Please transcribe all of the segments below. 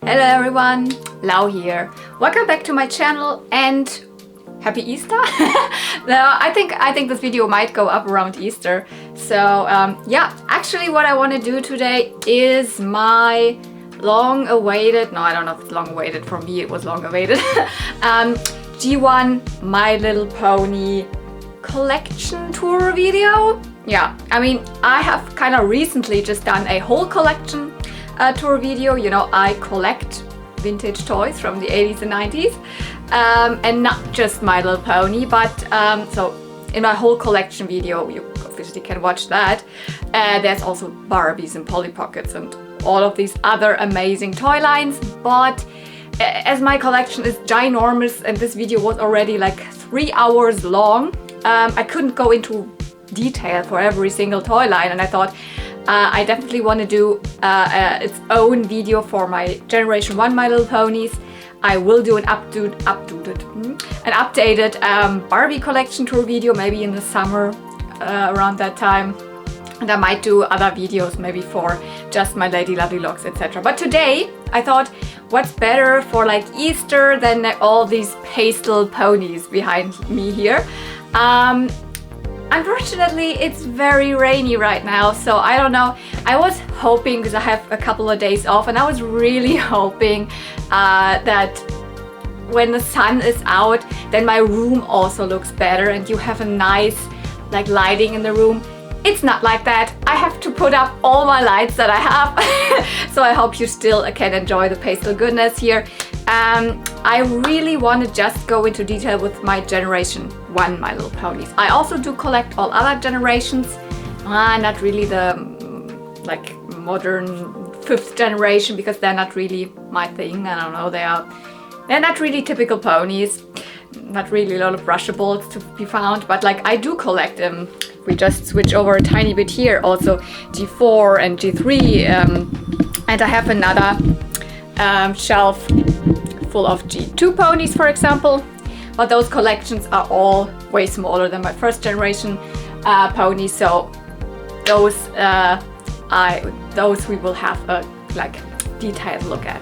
Hello everyone, Lau here. Welcome back to my channel and happy Easter. No, I think this video might go up around Easter. So yeah, actually what I want to do today is my long-awaited, no, I don't know if it's long-awaited, for me it was long-awaited, G1 My Little Pony collection tour video. Yeah, I mean, I have kind of recently just done a whole collection tour video. You know, I collect vintage toys from the 80s and 90s, and not just My Little Pony, but so in my whole collection video, you obviously can watch that. There's also Barbies and Polly Pockets and all of these other amazing toy lines, but as my collection is ginormous and this video was already like 3 hours long, I couldn't go into detail for every single toy line, and I thought I definitely want to do its own video for my Generation 1 My Little Ponies. I will do an updated Barbie collection tour video maybe in the summer around that time, and I might do other videos maybe for just my Lady Lovely Locks, etc. But today I thought, what's better for like Easter than all these pastel ponies behind me here. Unfortunately, it's very rainy right now, so I don't know. I was hoping, because I have a couple of days off, and I was really hoping that when the sun is out, then my room also looks better and you have a nice like lighting in the room. It's not like that. I have to put up all my lights that I have. So I hope you still can enjoy the pastel goodness here. I really want to just go into detail with my Generation 1 My Little Ponies. I also do collect all other generations. Not really the like modern 5th generation, because they're not really my thing. I don't know, they're not really typical ponies. Not really a lot of brushables to be found, but like I do collect them. We just switch over a tiny bit here, also G4 and G3, and I have another shelf full of G2 ponies, for example, but those collections are all way smaller than my 1st generation ponies, so those we will have a like detailed look at.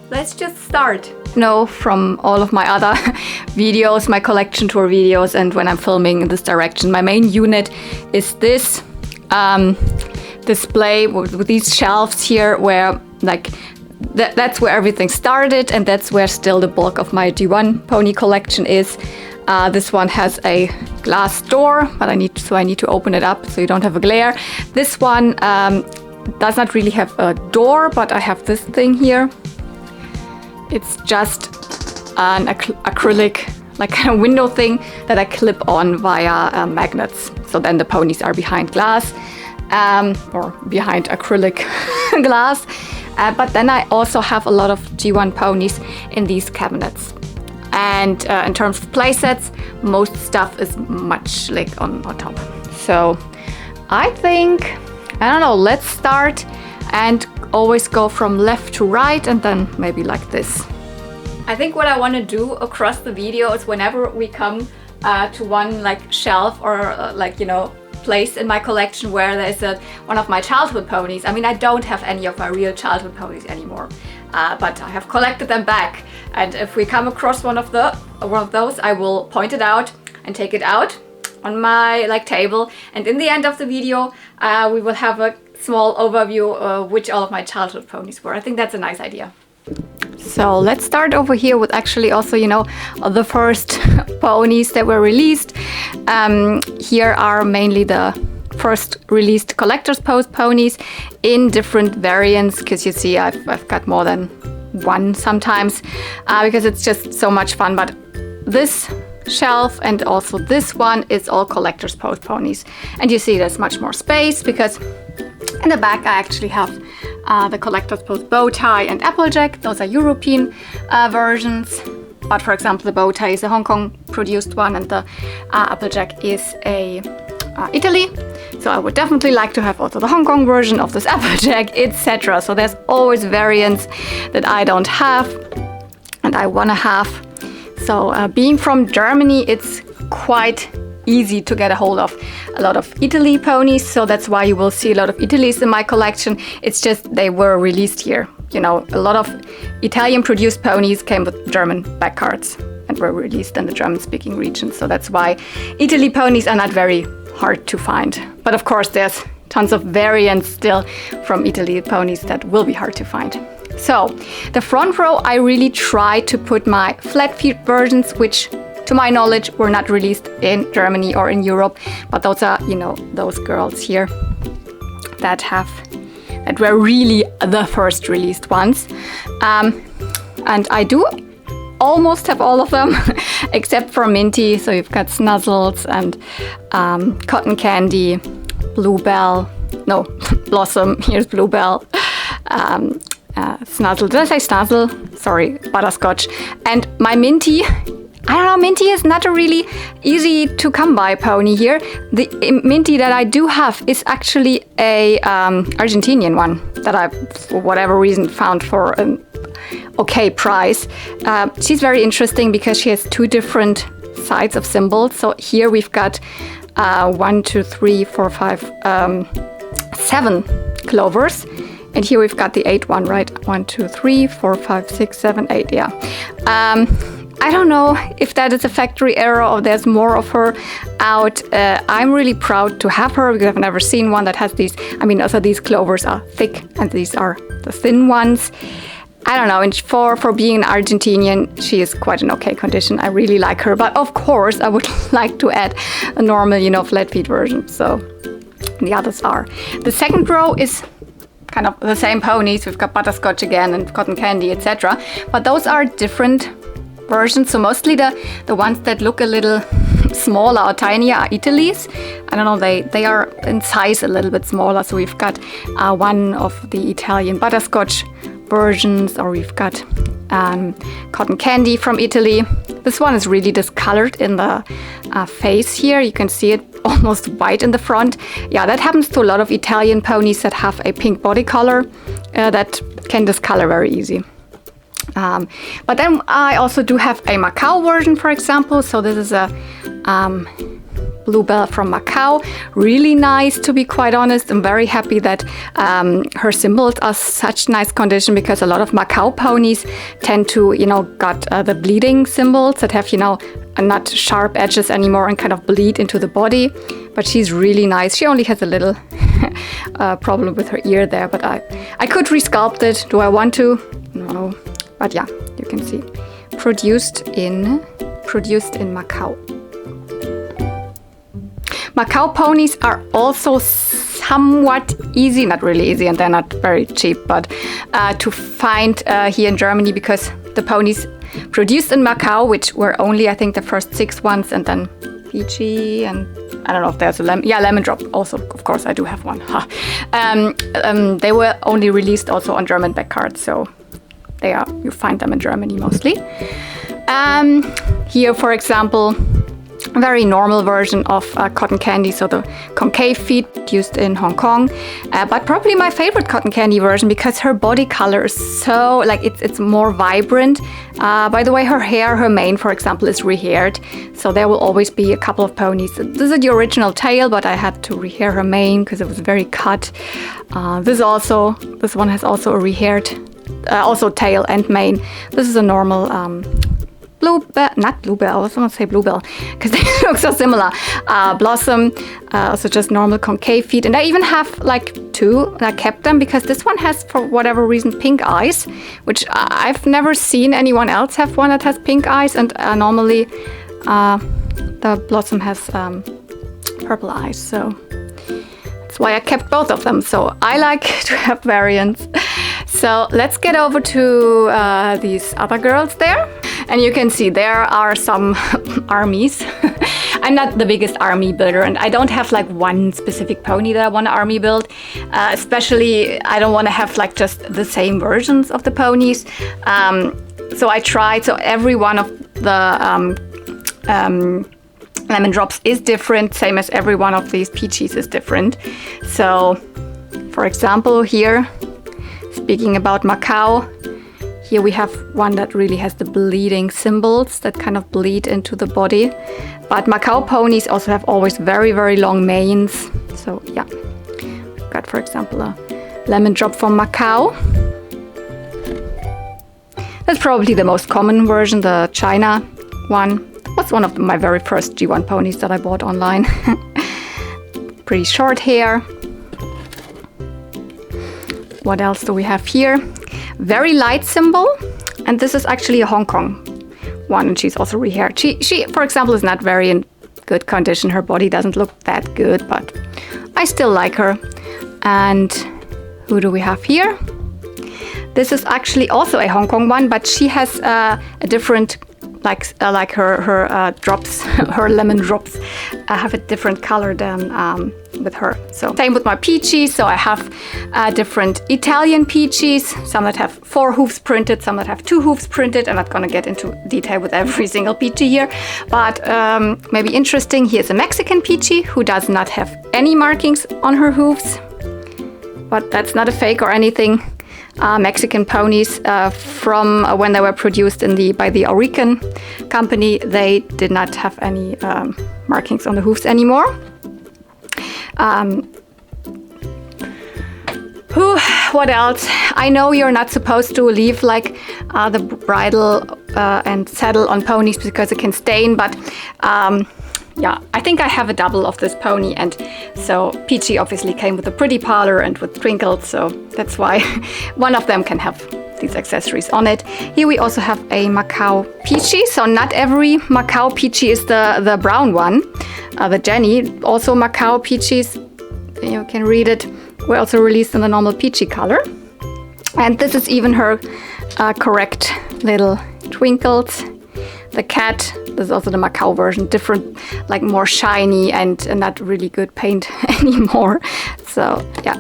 Let's just start. Know from all of my other videos, my collection tour videos, and when I'm filming in this direction, my main unit is this display with these shelves here, where like that's where everything started, and that's where still the bulk of my G1 pony collection is. This one has a glass door, but I need to open it up so you don't have a glare. This one does not really have a door, but I have this thing here. It's just an acrylic, like a window thing that I clip on via magnets. So then the ponies are behind glass, or behind acrylic glass. But then I also have a lot of G1 ponies in these cabinets. And in terms of play sets, most stuff is much like on top. So I think, I don't know, let's start and always go from left to right, and then maybe like this. I think what I want to do across the video is whenever we come to one like shelf or like, you know, place in my collection where there's one of my childhood ponies. I mean, I don't have any of my real childhood ponies anymore, but I have collected them back. And if we come across one of those, I will point it out and take it out on my like table. And in the end of the video, we will have a small overview of which all of my childhood ponies were. I think that's a nice idea. So let's start over here with actually also, you know, the first ponies that were released. Here are mainly the first released collector's post ponies in different variants, because you see I've got more than one sometimes, because it's just so much fun. But this shelf and also this one is all collector's post ponies, and you see there's much more space because in the back I actually have the collector's post bow tie and Applejack. Those are European versions, but for example the bow tie is a Hong Kong produced one, and the Applejack is a Italy. So I would definitely like to have also the Hong Kong version of this Applejack, etc. So there's always variants that I don't have and I want to have. So being from Germany, it's quite easy to get a hold of a lot of Italy ponies, so that's why you will see a lot of Italies in my collection. It's just they were released here. You know, a lot of Italian-produced ponies came with German back cards and were released in the German-speaking region, so that's why Italy ponies are not very hard to find. But of course, there's tons of variants still from Italy ponies that will be hard to find. So, the front row, I really try to put my flat feet versions, which to my knowledge were not released in Germany or in Europe, but those are, you know, those girls here that were really the first released ones. And I do almost have all of them, except for Minty. So you've got Snuzzles and Cotton Candy, Bluebell, no, Blossom, here's Bluebell, Snuzzle, did I say Snuzzle? Sorry, Butterscotch. And my Minty, I don't know, Minty is not a really easy to come by pony here. The Minty that I do have is actually a Argentinian one that I, for whatever reason, found for an okay price. She's very interesting because she has two different sides of symbols. So here we've got 1, 2, 3, 4, 5, 7 clovers. And here we've got the 8 one, right? 1, 2, 3, 4, 5, 6, 7, 8, yeah. I don't know if that is a factory error or there's more of her out. I'm really proud to have her because I've never seen one that has these. I mean, also these clovers are thick and these are the thin ones. I don't know, and for being an Argentinian, she is quite an okay condition. I really like her, but of course I would like to add a normal, you know, flat feet version. So the others are. The second row is kind of the same ponies. We've got Butterscotch again and Cotton Candy, etc. But those are different versions. So mostly the ones that look a little smaller or tinier are Italy's. I don't know, they are in size a little bit smaller. So we've got one of the Italian Butterscotch versions, or we've got Cotton Candy from Italy. This one is really discolored in the face here. You can see it almost white in the front. Yeah, that happens to a lot of Italian ponies that have a pink body color that can discolor very easy. But then I also do have a Macau version, for example. So this is a Bluebell from Macau. Really nice, to be quite honest. I'm very happy that her symbols are such nice condition, because a lot of Macau ponies tend to, you know, got the bleeding symbols that have, you know, not sharp edges anymore and kind of bleed into the body. But she's really nice. She only has a little problem with her ear there, but I could resculpt it. Do I want to? No. But yeah, you can see. Produced in Macau. Macau ponies are also somewhat easy, not really easy, and they're not very cheap, but to find here in Germany, because the ponies produced in Macau, which were only, I think, the first 6 ones, and then Peachy, and I don't know if there's a Lemon Drop also, of course, I do have one. They were only released also on German back cards, so you find them in Germany mostly. Here, for example, a very normal version of Cotton Candy, so the concave feet used in Hong Kong, but probably my favorite Cotton Candy version, because her body color is so, like, it's more vibrant. By the way, her hair, her mane, for example, is rehaired, so there will always be a couple of ponies. This is the original tail, but I had to rehair her mane because it was very cut. This one has also a rehaired, also tail and mane. This is a normal not Bluebell, I was going to say Bluebell because they look so similar. Blossom, also just normal concave feet. And I even have like 2, I kept them because this one has, for whatever reason, pink eyes, which I've never seen anyone else have one that has pink eyes. And normally the Blossom has purple eyes, so that's why I kept both of them. So I like to have variants. So let's get over to these other girls there. And you can see there are some armies. I'm not the biggest army builder, and I don't have like one specific pony that I want to army build. Especially, I don't want to have like just the same versions of the ponies. So I tried, so every one of the Lemon Drops is different, same as every one of these Peaches is different. So, for example, here, speaking about Macau, Here we have one that really has the bleeding symbols that kind of bleed into the body. But Macau ponies also have always very, very long manes. So yeah, got for example a lemon drop from Macau. That's probably the most common version, the China one. Was one of my very first G1 ponies that I bought online. Pretty short hair. What else do we have here? Very light symbol, and this is actually a Hong Kong one, and she's also rehaired. She, for example, is not very in good condition. Her body doesn't look that good, but I still like her. And who do we have here? This is actually also a Hong Kong one, but she has a different, like her drops, her lemon drops have a different color than with her. So same with my peaches. So I have different Italian peaches, some that have 4 hoofs printed, some that have 2 hoofs printed. I'm not gonna get into detail with every single peachy here, but maybe interesting, here's a Mexican peachy who does not have any markings on her hoofs, but that's not a fake or anything. Mexican ponies from when they were produced by the Aurican company, they did not have any markings on the hoofs anymore. What else? I know you're not supposed to leave like the bridle and saddle on ponies because it can stain, but yeah, I think I have a double of this pony, and so Peachy obviously came with a pretty parlor and with twinkles, so that's why one of them can have these accessories on it. Here we also have a Macau Peachy, so not every Macau Peachy is the brown one. The Jenny, also Macau Peachies, you can read it, were also released in the normal peachy color. And this is even her correct little twinkles. The cat, this is also the Macau version, different, like more shiny and not really good paint anymore. So yeah.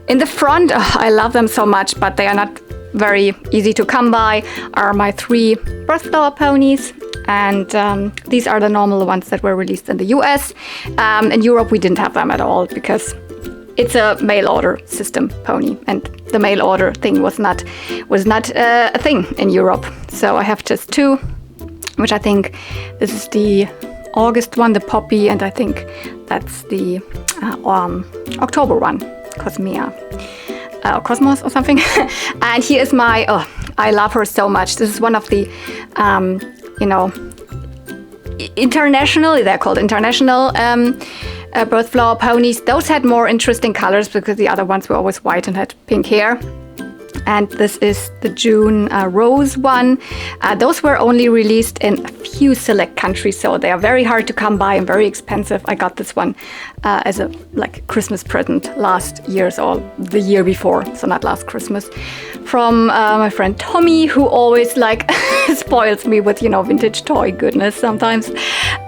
In the front, I love them so much, but they are not very easy to come by, are my 3 birth flower ponies. And these are the normal ones that were released in the US. In Europe, we didn't have them at all because it's a mail order system pony, and the mail order thing was not a thing in Europe. So I have just 2. Which I think this is the August one, the Poppy, and I think that's the October one, Cosmos or something. And here is my, I love her so much. This is one of the, you know, internationally, they're called international birth flower ponies. Those had more interesting colors because the other ones were always white and had pink hair. And this is the June Rose one. Those were only released in a few select countries, so they are very hard to come by and very expensive. I got this one as a Christmas present last year's or the year before, so not last Christmas, from my friend Tommy, who always spoils me with vintage toy goodness sometimes.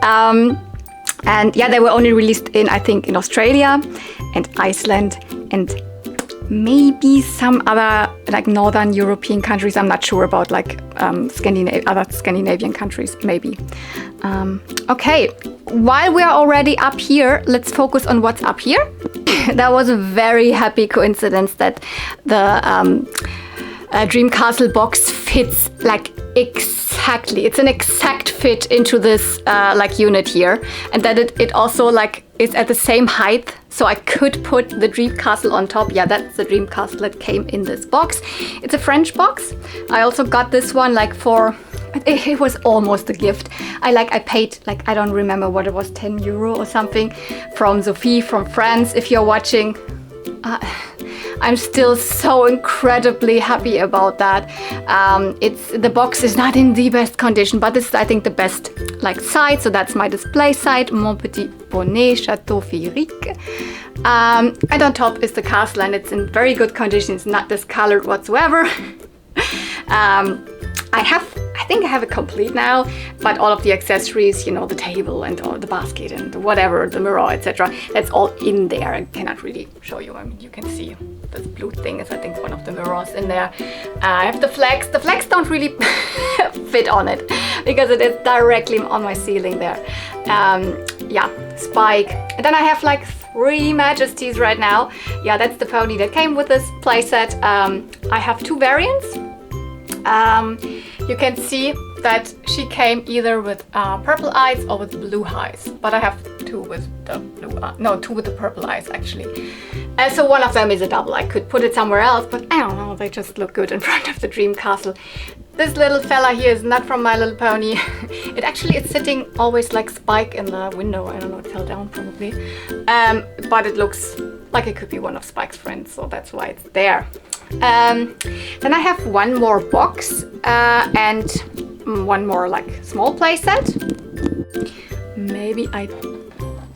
And yeah, they were only released in, I think, in Australia and Iceland and maybe some other Northern European countries. I'm not sure about other Scandinavian countries, maybe. Okay, while we are already up here, let's focus on what's up here. That was a very happy coincidence that the Dream Castle box fits exactly. It's an exact fit into this unit here, and that it also is at the same height, so I could put the Dream Castle on top. Yeah, that's the Dream Castle that came in this box. It's a French box. I also got this one for, it was almost a gift. I paid I don't remember what it was, 10 euro or something, from Sophie from France. If you're watching, I'm still so incredibly happy about that. The box is not in the best condition, but this is, I think, the best side. So that's my display side, Mon Petit Bonnet Chateau Féerique. And on top is the castle, and it's in very good condition. It's not discolored whatsoever. I think I have it complete now, but all of the accessories, the table and all the basket and whatever, the mirror, etc., that's all in there. I cannot really show you. I mean, you can see this blue thing is, I think, one of the mirrors in there. I have the flags. The flags don't really fit on it because it is directly on my ceiling there. Yeah, Spike. And then I have 3 Majesties right now. Yeah, that's the pony that came with this playset. I have 2 variants. You can see that she came either with purple eyes or with blue eyes, but I have two with the two with the purple eyes actually. So one of them is a double. I could put it somewhere else, but I don't know, they just look good in front of the dream castle. This little fella here is not from My Little Pony. It actually is sitting always like Spike in the window. I don't know, it fell down probably. But it looks like it could be one of Spike's friends, so that's why it's there. Then I have one more box and one more like small play set. Maybe I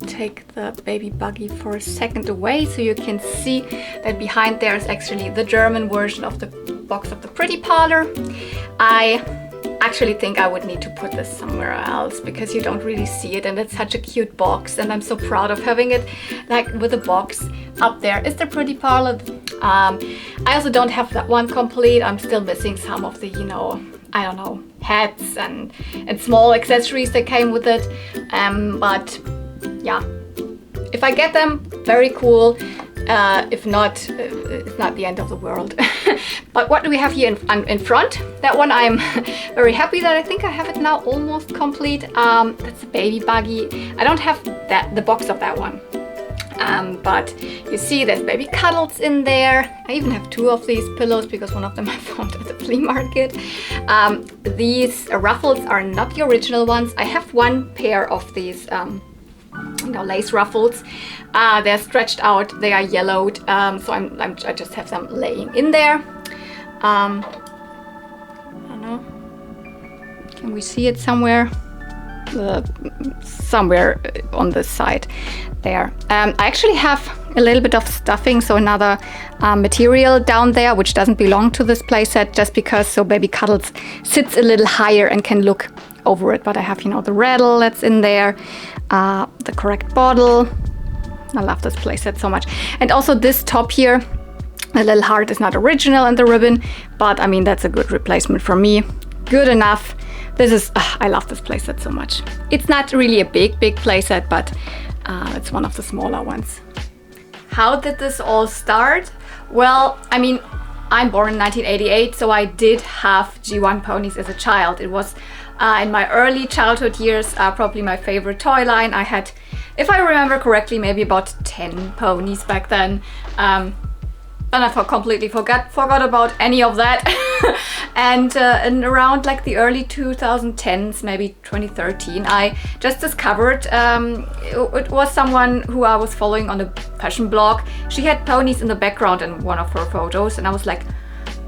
take the baby buggy for a second away so you can see that behind there is actually the German version of the box of the Pretty Parlor. I actually think I would need to put this somewhere else because you don't really see it, and it's such a cute box, and I'm so proud of having it like with a box. Up there is the Pretty Parlor. I also don't have that one complete. I'm still missing some of the, you know, I don't know, hats and small accessories that came with it. But yeah, if I get them, very cool. If not, it's not the end of the world. But what do we have here in front? That one I'm very happy that I think I have it now almost complete. That's a baby buggy. I don't have the box of that one. But you see there's baby cuddles in there. I even have two of these pillows because one of them I found at the flea market. These ruffles are not the original ones. I have one pair of these you know, lace ruffles. They're stretched out, they are yellowed, so I just have them laying in there. I don't know, can we see it somewhere? Somewhere on this side there. I actually have a little bit of stuffing, so another material down there which doesn't belong to this playset, just because so baby Cuddles sits a little higher and can look over it. But I have, you know, the rattle that's in there, the correct bottle. I love this playset so much. And also this top here, the little heart is not original in the ribbon, but I mean that's a good replacement for me. Good enough. This is, I love this playset so much. It's not really a big playset, but it's one of the smaller ones. How did this all start? Well, I mean, I'm born in 1988, so I did have G1 ponies as a child. It was in my early childhood years, probably my favorite toy line. I had, if I remember correctly, maybe about 10 ponies back then. And I completely forgot about any of that. And around like the early 2010s, maybe 2013, I just discovered it was someone who I was following on a fashion blog. She had ponies in the background in one of her photos, and I was like,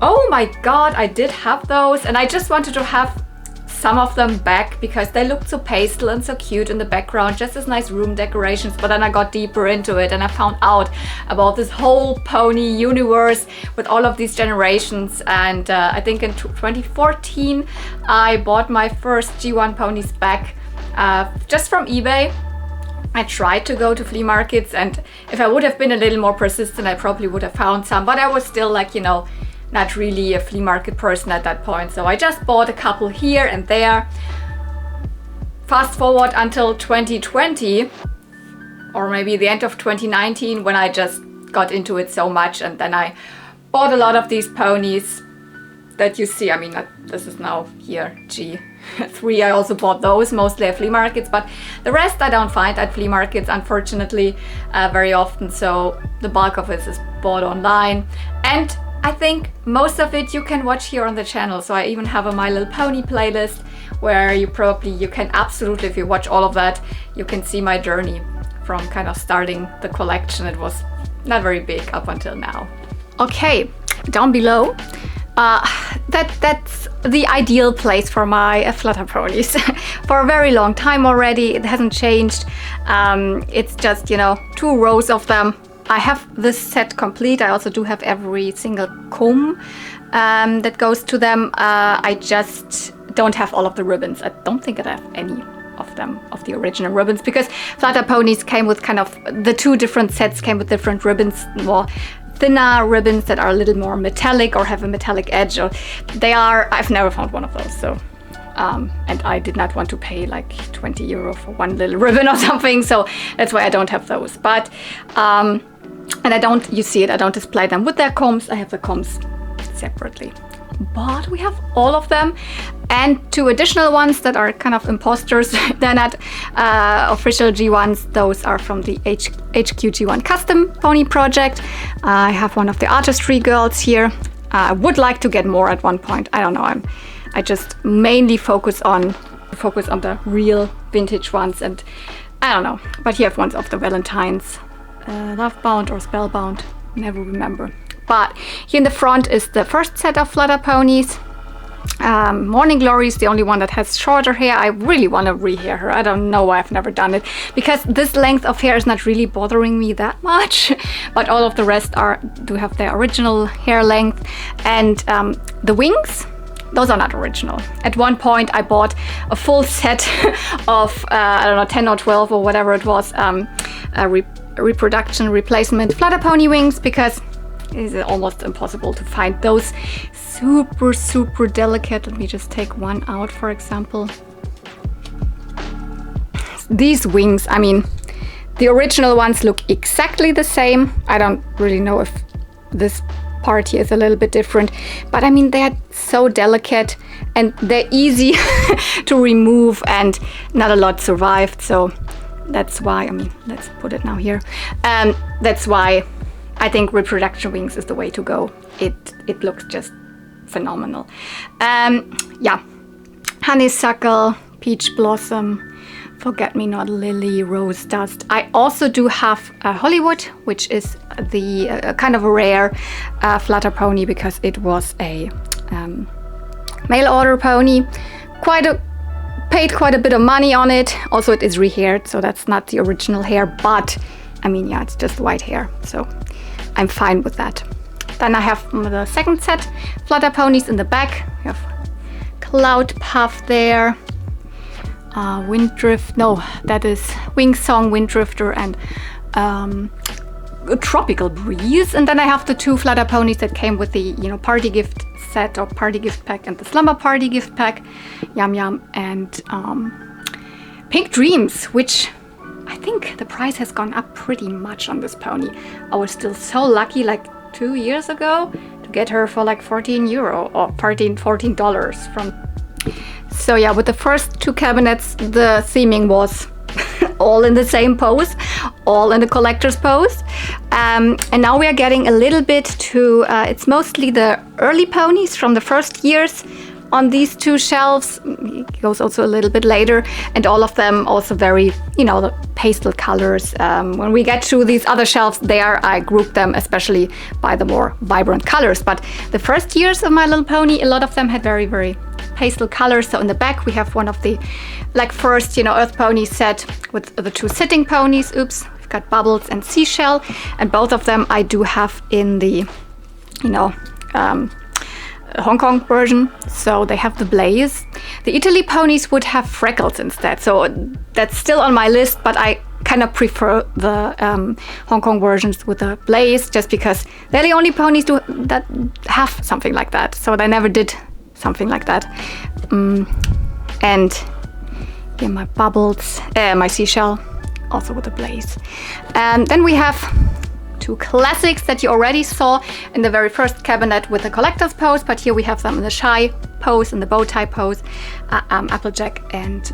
oh my god, I did have those, and I just wanted to have some of them back because they looked so pastel and so cute in the background, just as nice room decorations. But then I got deeper into it and I found out about this whole pony universe with all of these generations. And I think in 2014 I bought my first G1 ponies back just from eBay. I tried to go to flea markets, and if I would have been a little more persistent, I probably would have found some, but I was still like, you know, not really a flea market person at that point, so I just bought a couple here and there. Fast forward until 2020, or maybe the end of 2019, when I just got into it so much, and then I bought a lot of these ponies that you see. I mean, this is now here G3. I also bought those mostly at flea markets, but the rest I don't find at flea markets, unfortunately, very often, so the bulk of it is bought online. And I think most of it you can watch here on the channel. So I even have a My Little Pony playlist where you can absolutely, if you watch all of that, you can see my journey from kind of starting the collection. It was not very big up until now. Okay, down below, that's the ideal place for my flutter ponies. For a very long time already, it hasn't changed. It's just, you know, 2 rows of them. I have this set complete. I also do have every single comb that goes to them. I just don't have all of the ribbons. I don't think I have any of them, of the original ribbons, because Flutter Ponies came with kind of, the 2 different sets came with different ribbons, more thinner ribbons that are a little more metallic or have a metallic edge, or I've never found one of those, so. And I did not want to pay like 20 euro for one little ribbon or something, so that's why I don't have those. But and I don't, you see it, I don't display them with their combs. I have the combs separately. but we have all of them. And 2 additional ones that are kind of imposters. They're not official G1s. Those are from the HQ G1 Custom Pony project. I have one of the artistry girls here. I would like to get more at one point. I don't know. I just mainly focus on the real vintage ones, and I don't know. But here I have ones of the Valentines, Lovebound or Spellbound. Never remember. But here in the front is the first set of Flutter Ponies. Morning Glory is the only one that has shorter hair. I really want to rehair her. I don't know why I've never done it, because this length of hair is not really bothering me that much, but all of the rest do have their original hair length. And the wings, those are not original. At one point I bought a full set of I don't know, 10 or 12 or whatever it was, reproduction replacement Flutter Pony wings, because it is almost impossible to find those super delicate. Let me just take one out, for example. These wings, I mean, the original ones look exactly the same. I don't really know if this part here is a little bit different, but I mean, they're so delicate and they're easy to remove, and not a lot survived. So that's why, I mean, let's put it now here. That's why I think reproduction wings is the way to go. It looks just phenomenal. Yeah, Honeysuckle, Peach Blossom, Forget-Me-Not Lily, Rose Dust. I also do have Hollywood, which is the kind of a rare Flutter Pony, because it was a mail order pony. Paid quite a bit of money on it. Also, it is rehaired, so that's not the original hair, but I mean, yeah, it's just white hair, so I'm fine with that. Then I have the second set, Flutter Ponies in the back. We have Cloud Puff there, Winddrift, no, that is Wing Song, Winddrifter, and a Tropical Breeze. And then I have the 2 Flutter Ponies that came with the, party gift set or party gift pack, and the Slumber Party gift pack, Yum Yum, and Pink Dreams, which I think the price has gone up pretty much on this pony. I was still so lucky, like 2 years ago, to get her for like €14 or $14 from. So yeah, with the first 2 cabinets, the theming was all in the same pose, all in the collector's pose. And now we are getting a little bit to, it's mostly the early ponies from the first years on these 2 shelves. It goes also a little bit later, and all of them also very, the pastel colors. When we get to these other shelves there, I group them especially by the more vibrant colors. But the first years of My Little Pony, a lot of them had very pastel colors. So in the back we have one of the first Earth Pony set with the 2 sitting ponies. Oops, we've got Bubbles and Seashell, and both of them I do have in the Hong Kong version, so they have the blaze. The Italy ponies would have freckles instead, so that's still on my list, but I kind of prefer the Hong Kong versions with the blaze, just because they're the only ponies that have something like that, so they never did something like that. And here my Bubbles, my Seashell, also with the blaze. And then we have 2 classics that you already saw in the very first cabinet with the collector's pose, but here we have them in the shy pose, in the bow tie pose, Applejack and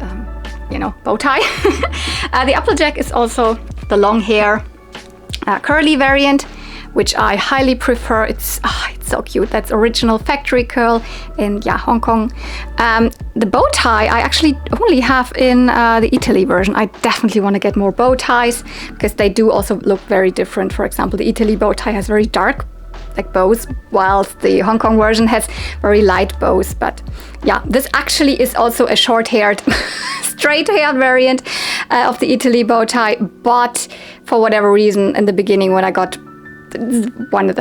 bow tie. The Applejack is also the long hair curly variant, which I highly prefer. It's so cute. That's original factory curl in Hong Kong. The bow tie I actually only have in the Italy version. I definitely want to get more bow ties, because they do also look very different. For example, the Italy bow tie has very dark bows, whilst the Hong Kong version has very light bows. But yeah, this actually is also a short-haired, straight-haired variant of the Italy bow tie. But for whatever reason, in the beginning when I got one of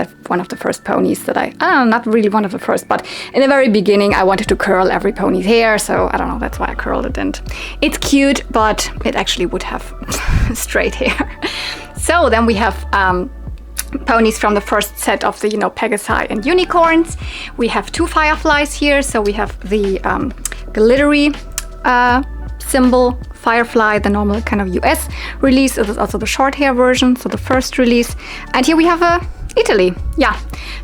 the first ponies that not really one of the first, but in the very beginning I wanted to curl every pony's hair, so I don't know, that's why I curled it. And it's cute, but it actually would have straight hair. So then we have ponies from the first set of the Pegasi and unicorns. We have 2 fireflies here, so we have the glittery symbol Firefly, the normal kind of US release. It is also the short hair version, so the first release. And here we have Italy. Yeah,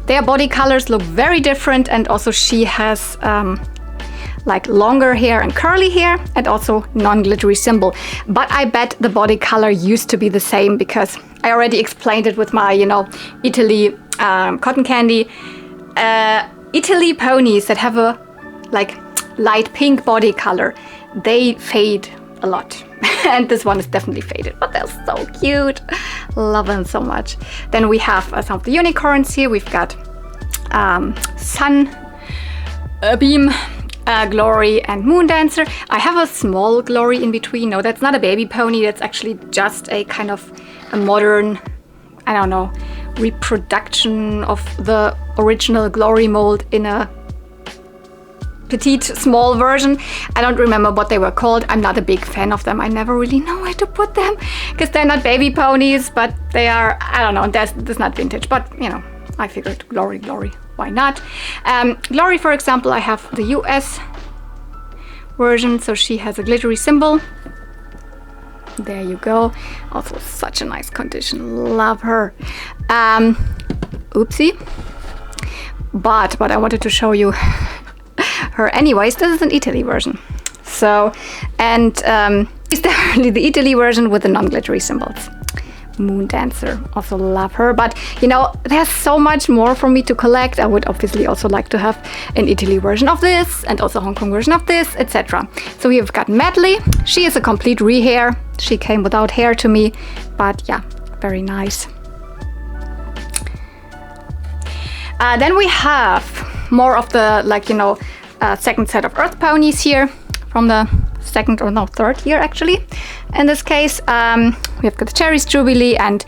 their body colors look very different, and also she has like longer hair and curly hair, and also non-glittery symbol. But I bet the body color used to be the same, because I already explained it with my, Italy cotton candy. Italy ponies that have a like light pink body color, they fade a lot. And this one is definitely faded, but they're so cute. Love them so much. Then we have some of the unicorns here. We've got Sun, Beam, Glory, and Moon Dancer. I have a small Glory in between. No, that's not a baby pony. That's actually just a kind of a modern, I don't know, reproduction of the original Glory mold in a petite, small version. I don't remember what they were called. I'm not a big fan of them. I never really know where to put them, because they're not baby ponies, but they are, I don't know, that's not vintage. But, I figured Glory, why not? Glory, for example, I have the US version, so she has a glittery symbol. There you go. Also such a nice condition. Love her. Oopsie. But I wanted to show you her anyways. This is an Italy version. So, and it's definitely the Italy version with the non-glittery symbols. Moon Dancer, also love her. But there's so much more for me to collect. I would obviously also like to have an Italy version of this, and also Hong Kong version of this, etc. So we've got Medley. She is a complete rehair. She came without hair to me, but yeah, very nice. Then we have more of the second set of Earth ponies here, from the third year actually. In this case, we've got the Cherries Jubilee and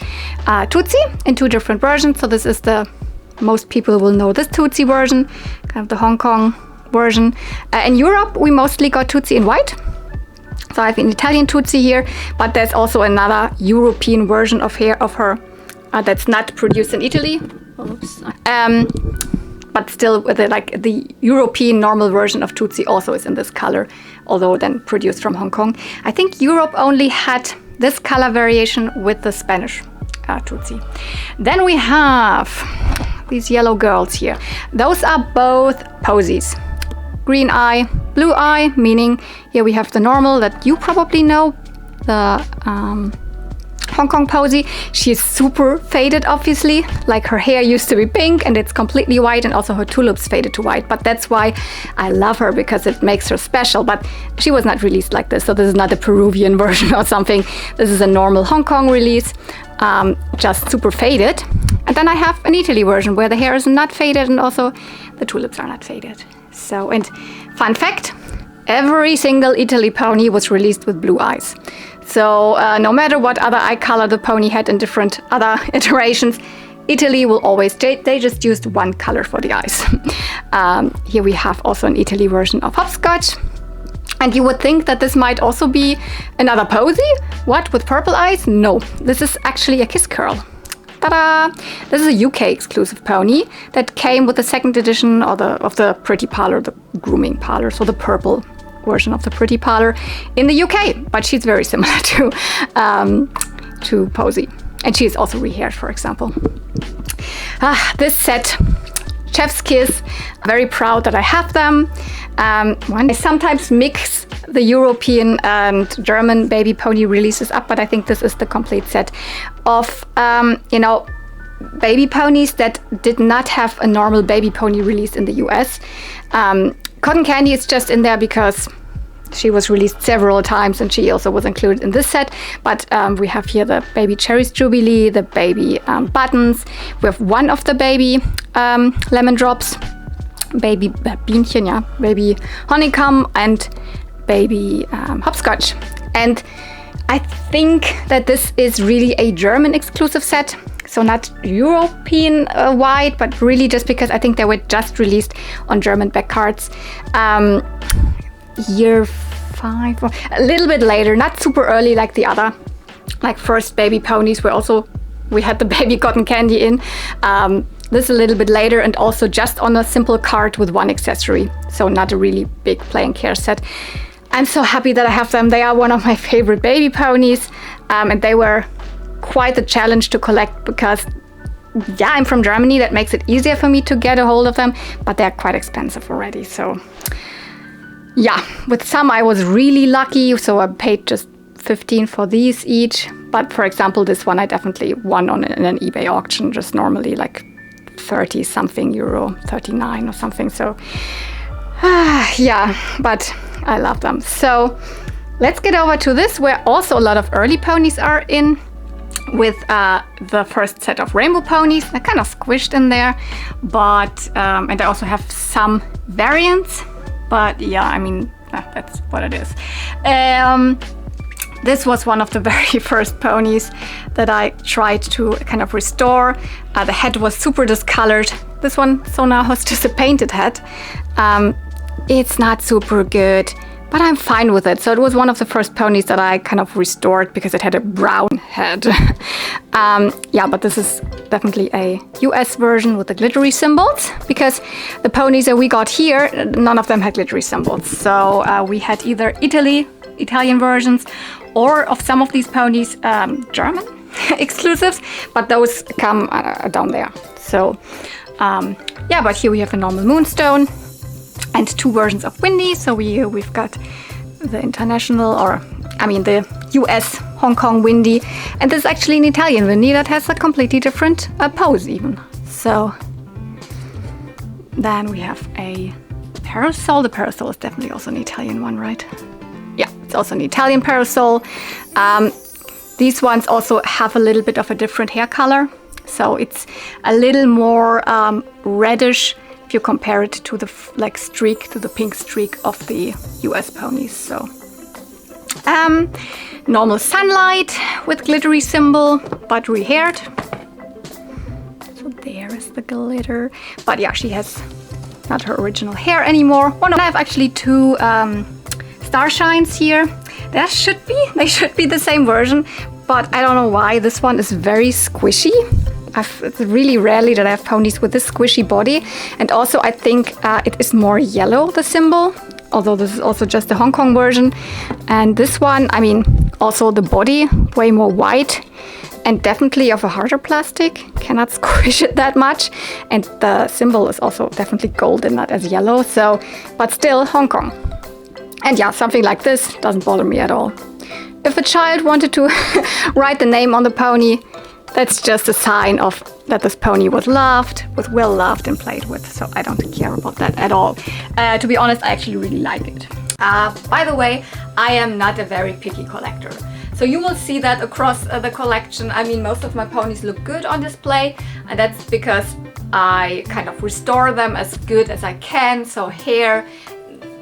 Tootsie in two different versions. So this is most people will know this Tootsie version, kind of the Hong Kong version. In Europe, we mostly got Tootsie in white. So I have an Italian Tootsie here, but there's also another European version of her that's not produced in Italy. Oops. But still, with the European normal version of Tootsie also is in this color, although then produced from Hong Kong. I think Europe only had this color variation with the Spanish Tootsie. Then we have these yellow girls here. Those are both posies. Green eye, blue eye, meaning here we have the normal that you probably know, the Hong Kong posy. She is super faded, obviously. Like, her hair used to be pink and it's completely white, and also her tulips faded to white. But that's why I love her, because it makes her special. But she was not released like this, so this is not a Peruvian version or something. This is a normal Hong Kong release, just super faded. And then I have an Italy version where the hair is not faded and also the tulips are not faded. So, and fun fact, every single Italy pony was released with blue eyes. So no matter what other eye color the pony had in different other iterations, Italy will always, they just used one color for the eyes. Here we have also an Italy version of Hopscotch. And you would think that this might also be another posy. What, with purple eyes? No, this is actually a Kiss Curl. Ta-da! This is a UK exclusive pony that came with the second edition of the Pretty Parlor, the grooming parlor, so the purple version of the Pretty Parlor in the UK, but she's very similar to Posy, and she is also rehaired, for example. This set, Chef's Kiss, very proud that I have them. I sometimes mix the European and German baby pony releases up, but I think this is the complete set of baby ponies that did not have a normal baby pony release in the US. Cotton Candy is just in there because she was released several times and she also was included in this set. But we have here the baby Cherries Jubilee, the baby Buttons. We have one of the baby Lemon Drops, baby Bienchen, yeah, baby Honeycomb, and baby Hopscotch. And I think that this is really a German exclusive set. So not European wide, but really just because I think they were just released on German back cards. Year 5, or a little bit later, not super early like the other, like first baby ponies were also, we had the baby Cotton Candy in. This a little bit later, and also just on a simple card with one accessory. So not a really big playing care set. I'm so happy that I have them. They are one of my favorite baby ponies, and they were quite a challenge to collect because yeah, I'm from Germany. That makes it easier for me to get a hold of them, but they're quite expensive already. So yeah, with some I was really lucky. So I paid just 15 for these each. But for example, this one I definitely won in an eBay auction, just normally like 30 something euro, 39 or something. So yeah, but I love them. So let's get over to this, where also a lot of early ponies are in, with the first set of rainbow ponies. They're kind of squished in there, but and I also have some variants, but yeah, I mean, that's what it is. This was one of the very first ponies that I tried to kind of restore. The head was super discolored. This one, so now has just a painted head. It's not super good, but I'm fine with it. So it was one of the first ponies that I kind of restored because it had a brown head. Yeah, but this is definitely a US version with the glittery symbols, because the ponies that we got here, none of them had glittery symbols. So we had either Italian versions, or of some of these ponies, German exclusives, but those come down there. So yeah, but here we have a normal moonstone and two versions of Windy. So we've got the international, or I mean the US Hong Kong Windy, and this is actually an Italian Windy that has a completely different pose even. So then we have a parasol. The parasol is definitely also an Italian one, right? Yeah, it's also an Italian parasol. These ones also have a little bit of a different hair color. So it's a little more reddish if you compare it to the pink streak of the US ponies. So normal sunlight with glittery symbol, but re-haired. So there is the glitter. But yeah, she has not her original hair anymore. I have actually two Starshines here. They should be the same version, but I don't know why. This one is very squishy. It's really rarely that I have ponies with this squishy body. And also I think it is more yellow, the symbol, although this is also just the Hong Kong version. And this one, I mean, also the body, way more white and definitely of a harder plastic. Cannot squish it that much. And the symbol is also definitely golden, not as yellow. So, but still Hong Kong. And yeah, something like this doesn't bother me at all. If a child wanted to write the name on the pony, that's just a sign of that this pony was loved, was well loved and played with. So I don't care about that at all. To be honest, I actually really like it. By the way, I am not a very picky collector. So you will see that across the collection. I mean, most of my ponies look good on display, and that's because I kind of restore them as good as I can. So hair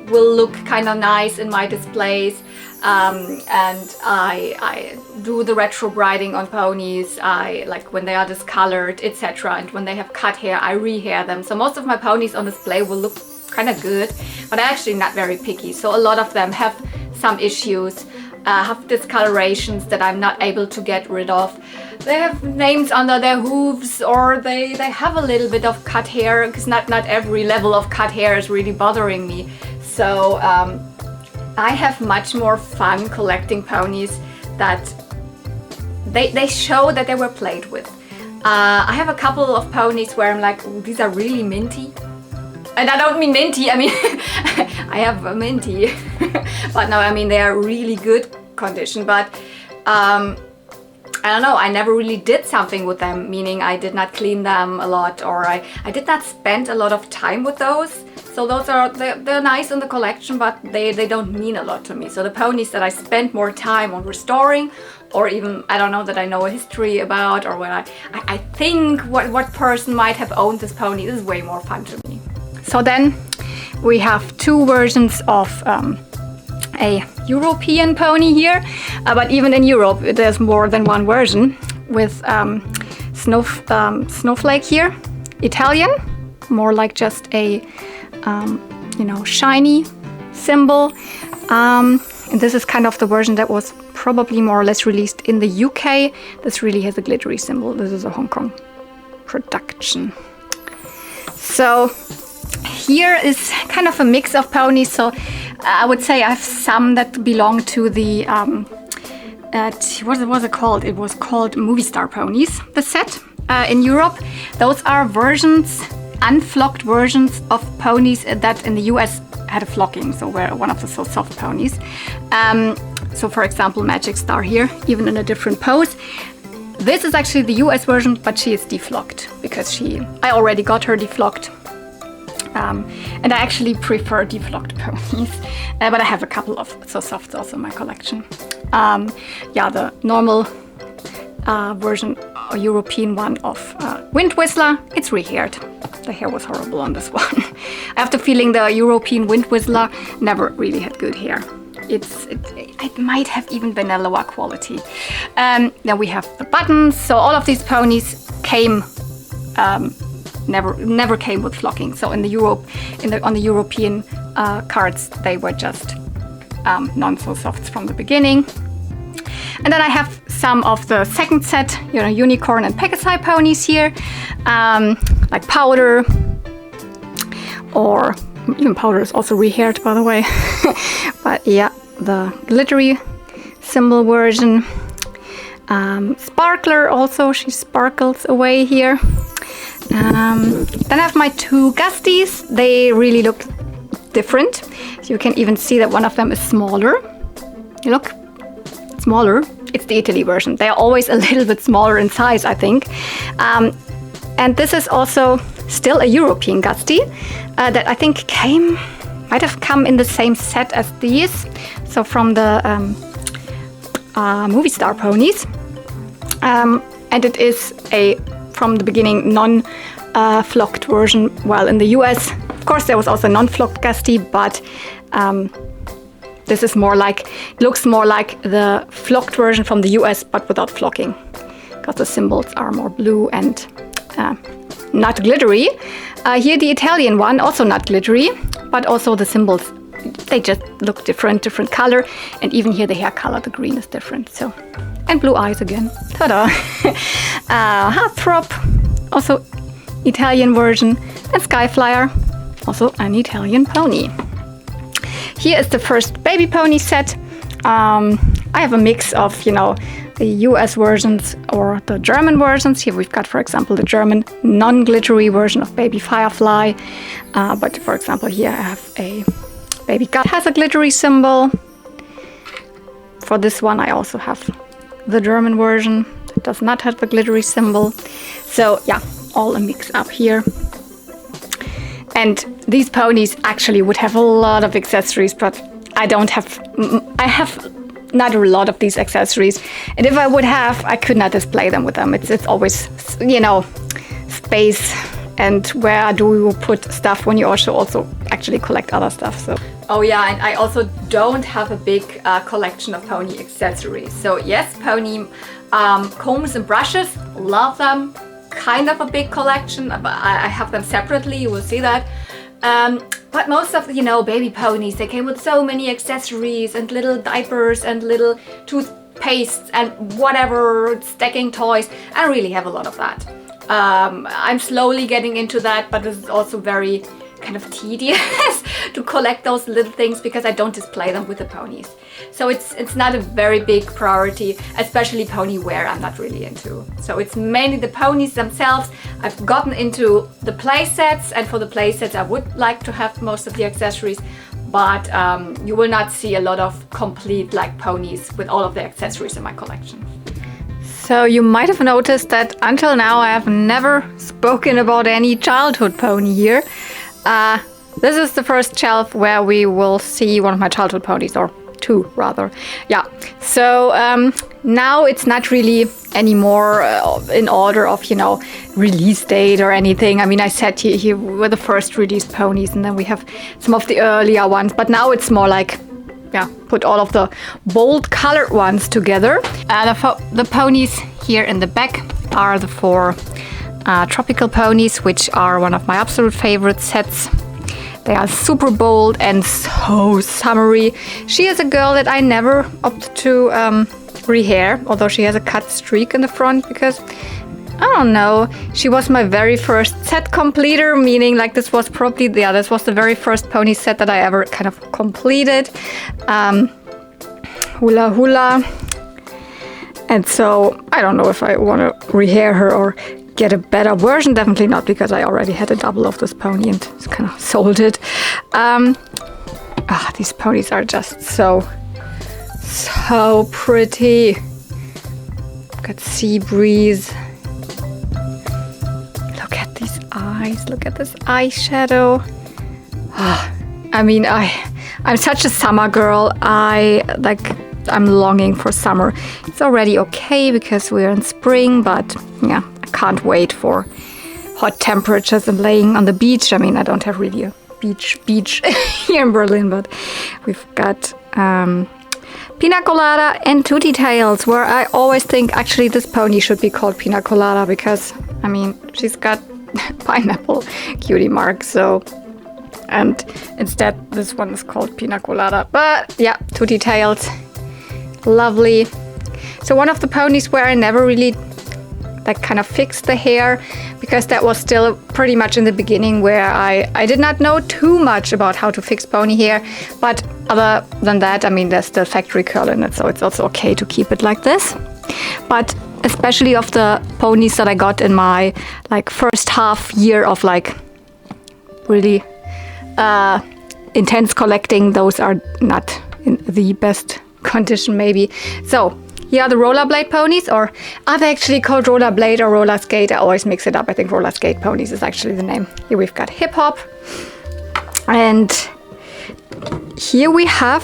will look kind of nice in my displays, and I do the retro briding on ponies. I like when they are discolored, etc. And when they have cut hair, I rehair them. So most of my ponies on display will look kind of good, but I'm actually not very picky. So a lot of them have some issues, have discolorations that I'm not able to get rid of. They have names under their hooves, or they have a little bit of cut hair, because not every level of cut hair is really bothering me. So I have much more fun collecting ponies that they show that they were played with. I have a couple of ponies where I'm like, oh, these are really minty. And I don't mean minty, I mean, I have a minty. But no, I mean, they are really good condition. But I don't know, I never really did something with them, meaning I did not clean them a lot, or I did not spend a lot of time with those. So those are, they're nice in the collection, but they don't mean a lot to me. So the ponies that I spent more time on restoring, or even, I don't know, that I know a history about, or when I think what person might have owned this pony, this is way more fun to me. So then we have two versions of a European pony here, but even in Europe there's more than one version, with Snowflake here, Italian, more like just a shiny symbol, and this is kind of the version that was probably more or less released in the UK. This really has a glittery symbol. This is a Hong Kong production. So here is kind of a mix of ponies. So I would say I have some that belong to the what was it called? It was called Movie Star Ponies, the set. in Europe. Those are versions, unflocked versions of ponies that in the US had a flocking, so we're one of the so soft ponies. So for example, Magic Star here, even in a different pose. This is actually the US version, but she is deflocked because I already got her deflocked. And I actually prefer deflocked ponies, but I have a couple of so softs also in my collection. Yeah, the normal version, a European one of Wind Whistler, it's rehaired. The hair was horrible on this one. I have the feeling the European Wind Whistler never really had good hair. It might have even been a lower quality. Then we have the buttons. So all of these ponies came, never came with flocking. So in the on the European cards, they were just non-so-softs from the beginning. And then I have some of the second set, Unicorn and Pegasi ponies here, like Powder, or even Powder is also rehaired, by the way. But yeah, the glittery symbol version. Sparkler also, she sparkles away here. Then I have my two Gusties. They really look different. So you can even see that one of them is smaller. You look, smaller. It's the Italy version. They are always a little bit smaller in size, I think. And this is also still a European Gustie that I think might have come in the same set as these. So from the Movie Star ponies. And it is from the beginning, non-flocked version. While in the US, of course, there was also a non-flocked Gustie, but this is looks more like the flocked version from the US, but without flocking, because the symbols are more blue and not glittery. Here the Italian one, also not glittery, but also the symbols, they just look different color, and even here the hair color, the green is different. So, and blue eyes again. Ta-da! Heartthrob, also Italian version, and Skyflyer, also an Italian pony. Here is the first baby pony set. I have a mix of, the US versions or the German versions. Here we've got, for example, the German non-glittery version of Baby Firefly. But for example, here I have a Baby Gut has a glittery symbol. For this one, I also have the German version. It does not have the glittery symbol. So yeah, all a mix up here. And these ponies actually would have a lot of accessories, but I have not a lot of these accessories. And if I would have, I could not display them with them. It's always, space, and where do you put stuff when you also actually collect other stuff. So. Oh yeah, and I also don't have a big collection of pony accessories. So yes, pony combs and brushes, love them. Kind of a big collection, but I have them separately, you will see that. But most of the, baby ponies, they came with so many accessories and little diapers and little toothpastes and whatever, stacking toys. I don't really have a lot of that. I'm slowly getting into that, but this is also very kind of tedious to collect those little things because I don't display them with the ponies. So it's not a very big priority, especially pony wear I'm not really into. So it's mainly the ponies themselves. I've gotten into the play sets, and for the play sets I would like to have most of the accessories, but you will not see a lot of complete ponies with all of the accessories in my collection. So you might have noticed that until now I have never spoken about any childhood pony here. This is the first shelf where we will see one of my childhood ponies, or two rather. Yeah, so now it's not really anymore in order of, release date or anything. I mean, I said here were the first released ponies, and then we have some of the earlier ones, but now it's more put all of the bold colored ones together. The ponies here in the back are the four tropical ponies, which are one of my absolute favorite sets. They are super bold and so summery. She is a girl that I never opted to rehair, although she has a cut streak in the front, because I don't know, she was my very first set completer, meaning this was probably this was the very first pony set that I ever kind of completed. Hula Hula. And so I don't know if I want to rehair her or get a better version. Definitely not, because I already had a double of this pony and just kind of sold it. These ponies are just so pretty. Got Sea Breeze. Look at these eyes. Look at this eyeshadow. I mean, I'm such a summer girl. I'm longing for summer. It's already okay because we're in spring, but yeah, I can't wait for hot temperatures and laying on the beach. I mean, I don't have really a beach here in Berlin, but we've got Pina Colada and Tootie Tails, where I always think actually this pony should be called Pina Colada because, I mean, she's got pineapple cutie mark, so, and instead this one is called Pina Colada. But yeah, Tootie Tails, lovely. So one of the ponies where I never really kind of fixed the hair, because that was still pretty much in the beginning where I did not know too much about how to fix pony hair. But other than that, I mean, there's still factory curl in it, so it's also okay to keep it like this. But especially of the ponies that I got in my first half year of really intense collecting, those are not in the best condition maybe. So here are the rollerblade ponies, or are they actually called rollerblade or roller skate? I always mix it up. I think roller skate ponies is actually the name. Here we've got Hip Hop. And here we have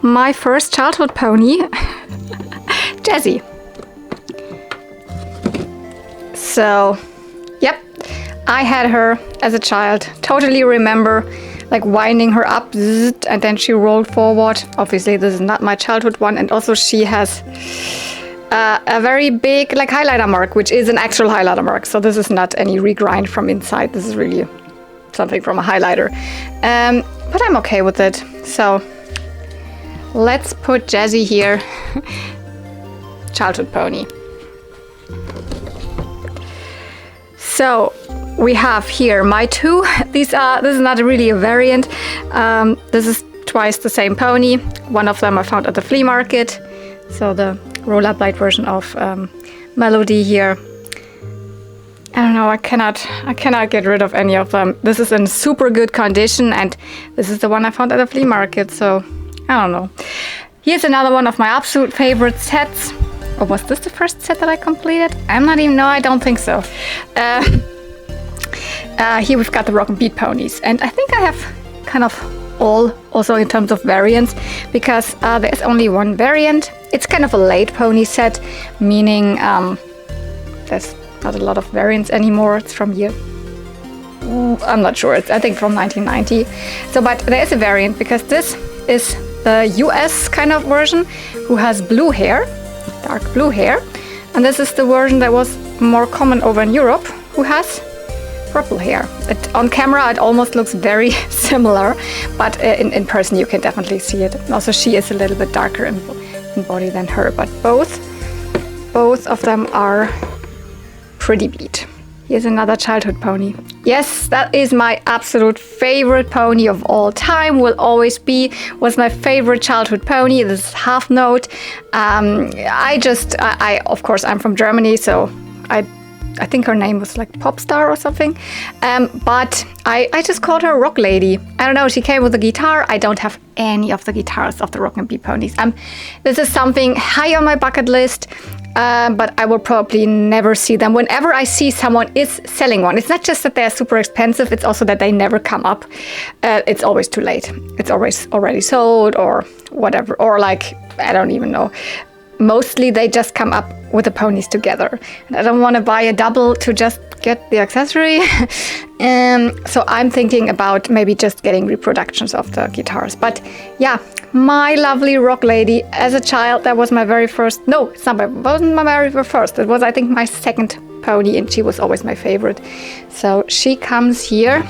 my first childhood pony, Jessie. So, yep, I had her as a child. Totally remember winding her up, and then she rolled forward. Obviously, this is not my childhood one, and also she has a very big highlighter mark, which is an actual highlighter mark. So this is not any regrind from inside. This is really something from a highlighter. But I'm okay with it. So let's put Jessie here. Childhood pony. So we have here my two. This is not really a variant. This is twice the same pony. One of them I found at the flea market. So the rollerblade version of Melody here. I don't know, I cannot get rid of any of them. This is in super good condition, and this is the one I found at the flea market, so I don't know. Here's another one of my absolute favorite sets. Or was this the first set that I completed? I don't think so. Here we've got the Rock and Beat ponies, and I think I have kind of all, also in terms of variants, because there's only one variant. It's kind of a late pony set, meaning there's not a lot of variants anymore. It's from year, I'm not sure, I think from 1990. So, but there is a variant, because this is the US kind of version, who has blue hair, dark blue hair, and this is the version that was more common over in Europe, who has purple hair. On camera it almost looks very similar, but in person you can definitely see it. And also she is a little bit darker in body than her, but both of them are pretty beat. Here's another childhood pony. Yes, that is my absolute favorite pony of all time, will always be, was my favorite childhood pony. This is Half Note. Of course, I'm from Germany, so I think her name was Popstar or something. But I just called her Rock Lady. I don't know, she came with a guitar. I don't have any of the guitars of the Rock and Beat ponies. This is something high on my bucket list. But I will probably never see them. Whenever I see someone is selling one, it's not just that they're super expensive, it's also that they never come up. It's always too late. It's always already sold or whatever, or I don't even know. Mostly they just come up with the ponies together. And I don't want to buy a double to just get the accessory. So I'm thinking about maybe just getting reproductions of the guitars. But yeah, my lovely Rock Lady. As a child, that was my very first, no, it wasn't my very first. It was, I think, my second pony, and she was always my favorite. So she comes here.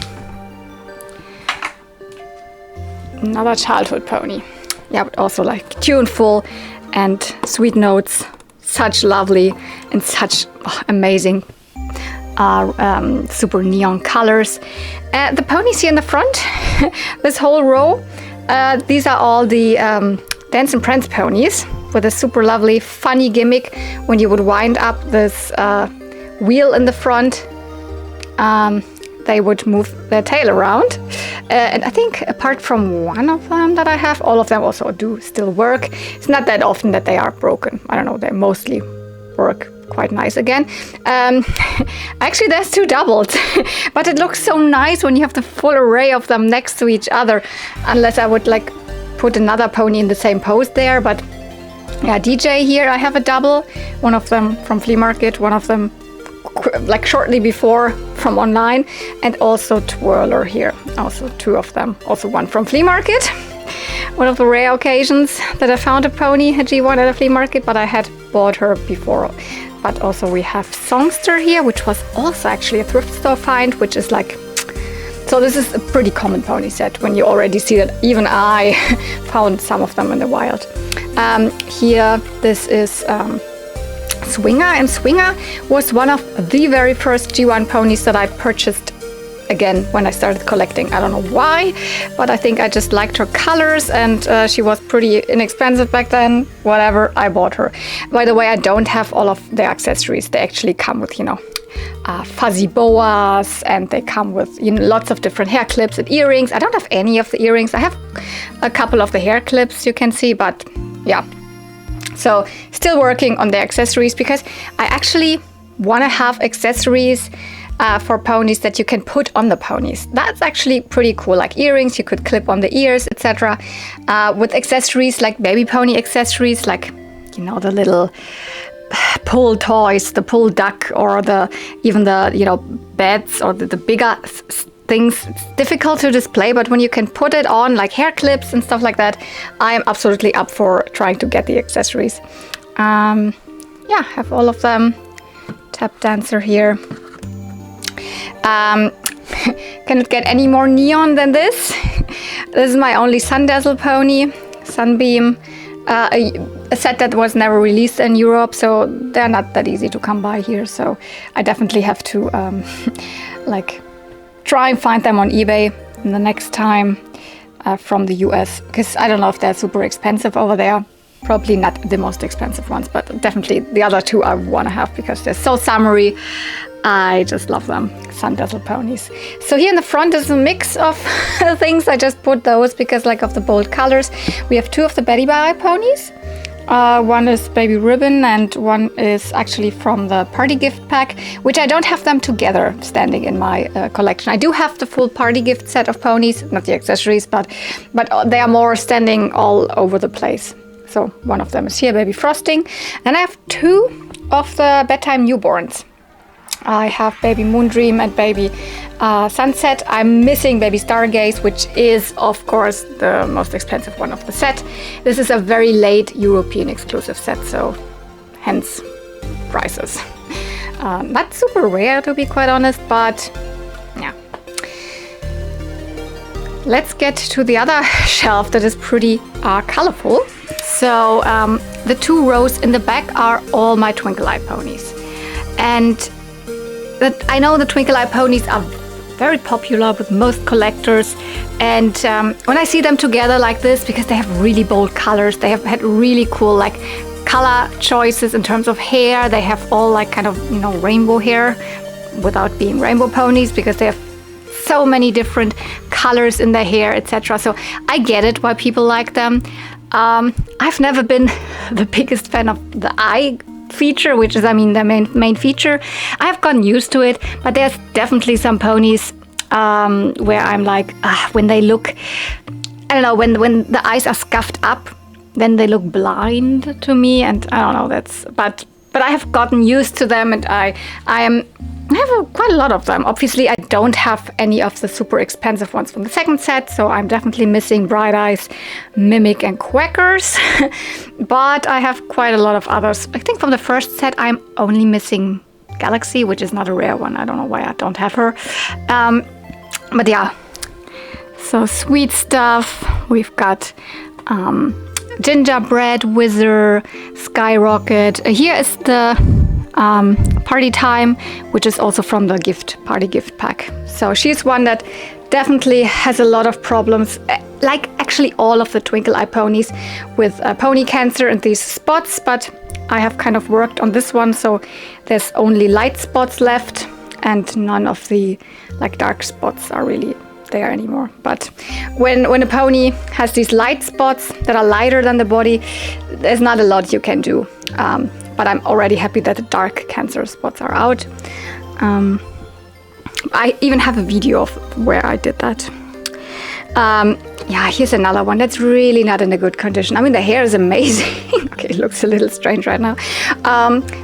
Another childhood pony. Yeah, but also tuneful and sweet notes. Such lovely and such amazing super neon colors. The ponies here in the front, this whole row, these are all the Dance and Prance ponies with a super lovely funny gimmick when you would wind up this wheel in the front, they would move their tail around. And I think apart from one of them that I have, all of them also do still work. It's not that often that they are broken. I don't know, they mostly work quite nice again. Actually, there's 2 doubled, but it looks so nice when you have the full array of them next to each other, unless I would like put another pony in the same pose there. But yeah, DJ here, I have a double, one of them from flea market, one of them like shortly before from online, and also Twirler here, also 2 of them, also one from flea market. One of the rare occasions that I found a pony, a G1 at a flea market, but I had bought her before. But also we have Songster here, which was also actually a thrift store find, which is like, so this is a pretty common pony set when you already see that even I found some of them in the wild. Here, this is Swinger, and Swinger was one of the very first G1 ponies that I purchased again when I started collecting. I don't know why, but I think I just liked her colors, and she was pretty inexpensive back then. Whatever, I bought her. By the way, I don't have all of the accessories. They actually come with, you know, fuzzy boas, and they come with, you know, lots of different hair clips and earrings. I don't have any of the earrings. I have a couple of the hair clips, you can see, but yeah. So still working on the accessories, because I actually want to have accessories for ponies that you can put on the ponies. That's actually pretty cool, like earrings you could clip on the ears, etc. With accessories like baby pony accessories, like, you know, the little pull toys, the pull duck, or even the, you know, beds, or the bigger things. It's difficult to display, but when you can put it on, like hair clips and stuff like that, I am absolutely up for trying to get the accessories. Yeah, have all of them. Tap dancer here. Cannot get any more neon than this. This is my only Sun Dazzle pony, Sunbeam, a set that was never released in Europe, so they're not that easy to come by here. So I definitely have to like try and find them on eBay the next time from the US, because I don't know if they're super expensive over there. Probably not the most expensive ones, but definitely the other 2 I want to have because they're so summery. I just love them, Sun Dazzle ponies. So here in the front is a mix of things. I just put those because like of the bold colors. We have 2 of the Betty Bye ponies. One is Baby Ribbon, and one is actually from the party gift pack, which I don't have them together standing in my collection. I do have the full party gift set of ponies, not the accessories, but they are more standing all over the place. So one of them is here, Baby Frosting, and I have 2 of the bedtime newborns. I have Baby Moondream and Baby Sunset. I'm missing Baby Stargaze, which is, of course, the most expensive one of the set. This is a very late European exclusive set, so hence prices. Not super rare, to be quite honest, but yeah. Let's get to the other shelf that is pretty colorful. So the 2 rows in the back are all my Twinkle Eye ponies. And I know the Twinkle Eye ponies are very popular with most collectors, and when I see them together like this, because they have really bold colors, they have had really cool like color choices in terms of hair. They have all like kind of, you know, rainbow hair without being rainbow ponies, because they have so many different colors in their hair, etc. So I get it why people like them. I've never been the biggest fan of the eye feature, which is, I mean, the main feature. I have gotten used to it, but there's definitely some ponies where I'm like, when they look, I don't know, when the eyes are scuffed up, then they look blind to me, and I don't know, but I have gotten used to them, and I have quite a lot of them. Obviously, I don't have any of the super expensive ones from the second set, so I'm definitely missing Bright Eyes, Mimic, and Quackers. But I have quite a lot of others. I think from the first set, I'm only missing Galaxy, which is not a rare one. I don't know why I don't have her. But yeah, so sweet stuff. We've got Gingerbread, Whizzer, Skyrocket. Here is the Party Time, which is also from the party gift pack. So she's one that definitely has a lot of problems, like actually all of the Twinkle Eye ponies, with pony cancer and these spots, but I have kind of worked on this one, so there's only light spots left and none of the like dark spots are really there anymore. But when a pony has these light spots that are lighter than the body, there's not a lot you can do. But I'm already happy that the dark cancer spots are out. I even have a video of where I did that. Yeah, here's another one that's really not in a good condition. I mean, the hair is amazing. Okay, it looks a little strange right now.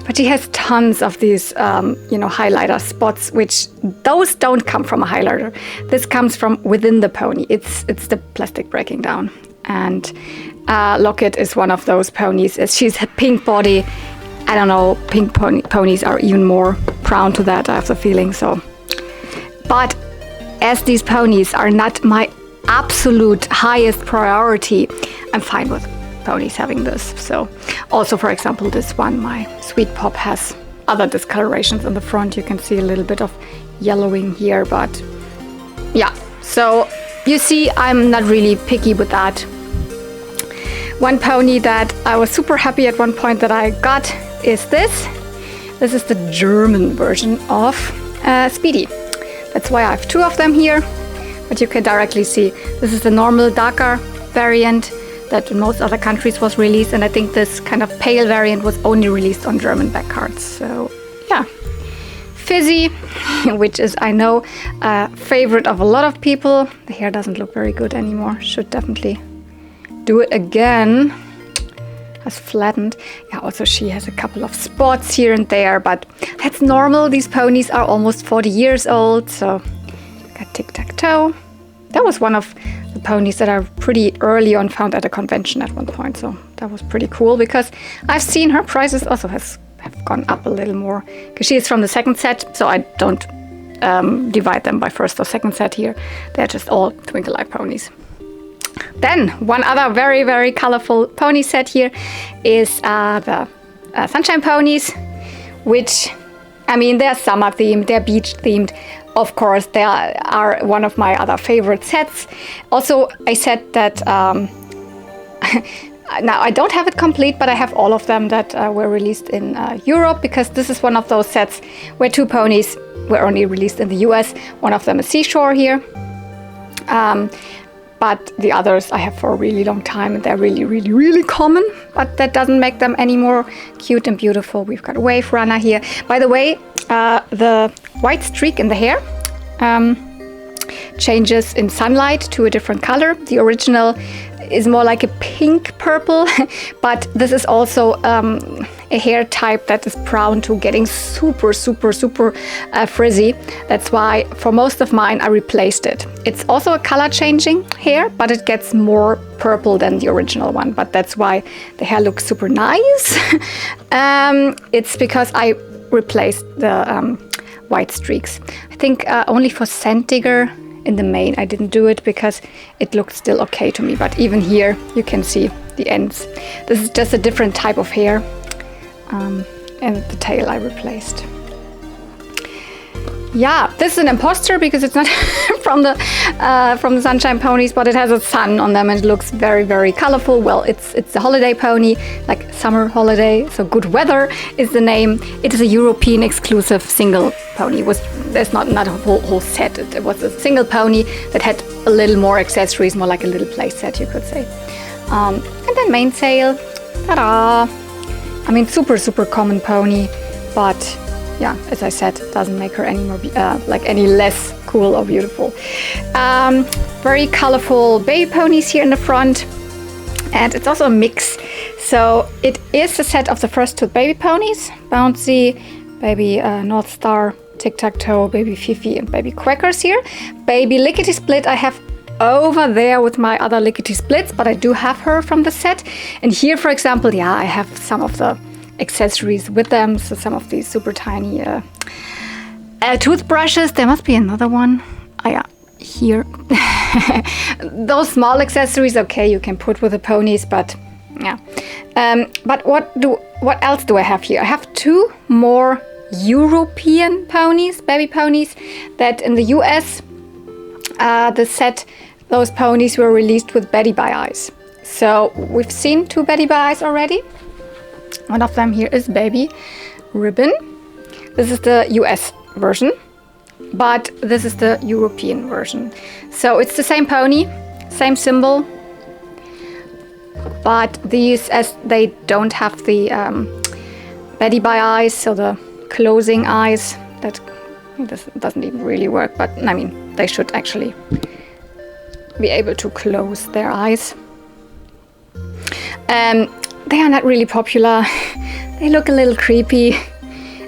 But she has tons of these, highlighter spots, which those don't come from a highlighter. This comes from within the pony. It's the plastic breaking down. And Locket is one of those ponies. She's a pink body. I don't know, pink ponies are even more prone to that, I have the feeling. So, but as these ponies are not my absolute highest priority, I'm fine with ponies having this. So also, for example, this one, my Sweet Pop, has other discolorations in the front. You can see a little bit of yellowing here, but yeah, so you see I'm not really picky with that. One pony that I was super happy at one point that I got is this. This is the German version of Speedy. That's why I have two of them here. But you can directly see this is the normal darker variant that in most other countries was released, and I think this kind of pale variant was only released on German back cards. So yeah, Fizzy, which is, I know, a favorite of a lot of people. The hair doesn't look very good anymore. Should definitely do it again. Has flattened. Yeah, also she has a couple of spots here and there, but that's normal. These ponies are almost 40 years old, so Tic-Tac-Toe. That was one of the ponies that I pretty early on found at a convention at one point, so that was pretty cool because I've seen her prices also have gone up a little more because she is from the second set, so I don't divide them by first or second set here. They're just all Twinkle Eye ponies. Then one other very, very colorful pony set here is the Sunshine Ponies, which, I mean, they're summer themed, they're beach themed. Of course, they are one of my other favorite sets. Also, I said that now I don't have it complete, but I have all of them that were released in Europe, because this is one of those sets where two ponies were only released in the US. One of them is Seashore here. But the others I have for a really long time, and they're really, really, really common. But that doesn't make them any more cute and beautiful. We've got Wave Runner here. By the way, the white streak in the hair changes in sunlight to a different color. The original is more like a pink purple, but this is also a hair type that is prone to getting super, super, super frizzy. That's why for most of mine I replaced it. It's also a color changing hair, but it gets more purple than the original one. But that's why the hair looks super nice. It's because I replaced the white streaks. I think only for Scent Digger in the main I didn't do it because it looked still okay to me, but even here you can see the ends. This is just a different type of hair, and the tail I replaced. Yeah, this is an imposter because it's not from the Sunshine Ponies, but it has a sun on them and it looks very, very colorful. Well, it's a holiday pony, like summer holiday, so Good Weather is the name. It is a European exclusive single pony. There's not a whole set. It was a single pony that had a little more accessories, more like a little play set, you could say. And then mainsail, ta-da! I mean, super, super common pony, but yeah, as I said, it doesn't make her any more any less cool or beautiful. Very colorful baby ponies here in the front, and it's also a mix. So it is a set of the first two baby ponies: Bouncy, Baby North Star, Tic-Tac-Toe, Baby Fifi, and Baby Quackers here. Baby Lickety Split I have over there with my other Lickety Splits, but I do have her from the set. And here, for example, yeah, I have some of the accessories with them, so some of these super tiny toothbrushes. There must be another one. Oh yeah, here. Those small accessories, okay, you can put with the ponies, but yeah. But what else do I have here? I have two more European ponies, baby ponies, that in the US the set, those ponies were released with Betty by Eyes. So we've seen two Betty by Eyes already. One of them here is Baby Ribbon. This is the US version, but this is the European version. So it's the same pony, same symbol, but these, as they don't have the Betty by eyes, so the closing eyes, that this doesn't even really work, but I mean, they should actually be able to close their eyes. They are not really popular. They look a little creepy.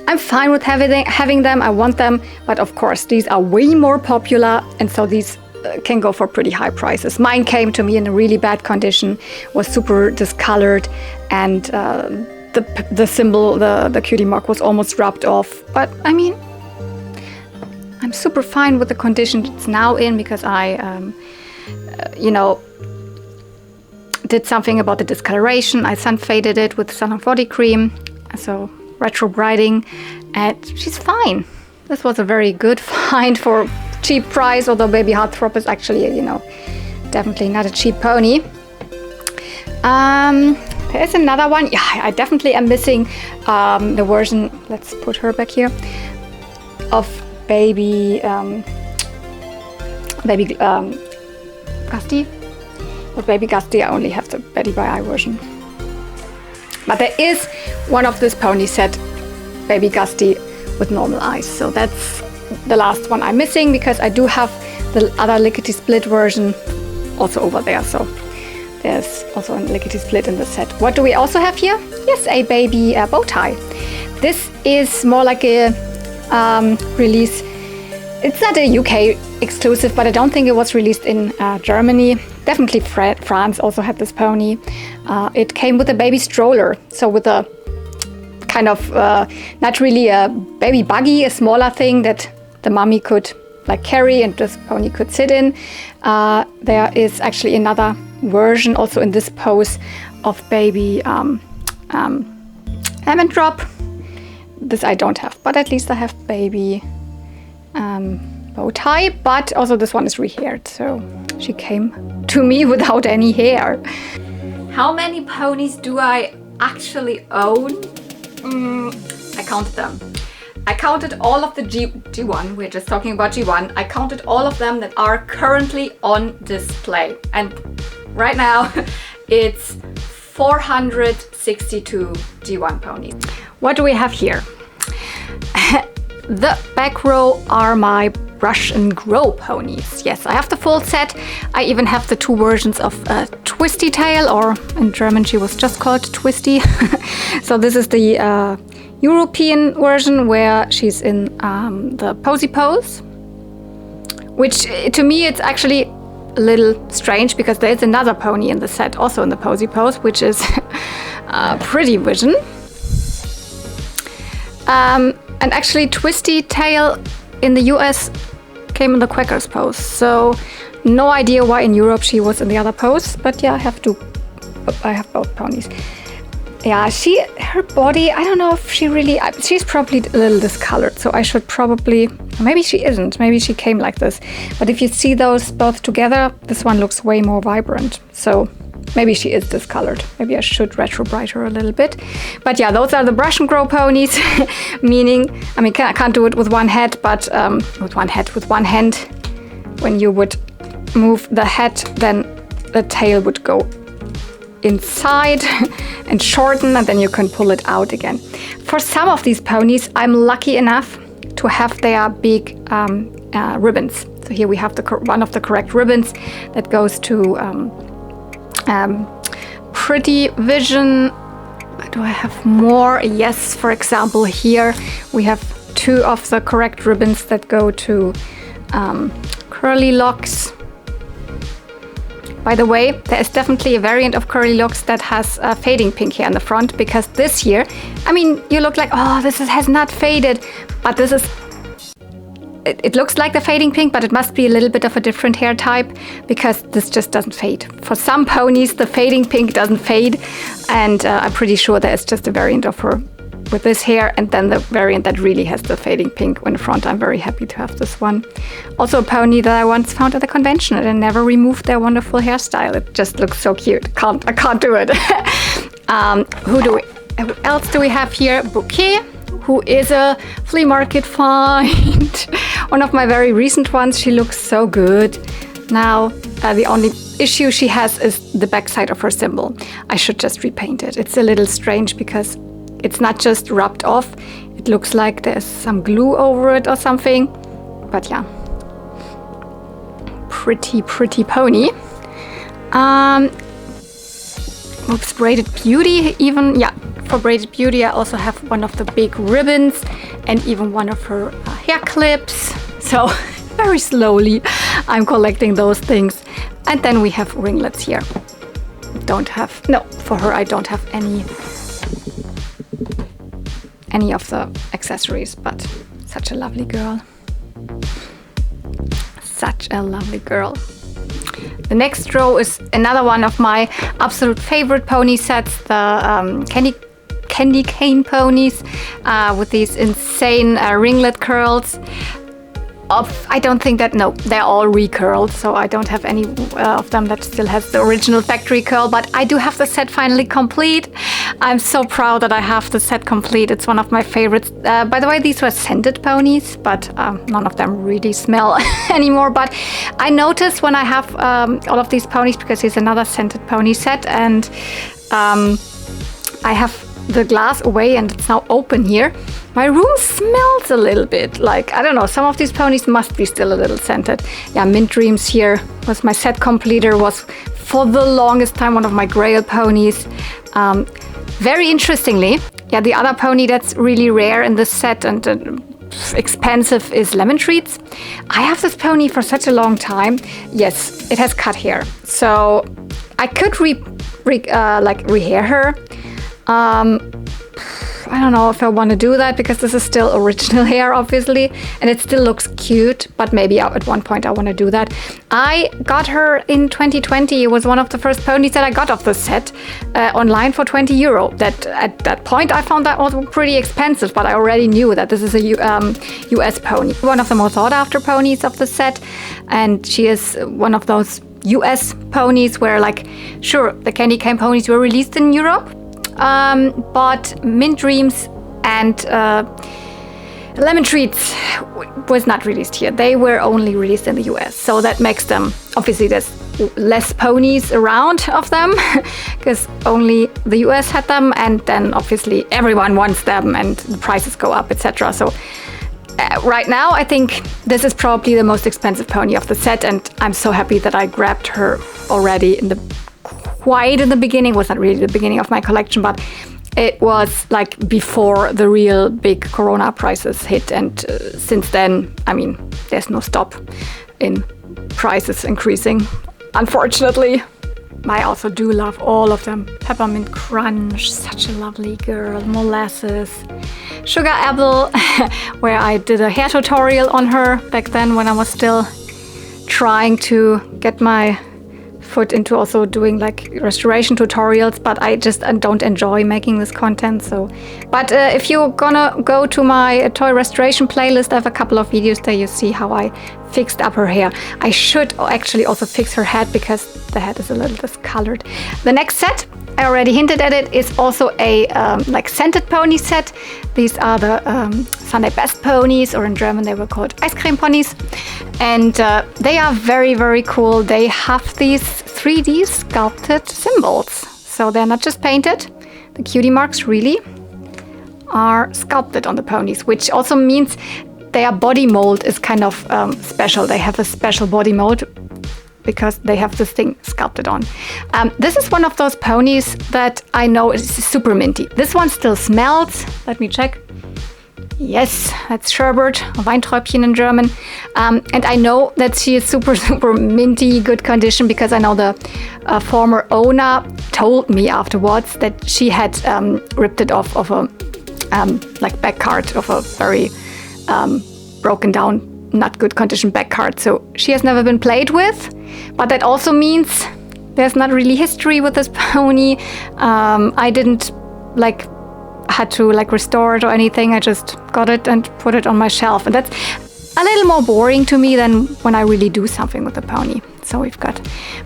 I'm fine with having them, I want them, but of course these are way more popular, and so these can go for pretty high prices. Mine came to me in a really bad condition, was super discolored, and the symbol, the cutie mark, was almost rubbed off. But I mean, I'm super fine with the condition it's now in, because I, you know, did something about the discoloration. I sun faded it with sun body cream, so retro brighting, and she's fine. This was a very good find for cheap price, although Baby Heartthrob is actually, you know, definitely not a cheap pony. There's another one. Yeah, I definitely am missing the version, let's put her back here, of Baby Gusty. With Baby Gusty, I only have the Betty by Eye version. But there is one of this pony set, Baby Gusty, with normal eyes. So that's the last one I'm missing, because I do have the other lickety split version also over there. So there's also a lickety split in the set. What do we also have here? Yes, a baby bow tie. This is more like a release. It's not a UK exclusive, but I don't think it was released in Germany. Definitely France also had this pony. It came with a baby stroller, so with a kind of not really a baby buggy, a smaller thing that the mommy could like carry and this pony could sit in. There is actually another version also in this pose of Baby Lemon Drop. This I don't have, but at least I have Baby bow tie, but also this one is re-haired, so she came to me without any hair. How many ponies do I actually own? I counted them. I counted all of the G1, we're just talking about G1. I counted all of them that are currently on display. And right now it's 462 G1 ponies. What do we have here? The back row are my Brush and Grow ponies. Yes, I have the full set. I even have the two versions of Twisty Tail, or in German she was just called Twisty. So this is the European version where she's in the posy pose, which to me it's actually a little strange, because there is another pony in the set also in the posy pose, which is Pretty Vision. And actually Twisty Tail in the US came in the Quackers pose, so no idea why in Europe she was in the other pose, but yeah, I have both ponies. Yeah, her body, I don't know if she really, she's probably a little discolored, so I should probably, maybe she isn't, maybe she came like this, but if you see those both together, this one looks way more vibrant, so maybe she is discolored. Maybe I should retro bright her a little bit. But yeah, those are the Brush and Grow ponies, meaning, I mean, I can't do it with one head, but with one hand. When you would move the head, then the tail would go inside and shorten, and then you can pull it out again. For some of these ponies, I'm lucky enough to have their big ribbons. So here we have one of the correct ribbons that goes to Pretty Vision. Do I have more? Yes, for example, here we have two of the correct ribbons that go to Curly Locks. By the way, there is definitely a variant of Curly Locks that has fading pink hair in the front, because this year, I mean, you look like, oh, this has not faded, but this is, it looks like the fading pink, but it must be a little bit of a different hair type, because this just doesn't fade. For some ponies, the fading pink doesn't fade, and I'm pretty sure there is just a variant of her with this hair, and then the variant that really has the fading pink in the front. I'm very happy to have this one. Also a pony that I once found at the convention, and I never removed their wonderful hairstyle. It just looks so cute. I can't do it. What else do we have here? Bouquet, who is a flea market find. One of my very recent ones. She looks so good. Now, the only issue she has is the backside of her symbol. I should just repaint it. It's a little strange because it's not just rubbed off. It looks like there's some glue over it or something. But yeah, pretty pony. Oops, Braided Beauty even. Yeah, for Braided Beauty I also have one of the big ribbons and even one of her hair clips. So very slowly I'm collecting those things. And then we have ringlets here. For her I don't have any of the accessories, but such a lovely girl. Such a lovely girl. The next row is another one of my absolute favorite pony sets, the candy cane ponies with these insane ringlet curls. I don't think that, no, they're all recurled, so I don't have any of them that still has the original factory curl, but I do have the set finally complete. I'm so proud that I have the set complete. It's one of my favorites. By the way, these were scented ponies, but none of them really smell anymore. But I notice when I have all of these ponies, because here's another scented pony set, and I have the glass away and it's now open here. My room smells a little bit like, I don't know, some of these ponies must be still a little scented. Yeah, Mint Dreams here was my set completer, was for the longest time one of my grail ponies. Very interestingly, yeah, the other pony that's really rare in this set and expensive is Lemon Treats. I have this pony for such a long time. Yes, it has cut hair, so I could rehair her. I don't know if I want to do that because this is still original hair, obviously, and it still looks cute, but maybe at one point I want to do that. I got her in 2020. It was one of the first ponies that I got off the set online for €20. That at that point I found that was pretty expensive, but I already knew that this is a US pony. One of the more sought after ponies of the set, and she is one of those US ponies where, like, sure, the candy cane ponies were released in Europe, but Mint Dreams and Lemon Treats was not released here. They were only released in the US. So that makes them, obviously there's less ponies around of them because only the US had them, and then obviously everyone wants them and the prices go up, etc. So right now I think this is probably the most expensive pony of the set, and I'm so happy that I grabbed her already quite in the beginning. It was not really the beginning of my collection, but it was like before the real big Corona prices hit, and since then, I mean, there's no stop in prices increasing, unfortunately. I also do love all of them. Peppermint Crunch, such a lovely girl. Molasses. Sugar Apple, where I did a hair tutorial on her back then when I was still trying to get my foot into also doing like restoration tutorials, but I just don't enjoy making this content. So, but if you're gonna go to my toy restoration playlist, I have a couple of videos there. You see how I fixed up her hair. I should actually also fix her head because the head is a little discolored. The next set, I already hinted at it, is also a like scented pony set. These are the Sunday Best ponies, or in German they were called Ice Cream ponies, and they are very, very cool. They have these 3D sculpted symbols, so they're not just painted. The cutie marks really are sculpted on the ponies, which also means their body mold is kind of special. They have a special body mold because they have this thing sculpted on. This is one of those ponies that I know is super minty. This one still smells. Let me check. Yes, that's Sherbet, Weinträubchen in German. And I know that she is super, super minty, good condition, because I know the former owner told me afterwards that she had ripped it off of a like back card of a very broken down, not good condition back card. So she has never been played with, but that also means there's not really history with this pony. I didn't had to restore it or anything. I just got it and put it on my shelf, and that's a little more boring to me than when I really do something with the pony. So we've got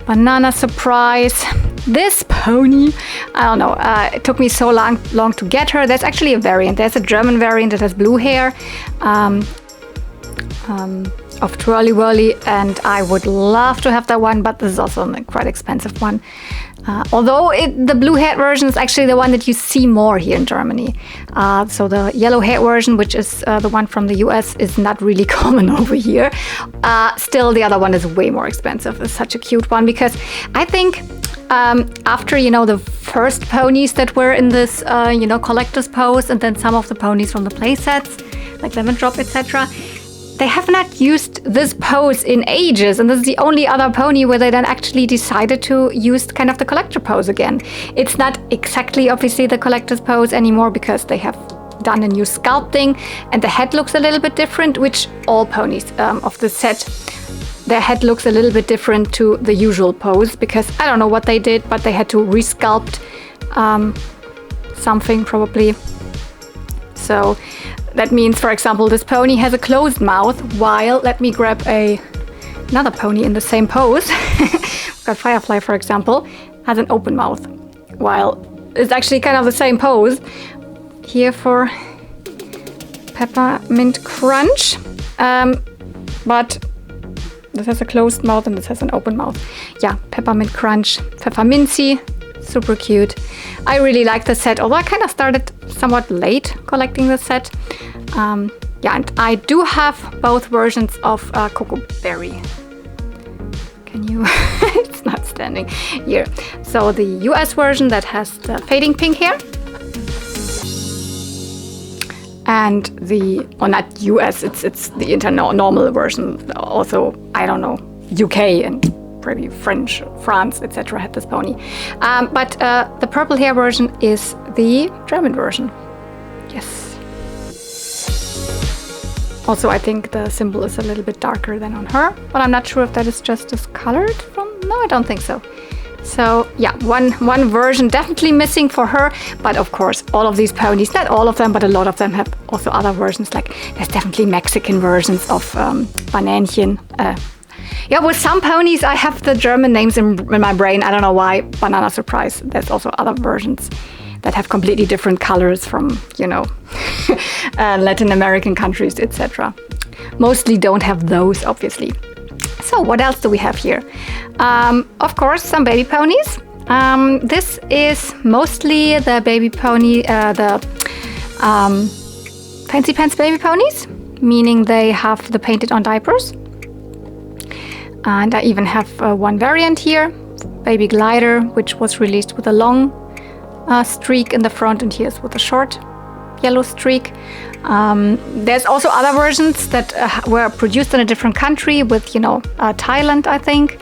Banana Surprise, This pony, I don't know, it took me so long to get her. There's actually a variant. There's a German variant that has blue hair of Twirly Whirly, and I would love to have that one, but this is also a quite expensive one. Although the blue-haired version is actually the one that you see more here in Germany. So the yellow-haired version, which is the one from the US, is not really common over here. Still, the other one is way more expensive. It's such a cute one because I think after, the first ponies that were in this, collector's pose, and then some of the ponies from the play sets, like Lemon Drop, etc., they have not used this pose in ages, and this is the only other pony where they then actually decided to use kind of the collector pose again. It's not exactly obviously the collector's pose anymore because they have done a new sculpting and the head looks a little bit different, which all ponies of the set, their head looks a little bit different to the usual pose because I don't know what they did, but they had to resculpt something probably. So that means, for example, this pony has a closed mouth, while, let me grab another pony in the same pose. We've got Firefly, for example, has an open mouth, while it's actually kind of the same pose. Here for Peppermint Crunch, but this has a closed mouth and this has an open mouth. Yeah, Peppermint Crunch, Peppermincy, super cute. I really like the set, although I kind of started somewhat late collecting the set. And I do have both versions of Cocoa Berry. Can you? It's not standing here. So the US version that has the fading pink hair. And not US, it's the normal version. Also, I don't know, UK and maybe French, France, etc. had this pony. But the purple hair version is the German version. Yes. Also, I think the symbol is a little bit darker than on her, but I'm not sure if that is just discolored from... No, I don't think so. So yeah, one version definitely missing for her, but of course all of these ponies, not all of them, but a lot of them have also other versions, like there's definitely Mexican versions of Bananchen. Yeah, with some ponies I have the German names in my brain, I don't know why. Banana Surprise, there's also other versions that have completely different colors from, Latin American countries, etc. Mostly don't have those, obviously. So what else do we have here? Of course, some baby ponies. This is mostly the baby pony, the Fancy Pants baby ponies, meaning they have the painted on diapers. And I even have one variant here, Baby Glider, which was released with a long streak in the front, and here's with a short yellow streak. There's also other versions that were produced in a different country with, Thailand, I think.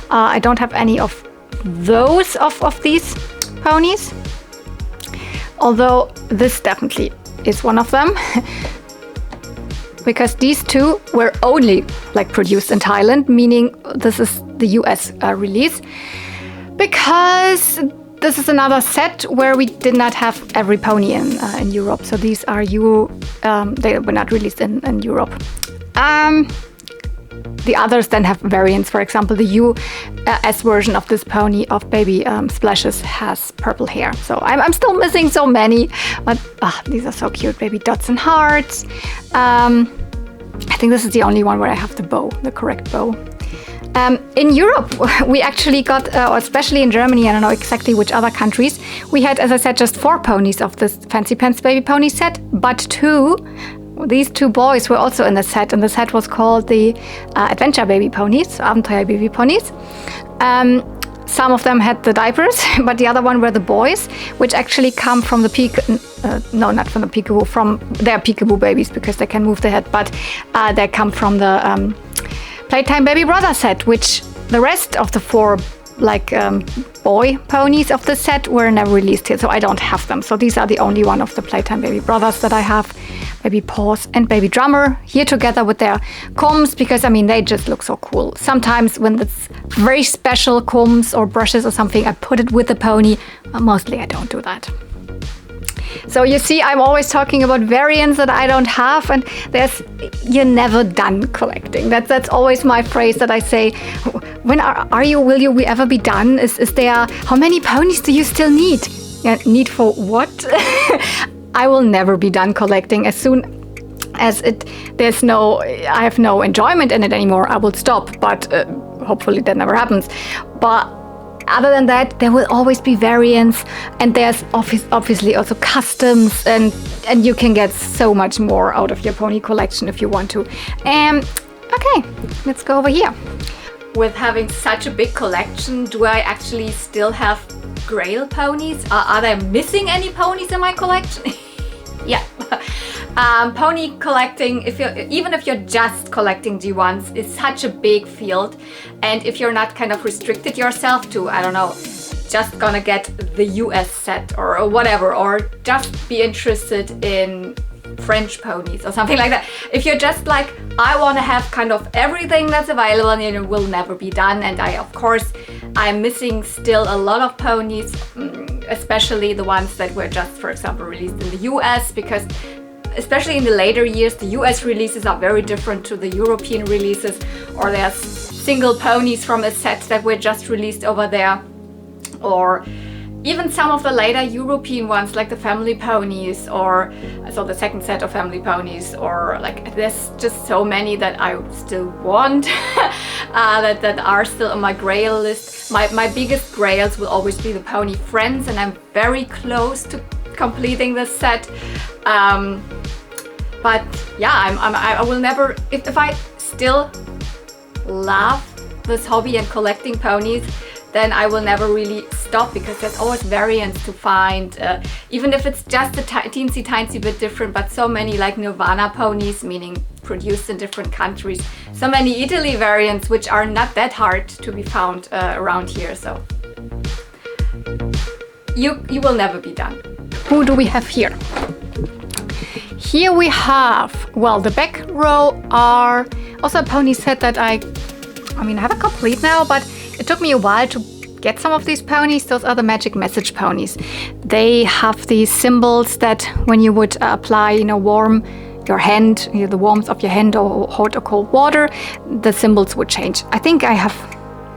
I don't have any of those of these ponies, although this definitely is one of them. Because these two were only produced in Thailand, meaning this is the US release. Because this is another set where we did not have every pony in Europe. So these are they were not released in Europe. The others then have variants. For example, the US version of this pony of Baby Splashes has purple hair. So I'm still missing so many, but these are so cute. Baby Dots and Hearts. I think this is the only one where I have the correct bow. In Europe, we actually got, or especially in Germany, I don't know exactly which other countries, we had, as I said, just 4 ponies of this Fancy Pants baby pony set, but these 2 boys were also in the set, and the set was called the Adventure Baby Ponies, Abenteuer Baby Ponies. Some of them had the diapers, but the other one were the boys, which actually come from the not from the peekaboo, from their peekaboo babies, because they can move their head, but they come from the Playtime Baby Brother set, which the rest of the 4 boy ponies of the set were never released here, so I don't have them. So these are the only one of the Playtime Baby Brothers that I have. Baby Paws and Baby Drummer here together with their combs, because they just look so cool. Sometimes when it's very special combs or brushes or something, I put it with the pony, but mostly I don't do that. So you see, I'm always talking about variants that I don't have, and you're never done collecting. That's always my phrase that I say. When will you ever be done? Is there, how many ponies do you still need? Yeah, need for what? I will never be done collecting. As soon as I have no enjoyment in it anymore, I will stop. But hopefully that never happens. But other than that, there will always be variants, and there's obviously also customs, and you can get so much more out of your pony collection if you want to. Okay, let's go over here. With having such a big collection, do I actually still have Grail ponies? Are there missing any ponies in my collection? Yeah. Pony collecting, even if you're just collecting G1s, is such a big field, and if you're not kind of restricted yourself to, I don't know, just gonna get the US set or whatever, or just be interested in French ponies or something like that. If you're just like, I want to have kind of everything that's available, and it will never be done. And I'm missing still a lot of ponies, especially the ones that were just, for example, released in the US, because especially in the later years, the US releases are very different to the European releases, or there's single ponies from a set that were just released over there, or even some of the later European ones, like the family ponies, or so the second set of family ponies, or like there's just so many that I still want that are still on my grail list. My biggest grails will always be the pony friends, and I'm very close to completing this set. But yeah, I will never, if I still love this hobby and collecting ponies, then I will never really stop, because there's always variants to find, even if it's just a teensy bit different. But so many like Nirvana ponies, meaning produced in different countries, so many Italy variants which are not that hard to be found around here. So you will never be done. Who do we have here? Here we have, well, the back row are also a pony set that I have a complete now, but it took me a while to get some of these ponies. Those are the Magic Message ponies. They have these symbols that when you would apply, warm your hand, the warmth of your hand, or hot or cold water, the symbols would change. I think I have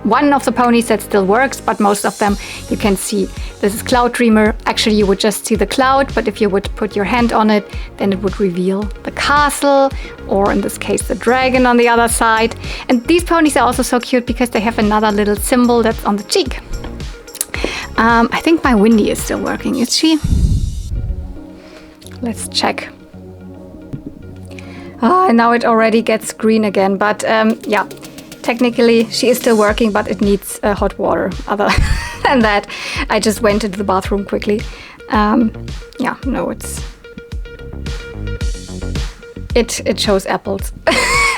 one of the ponies that still works, but most of them you can see. This is Cloud Dreamer. Actually, you would just see the cloud, but if you would put your hand on it, then it would reveal the castle, or in this case, the dragon on the other side. And these ponies are also so cute because they have another little symbol that's on the cheek. I think my Windy is still working. Is she? Let's check. Now it already gets green again, but yeah. Technically, she is still working, but it needs hot water. Other than that, I just went into the bathroom quickly. Yeah, no, it shows apples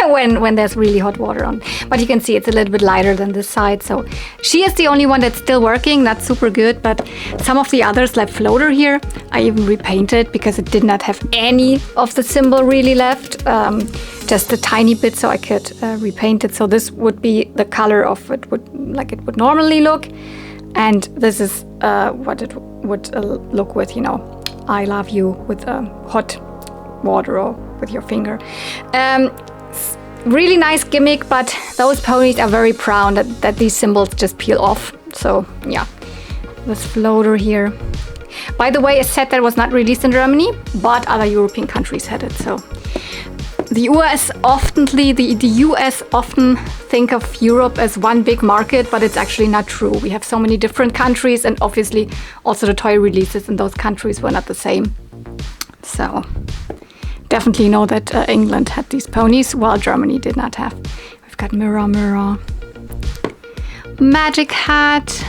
when there's really hot water on. But you can see it's a little bit lighter than this side. So she is the only one that's still working. That's super good. But some of the others, like Floater here, I even repainted because it did not have any of the symbol really left. Just a tiny bit, so I could repaint it. So this would be the color of it would normally look, and this is what it would look with, I love you with hot water or with your finger. Really nice gimmick, but those ponies are very proud that these symbols just peel off. So yeah, this Floater here. By the way, a set that was not released in Germany, but other European countries had it. So the US often think of Europe as one big market, but it's actually not true. We have so many different countries, and obviously also the toy releases in those countries were not the same. So definitely know that England had these ponies, while Germany did not have. We've got Mirror, Magic Hat.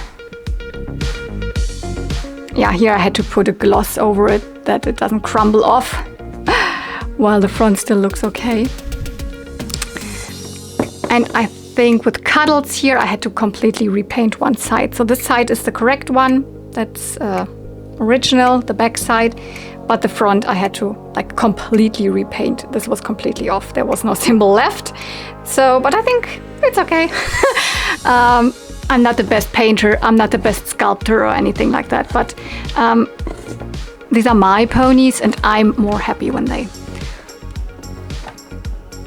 Yeah, here I had to put a gloss over it that it doesn't crumble off, while the front still looks okay. And I think with Cuddles here, I had to completely repaint one side. So this side is the correct one. That's original, the back side. But the front, I had to completely repaint. This was completely off. There was no symbol left. So, but I think it's okay. I'm not the best painter. I'm not the best sculptor or anything like that. But these are my ponies, and I'm more happy when they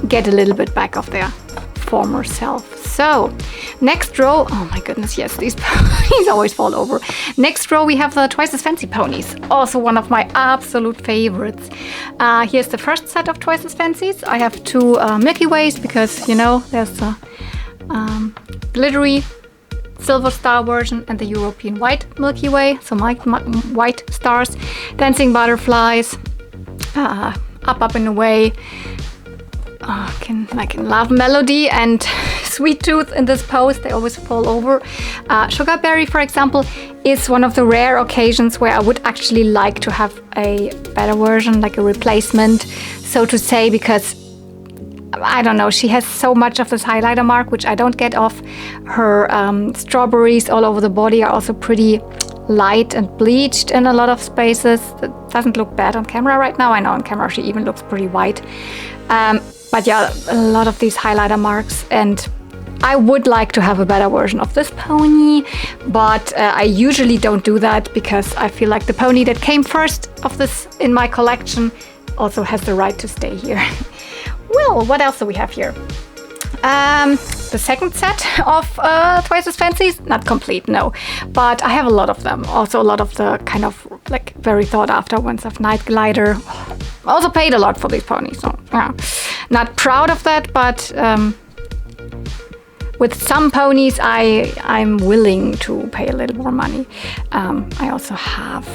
get a little bit back of their former self. So, next row, oh my goodness, yes, these ponies always fall over. Next row, we have the Twice as Fancy ponies, also one of my absolute favorites. Here's the first set of Twice as Fancies. I have two Milky Ways because, you know, there's the glittery Silver Star version and the European White Milky Way, so my white stars, Dancing Butterflies, Up and Away. I can love Melody and Sweet Tooth in this pose. They always fall over. Sugarberry, for example, is one of the rare occasions where I would actually like to have a better version, like a replacement, so to say, because I don't know, she has so much of this highlighter mark, which I don't get off. Her strawberries all over the body are also pretty light and bleached in a lot of spaces. It doesn't look bad on camera right now. I know on camera she even looks pretty white. But yeah, a lot of these highlighter marks, and I would like to have a better version of this pony, but I usually don't do that because I feel like the pony that came first of this in my collection also has the right to stay here. Well, what else do we have here? The second set of Twice as Fancies, not complete, no, but I have a lot of them. Also a lot of the kind of like very thought after ones of Night Glider. Also paid a lot for these ponies, so yeah, not proud of that, but with some ponies I'm willing to pay a little more money. I also have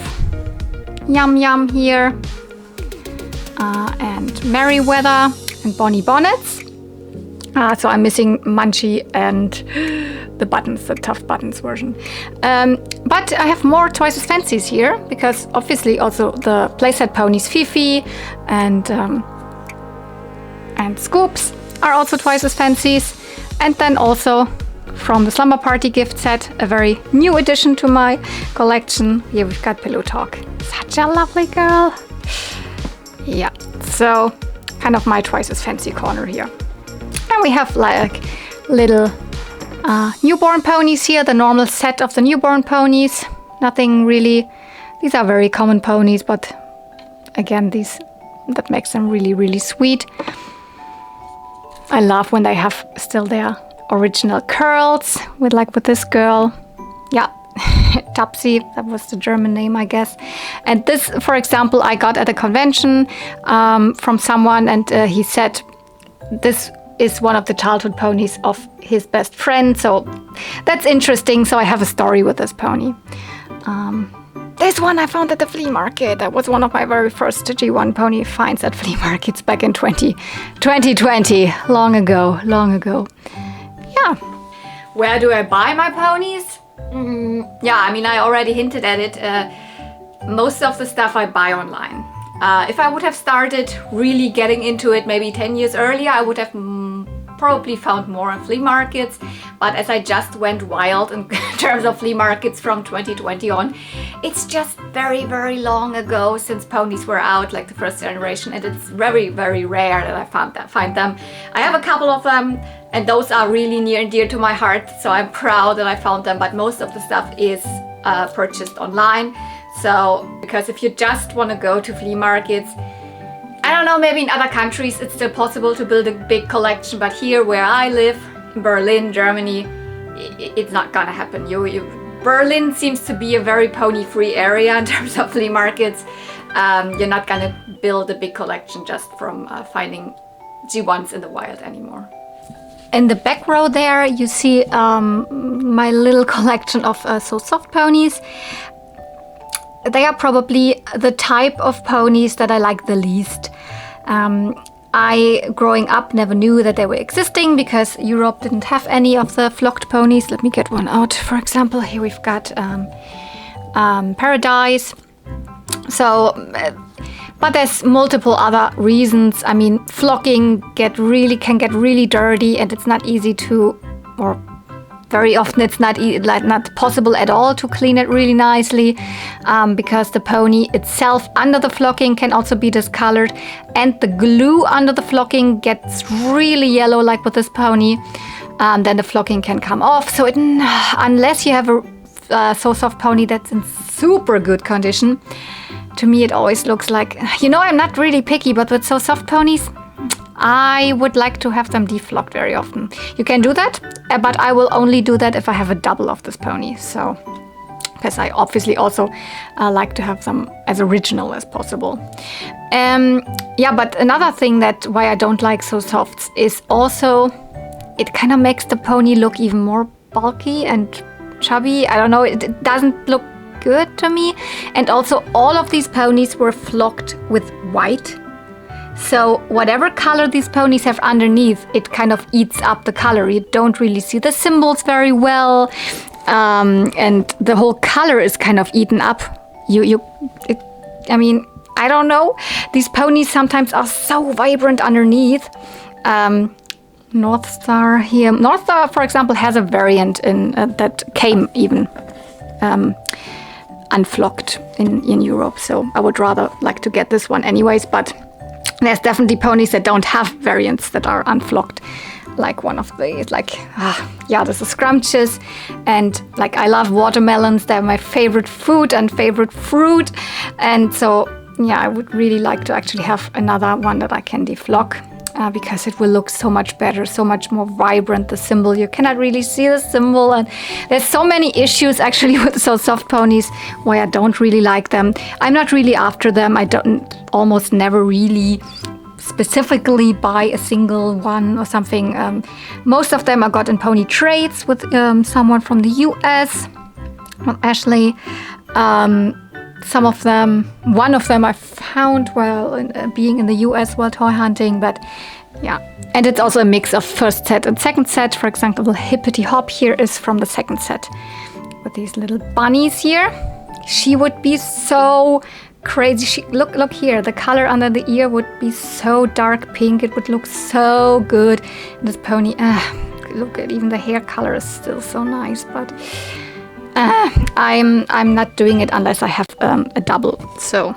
Yum Yum here, and Merryweather and Bonnie Bonnets. So I'm missing Munchie and the buttons, the Tough Buttons version. But I have more Twice as Fancies here, because obviously also the playset ponies Fifi and Scoops are also Twice as Fancies. And then also from the Slumber Party gift set, a very new addition to my collection. Here we've got Pillow Talk. Such a lovely girl. Yeah, so kind of my Twice as Fancy corner here. And we have like little newborn ponies here, the normal set of the newborn ponies. Nothing really, these are very common ponies, but again, that makes them really, really sweet. I love when they have still their original curls with this girl. Yeah, Topsy, that was the German name, I guess. And this, for example, I got at a convention from someone, and he said this is one of the childhood ponies of his best friend. So that's interesting. So I have a story with this pony. This one I found at the flea market. That was one of my very first G1 pony finds at flea markets back in 2020. Long ago. Yeah. Where do I buy my ponies? Yeah, I mean, I already hinted at it. Most of the stuff I buy online. If I would have started really getting into it maybe 10 years earlier, I would have probably found more on flea markets. But as I just went wild in terms of flea markets from 2020 on, it's just very, very long ago since ponies were out, like the first generation, and it's very, very rare that I find them. I have a couple of them, and those are really near and dear to my heart, so I'm proud that I found them, but most of the stuff is purchased online. So, because if you just want to go to flea markets, I don't know, maybe in other countries it's still possible to build a big collection, but here where I live, in Berlin, Germany, it's not gonna happen. Berlin seems to be a very pony-free area in terms of flea markets. You're not gonna build a big collection just from finding G1s in the wild anymore. In the back row there, you see my little collection of So Soft ponies. They are probably the type of ponies that I like the least. I, growing up, never knew that they were existing because Europe didn't have any of the flocked ponies. Let me get one out. For example, here we've got Paradise. So, but there's multiple other reasons. I mean, flocking can get really dirty, and it's not easy to, or very often it's not possible at all to clean it really nicely, because the pony itself under the flocking can also be discolored, and the glue under the flocking gets really yellow, like with this pony. Then the flocking can come off. So unless you have a So Soft pony that's in super good condition, to me it always looks like, you know, I'm not really picky, but with So Soft ponies, I would like to have them deflocked very often. You can do that, but I will only do that if I have a double of this pony. So, because I obviously also like to have them as original as possible. Yeah, but another thing that why I don't like So Softs is also it kind of makes the pony look even more bulky and chubby. I don't know, it doesn't look good to me. And also all of these ponies were flocked with white. So whatever color these ponies have underneath, it kind of eats up the color. You don't really see the symbols very well. And the whole color is kind of eaten up. I mean, I don't know. These ponies sometimes are so vibrant underneath. North Star here. North Star, for example, has a variant in that came even unflocked in Europe. So I would rather like to get this one anyways. But there's definitely ponies that don't have variants that are unflocked. Like one of these, yeah, this is scrumptious. And like, I love watermelons. They're my favorite food and favorite fruit. And so, yeah, I would really like to actually have another one that I can deflock. Because it will look so much better, so much more vibrant, the symbol. You cannot really see the symbol, and there's so many issues actually with So Soft ponies why I don't really like them. I'm not really after them. I don't almost never really specifically buy a single one or something. Most of them I got in pony trades with someone from the US, from Ashley. Some of them, one of them I found while being in the US while toy hunting, but yeah. And it's also a mix of first set and second set. For example, the Hippity Hop here is from the second set with these little bunnies here. She would be so crazy. Look here, the color under the ear would be so dark pink. It would look so good. This pony, look at even the hair color is still so nice, but I'm not doing it unless I have a double. So,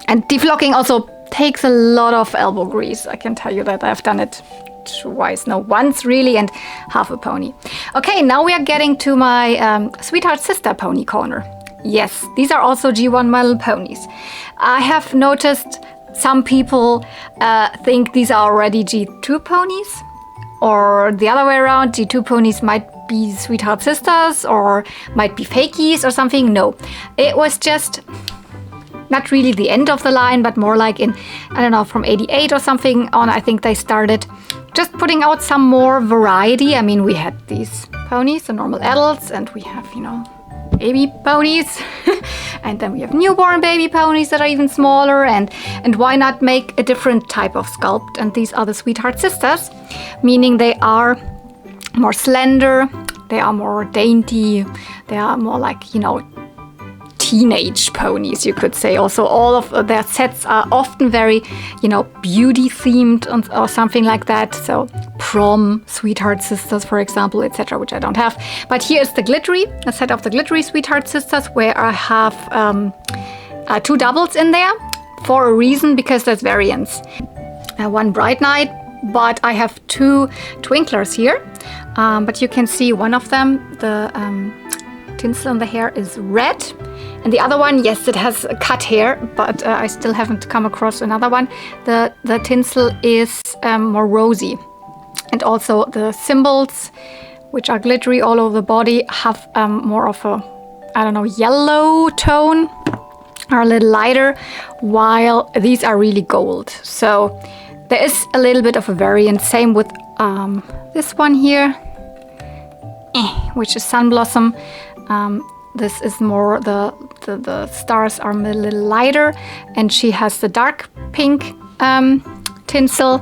and deflocking also takes a lot of elbow grease. I can tell you that I've done it once really, and half a pony. Okay, now we are getting to my Sweetheart Sister pony corner. Yes, these are also G1 model ponies. I have noticed some people think these are already G2 ponies, or the other way around, G2 ponies might be Sweetheart Sisters or might be fakies or something. No, it was just not really the end of the line, but more like in, I don't know, from 88 or something on, I think they started just putting out some more variety. I mean, we had these ponies, the normal adults, and we have, you know, baby ponies. And then we have newborn baby ponies that are even smaller, and why not make a different type of sculpt? And these are the Sweetheart Sisters, meaning they are more slender, they are more dainty, they are more like, you know, teenage ponies, you could say. Also, all of their sets are often very, you know, beauty themed or something like that. So prom Sweetheart Sisters, for example, etc., which I don't have. But here is a set of the glittery Sweetheart Sisters, where I have 2 doubles in there for a reason, because there's variants. One Bright Night, but I have 2 Twinklers here. But you can see one of them, the tinsel on the hair is red. And the other one, yes, it has cut hair, but I still haven't come across another one. The tinsel is more rosy. And also the symbols, which are glittery all over the body, have more of a, I don't know, yellow tone, are a little lighter, while these are really gold. So there is a little bit of a variant. Same with this one here, which is Sun Blossom. This is more, the stars are a little lighter, and she has the dark pink tinsel,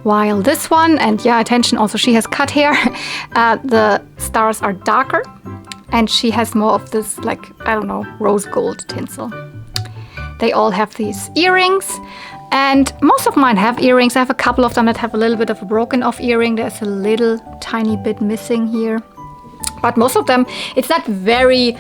while this one, and yeah, attention, also she has cut hair, the stars are darker, and she has more of this, like, I don't know, rose gold tinsel. They all have these earrings, and most of mine have earrings. I have a couple of them that have a little bit of a broken off earring. There's a little tiny bit missing here. But most of them, it's not very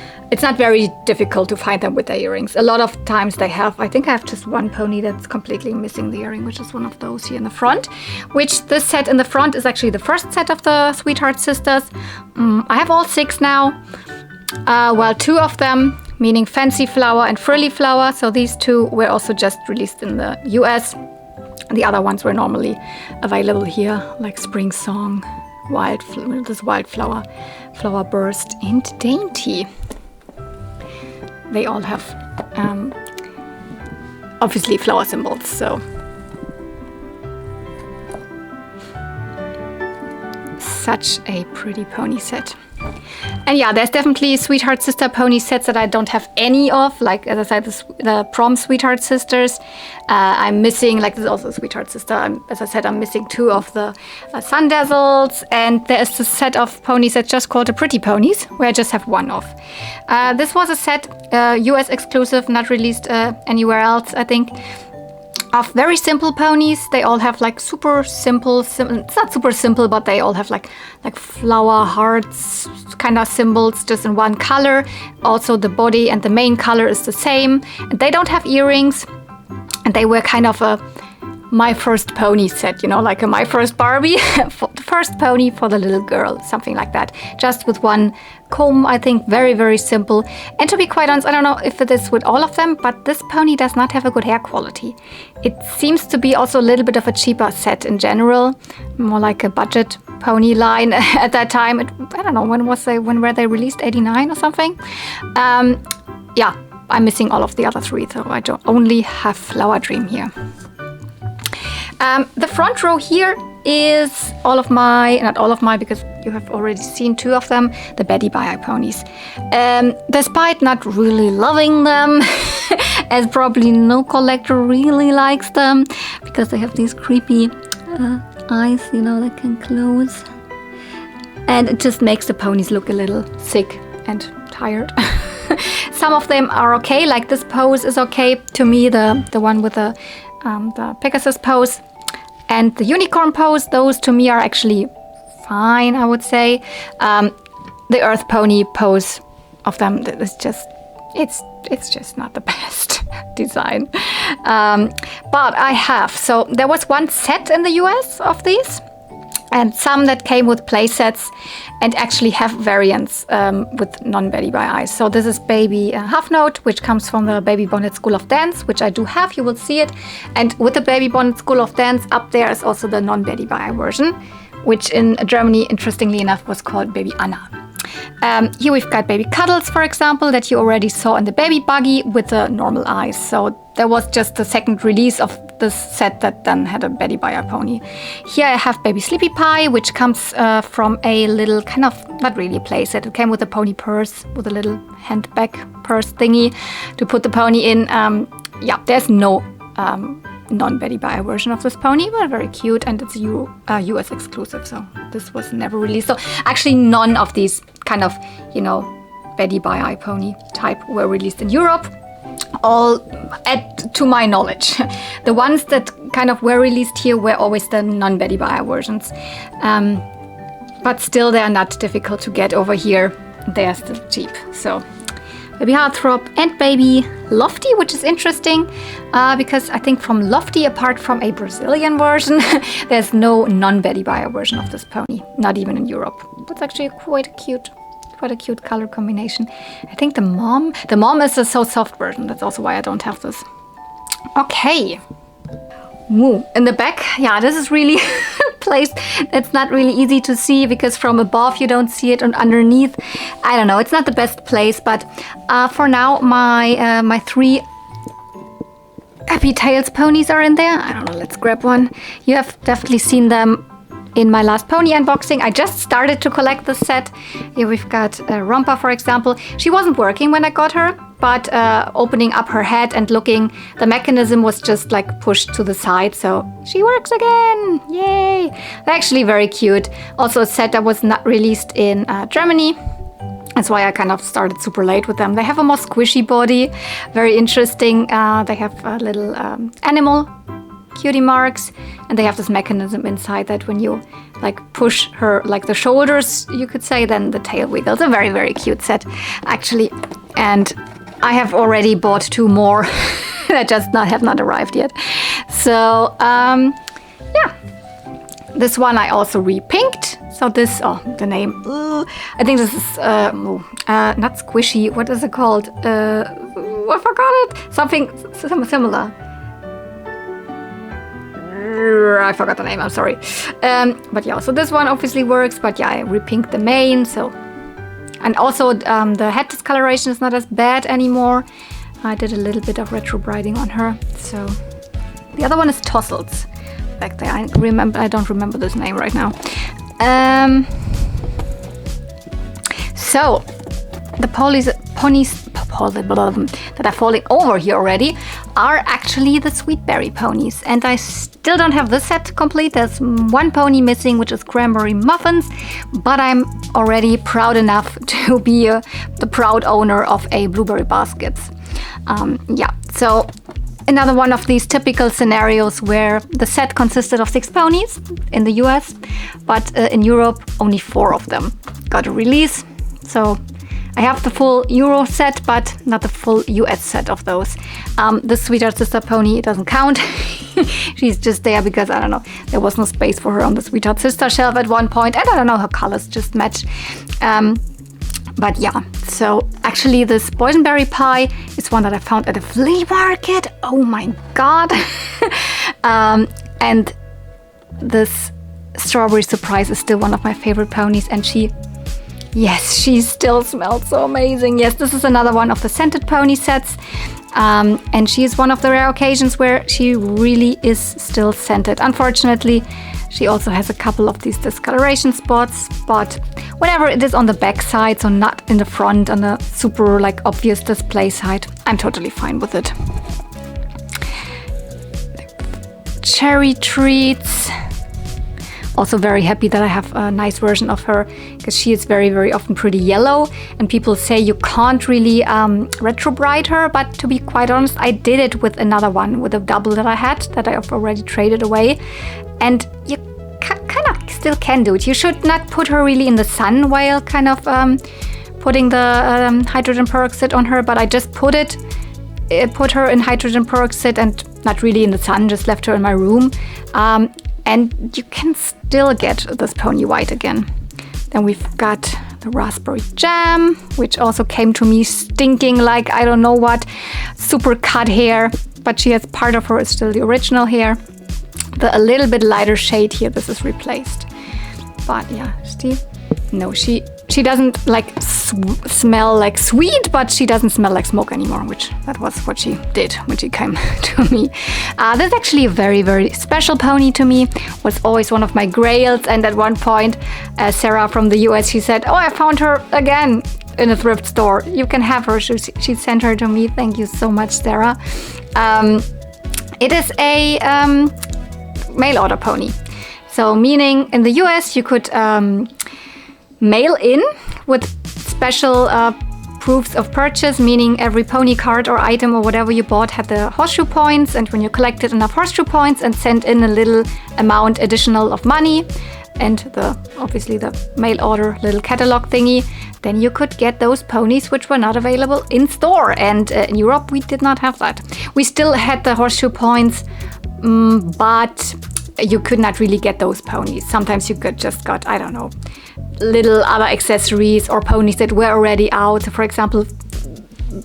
difficult to find them with the earrings. A lot of times they have, I think I have just one pony that's completely missing the earring, which is one of those here in the front, which this set in the front is actually the first set of the Sweetheart Sisters. I have all 6 now, while 2 of them meaning fancy flower and frilly flower. So these two were also just released in the US. The other ones were normally available here, like Spring Song, Wildflower, Flower Burst, and Dainty. They all have obviously flower symbols, so such a pretty pony set. And yeah, there's definitely Sweetheart Sister pony sets that I don't have any of. Like, as I said, the Prom Sweetheart Sisters. I'm missing, like, this is also a Sweetheart Sister. As I said, I'm missing 2 of the Sun Dazzles. And there's a set of ponies that's just called the Pretty Ponies, where I just have 1 of. This was a set, US exclusive, not released anywhere else, I think, of very simple ponies. They all have like super simple, it's not super simple, but they all have like flower hearts kind of symbols, just in 1 color. Also the body and the main color is the same. And they don't have earrings. And they were kind of a my first pony set, you know, like a my first Barbie, the first pony for the little girl, something like that. Just with 1 comb, I think, very, very simple. And to be quite honest, I don't know if it is with all of them, but this pony does not have a good hair quality. It seems to be also a little bit of a cheaper set in general, more like a budget pony line at that time. I don't know, when were they released? 89 or something? Yeah, I'm missing all of the other 3, so I only have Flower Dream here. The front row here is all of my, not all of my, because you have already seen 2 of them, the Betty by Eye ponies. Despite not really loving them, as probably no collector really likes them, because they have these creepy eyes, you know, that can close. And it just makes the ponies look a little sick and tired. Some of them are okay, like this pose is okay to me, the one with the Pegasus pose and the unicorn pose. Those to me are actually fine, I would say. The Earth Pony pose of them is just, it's just not the best design. But I have, so there was 1 set in the US of these, and some that came with play sets and actually have variants with non-Betty by Eyes. So this is Baby Half Note, which comes from the Baby Bonnet School of Dance, which I do have, you will see it. And with the Baby Bonnet School of Dance, up there is also the non-Betty by Eye version, which in Germany, interestingly enough, was called Baby Anna. Here we've got Baby Cuddles, for example, that you already saw in the Baby Buggy with the normal eyes. So there was just the second release of this set that then had a Betty by Eye pony. Here I have Baby Sleepy Pie, which comes from a little kind of, not really a play set. It came with a pony purse, with a little handbag purse thingy to put the pony in. Yeah, there's no non-Betty by Eye version of this pony, but very cute, and it's US exclusive, so this was never released. So actually none of these kind of, you know, Betty by Eye pony type were released in Europe, all to my knowledge. The ones that kind of were released here were always the non-Betty by Eye versions, but still they are not difficult to get over here. They are still cheap. So Baby Heartthrob and Baby Lofty, which is interesting because I think from Lofty, apart from a Brazilian version, there's no non-Betty by Eye version of this pony, not even in Europe. It's actually quite a cute color combination. I think the mom is a So Soft version. That's also why I don't have this. Okay. Woo. In the back, yeah, this is really placed. It's not really easy to see because from above you don't see it, and underneath, I don't know, it's not the best place, but for now my 3 Happy Tails ponies are in there. I don't know, let's grab one. You have definitely seen them in my last pony unboxing. I just started to collect this set. Here we've got Rompa, for example. She wasn't working when I got her, but opening up her head and looking, the mechanism was just like pushed to the side, so she works again! Yay! They're actually very cute. Also a set that was not released in Germany. That's why I kind of started super late with them. They have a more squishy body, very interesting. They have a little animal cutie marks, and they have this mechanism inside that when you like push her, like the shoulders, you could say, then the tail wiggles. A very, very cute set, actually. And I have already bought 2 more that just have not arrived yet. So, yeah. This one I also repinked. So this, the name, I think this is not squishy. What is it called? I forgot it. Something similar. I forgot the name, I'm sorry. But yeah, so this one obviously works, but yeah, I repinked the mane, so. And also the head discoloration is not as bad anymore. I did a little bit of retro briding on her, so. The other one is Tossels, back there. I don't remember this name right now. So, the ponies that are falling over here already are actually the Sweetberry ponies, and I still don't have this set complete. There's one pony missing, which is Cranberry Muffins, but I'm already proud enough to be the proud owner of a Blueberry Baskets. Yeah, so another one of these typical scenarios where the set consisted of 6 ponies in the US, but in Europe only 4 of them got a release. So I have the full Euro set, but not the full US set of those. The Sweetheart Sister pony doesn't count. She's just there because, I don't know, there was no space for her on the Sweetheart Sister shelf at one point. And I don't know, her colors just match. But yeah, so actually this boysenberry pie is one that I found at a flea market. Oh my god. And this Strawberry Surprise is still one of my favorite ponies, and she still smells so amazing. Yes, this is another one of the scented pony sets. And she is one of the rare occasions where she really is still scented. Unfortunately, she also has a couple of these discoloration spots, but whenever it is on the back side, so not in the front on the super like obvious display side, I'm totally fine with it. Cherry Treats. Also very happy that I have a nice version of her, because she is very, very often pretty yellow, and people say you can't really retro bride her, but to be quite honest, I did it with another one, with a double that I had, that I have already traded away, and you kind of still can do it. You should not put her really in the sun while kind of putting the hydrogen peroxide on her, but I just put her in hydrogen peroxide and not really in the sun, just left her in my room. And you can still get this pony white again. Then we've got the Raspberry Jam, which also came to me stinking like I don't know what, super cut hair, but she has part of her is still the original hair. A little bit lighter shade here, this is replaced. But yeah, see? No, she doesn't like smell like sweet, but she doesn't smell like smoke anymore, which that was what she did when she came to me. This is actually a very, very special pony to me. Was always one of my grails, and at one point, Sarah from the US, she said, "Oh, I found her again in a thrift store. You can have her." She sent her to me. Thank you so much, Sarah. It is a mail order pony. So meaning in the US, you could mail in with special proofs of purchase, meaning every pony card or item or whatever you bought had the horseshoe points, and when you collected enough horseshoe points and sent in a little amount additional of money and obviously the mail order little catalog thingy, then you could get those ponies which were not available in store. And in Europe we did not have that. We still had the horseshoe points, but you could not really get those ponies. Sometimes you just got, I don't know, little other accessories or ponies that were already out. For example,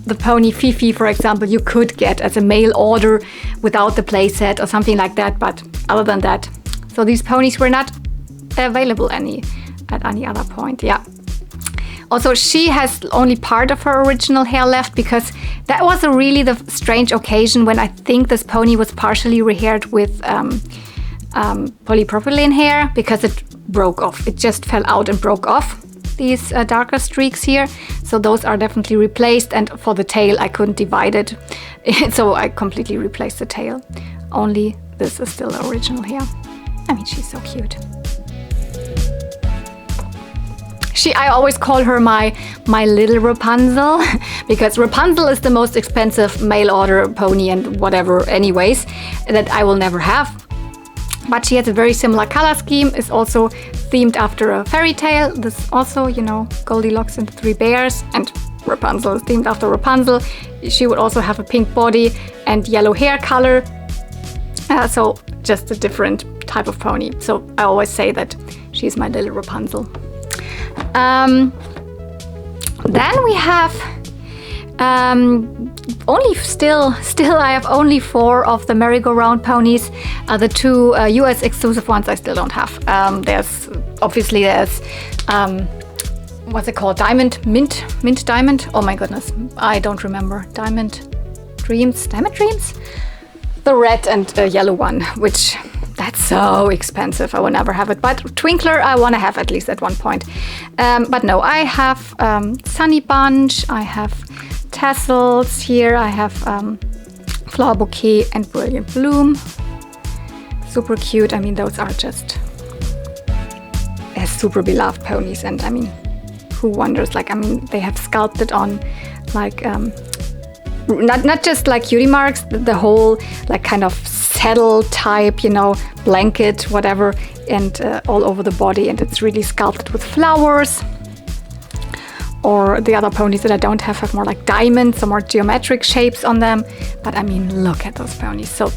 the pony Fifi, for example, you could get as a mail order without the playset or something like that. But other than that, so these ponies were not available at any other point. Yeah. Also, she has only part of her original hair left, because that was really the strange occasion when I think this pony was partially rehaired with polypropylene hair, because it broke off. It just fell out and broke off, these darker streaks here. So those are definitely replaced, and for the tail I couldn't divide it. So I completely replaced the tail. Only this is still the original hair. I mean, she's so cute. I always call her my little Rapunzel, because Rapunzel is the most expensive mail order pony and whatever anyways that I will never have. But she has a very similar color scheme, is also themed after a fairy tale. This also, you know, Goldilocks and the Three Bears, and Rapunzel is themed after Rapunzel. She would also have a pink body and yellow hair color. So just a different type of pony. So I always say that she's my little Rapunzel. Then we have I have only 4 of the merry-go-round ponies. The 2 US exclusive ones I still don't have. There's what's it called? Mint Diamond? Oh my goodness, I don't remember. Diamond Dreams? The red and yellow one, which that's so expensive. I will never have it. But Twinkler I want to have at least at one point. But no, I have Sunny Bunch, I have Tassels here, I have Flower Bouquet and Brilliant Bloom. Super cute. I mean, those are just super beloved ponies, and I mean, who wonders? Like, I mean, they have sculpted on like not just like cutie marks, the whole like kind of saddle type, you know, blanket, whatever, and all over the body, and it's really sculpted with flowers. Or the other ponies that I don't have more like diamonds, some more geometric shapes on them. But I mean, look at those ponies. So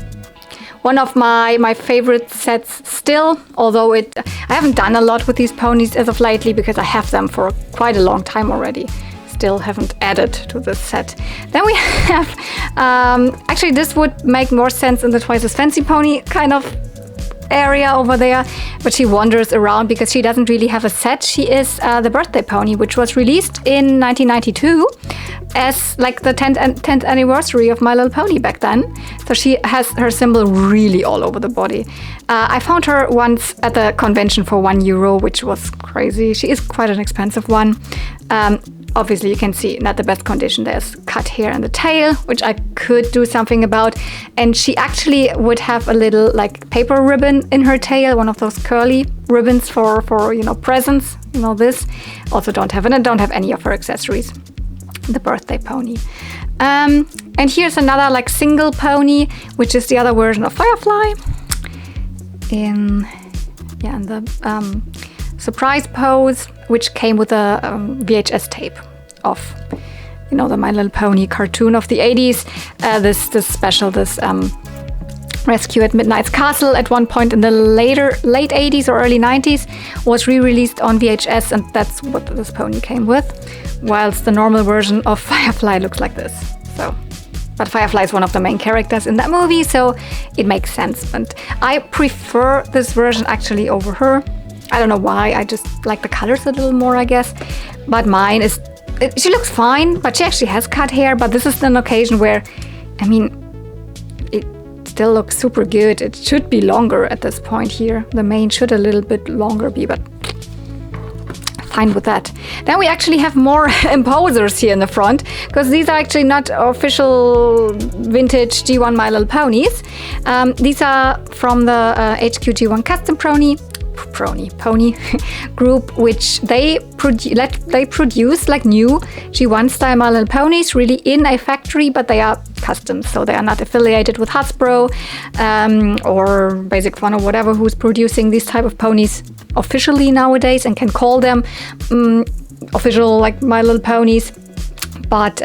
one of my favorite sets still, although I haven't done a lot with these ponies as of lately because I have them for quite a long time already. Still haven't added to this set. Then we have, actually this would make more sense in the Twice as Fancy pony kind of area over there, but she wanders around because she doesn't really have a set. She is the birthday pony, which was released in 1992 as like the 10th anniversary of My Little Pony back then. So she has her symbol really all over the body. I found her once at the convention for €1, which was crazy. She is quite an expensive one. Obviously, you can see not the best condition. There's cut hair in the tail, which I could do something about. And she actually would have a little like paper ribbon in her tail, one of those curly ribbons for you know, presents. You know, this. Also don't have it, and don't have any of her accessories. The birthday pony. And here's another like single pony, which is the other version of Firefly. In the surprise pose, which came with a VHS tape of, you know, the My Little Pony cartoon of the 80s. This Rescue at Midnight's Castle at one point in the late 80s or early 90s was re-released on VHS, and that's what this pony came with, whilst the normal version of Firefly looks like this. So, but Firefly is one of the main characters in that movie, so it makes sense. And I prefer this version actually over her. I don't know why, I just like the colors a little more, I guess. But mine is, she looks fine, but she actually has cut hair. But this is an occasion where, I mean, it still looks super good. It should be longer at this point here. The mane should a little bit longer be, but fine with that. Then we actually have more imposers here in the front, because these are actually not official vintage G1 My Little Ponies. These are from the HQ G1 Custom Pony group, which they produce like new G1 style My Little Ponies really in a factory, but they are custom, so they are not affiliated with Hasbro or Basic Fun or whatever who's producing these type of ponies officially nowadays and can call them official like My Little Ponies, but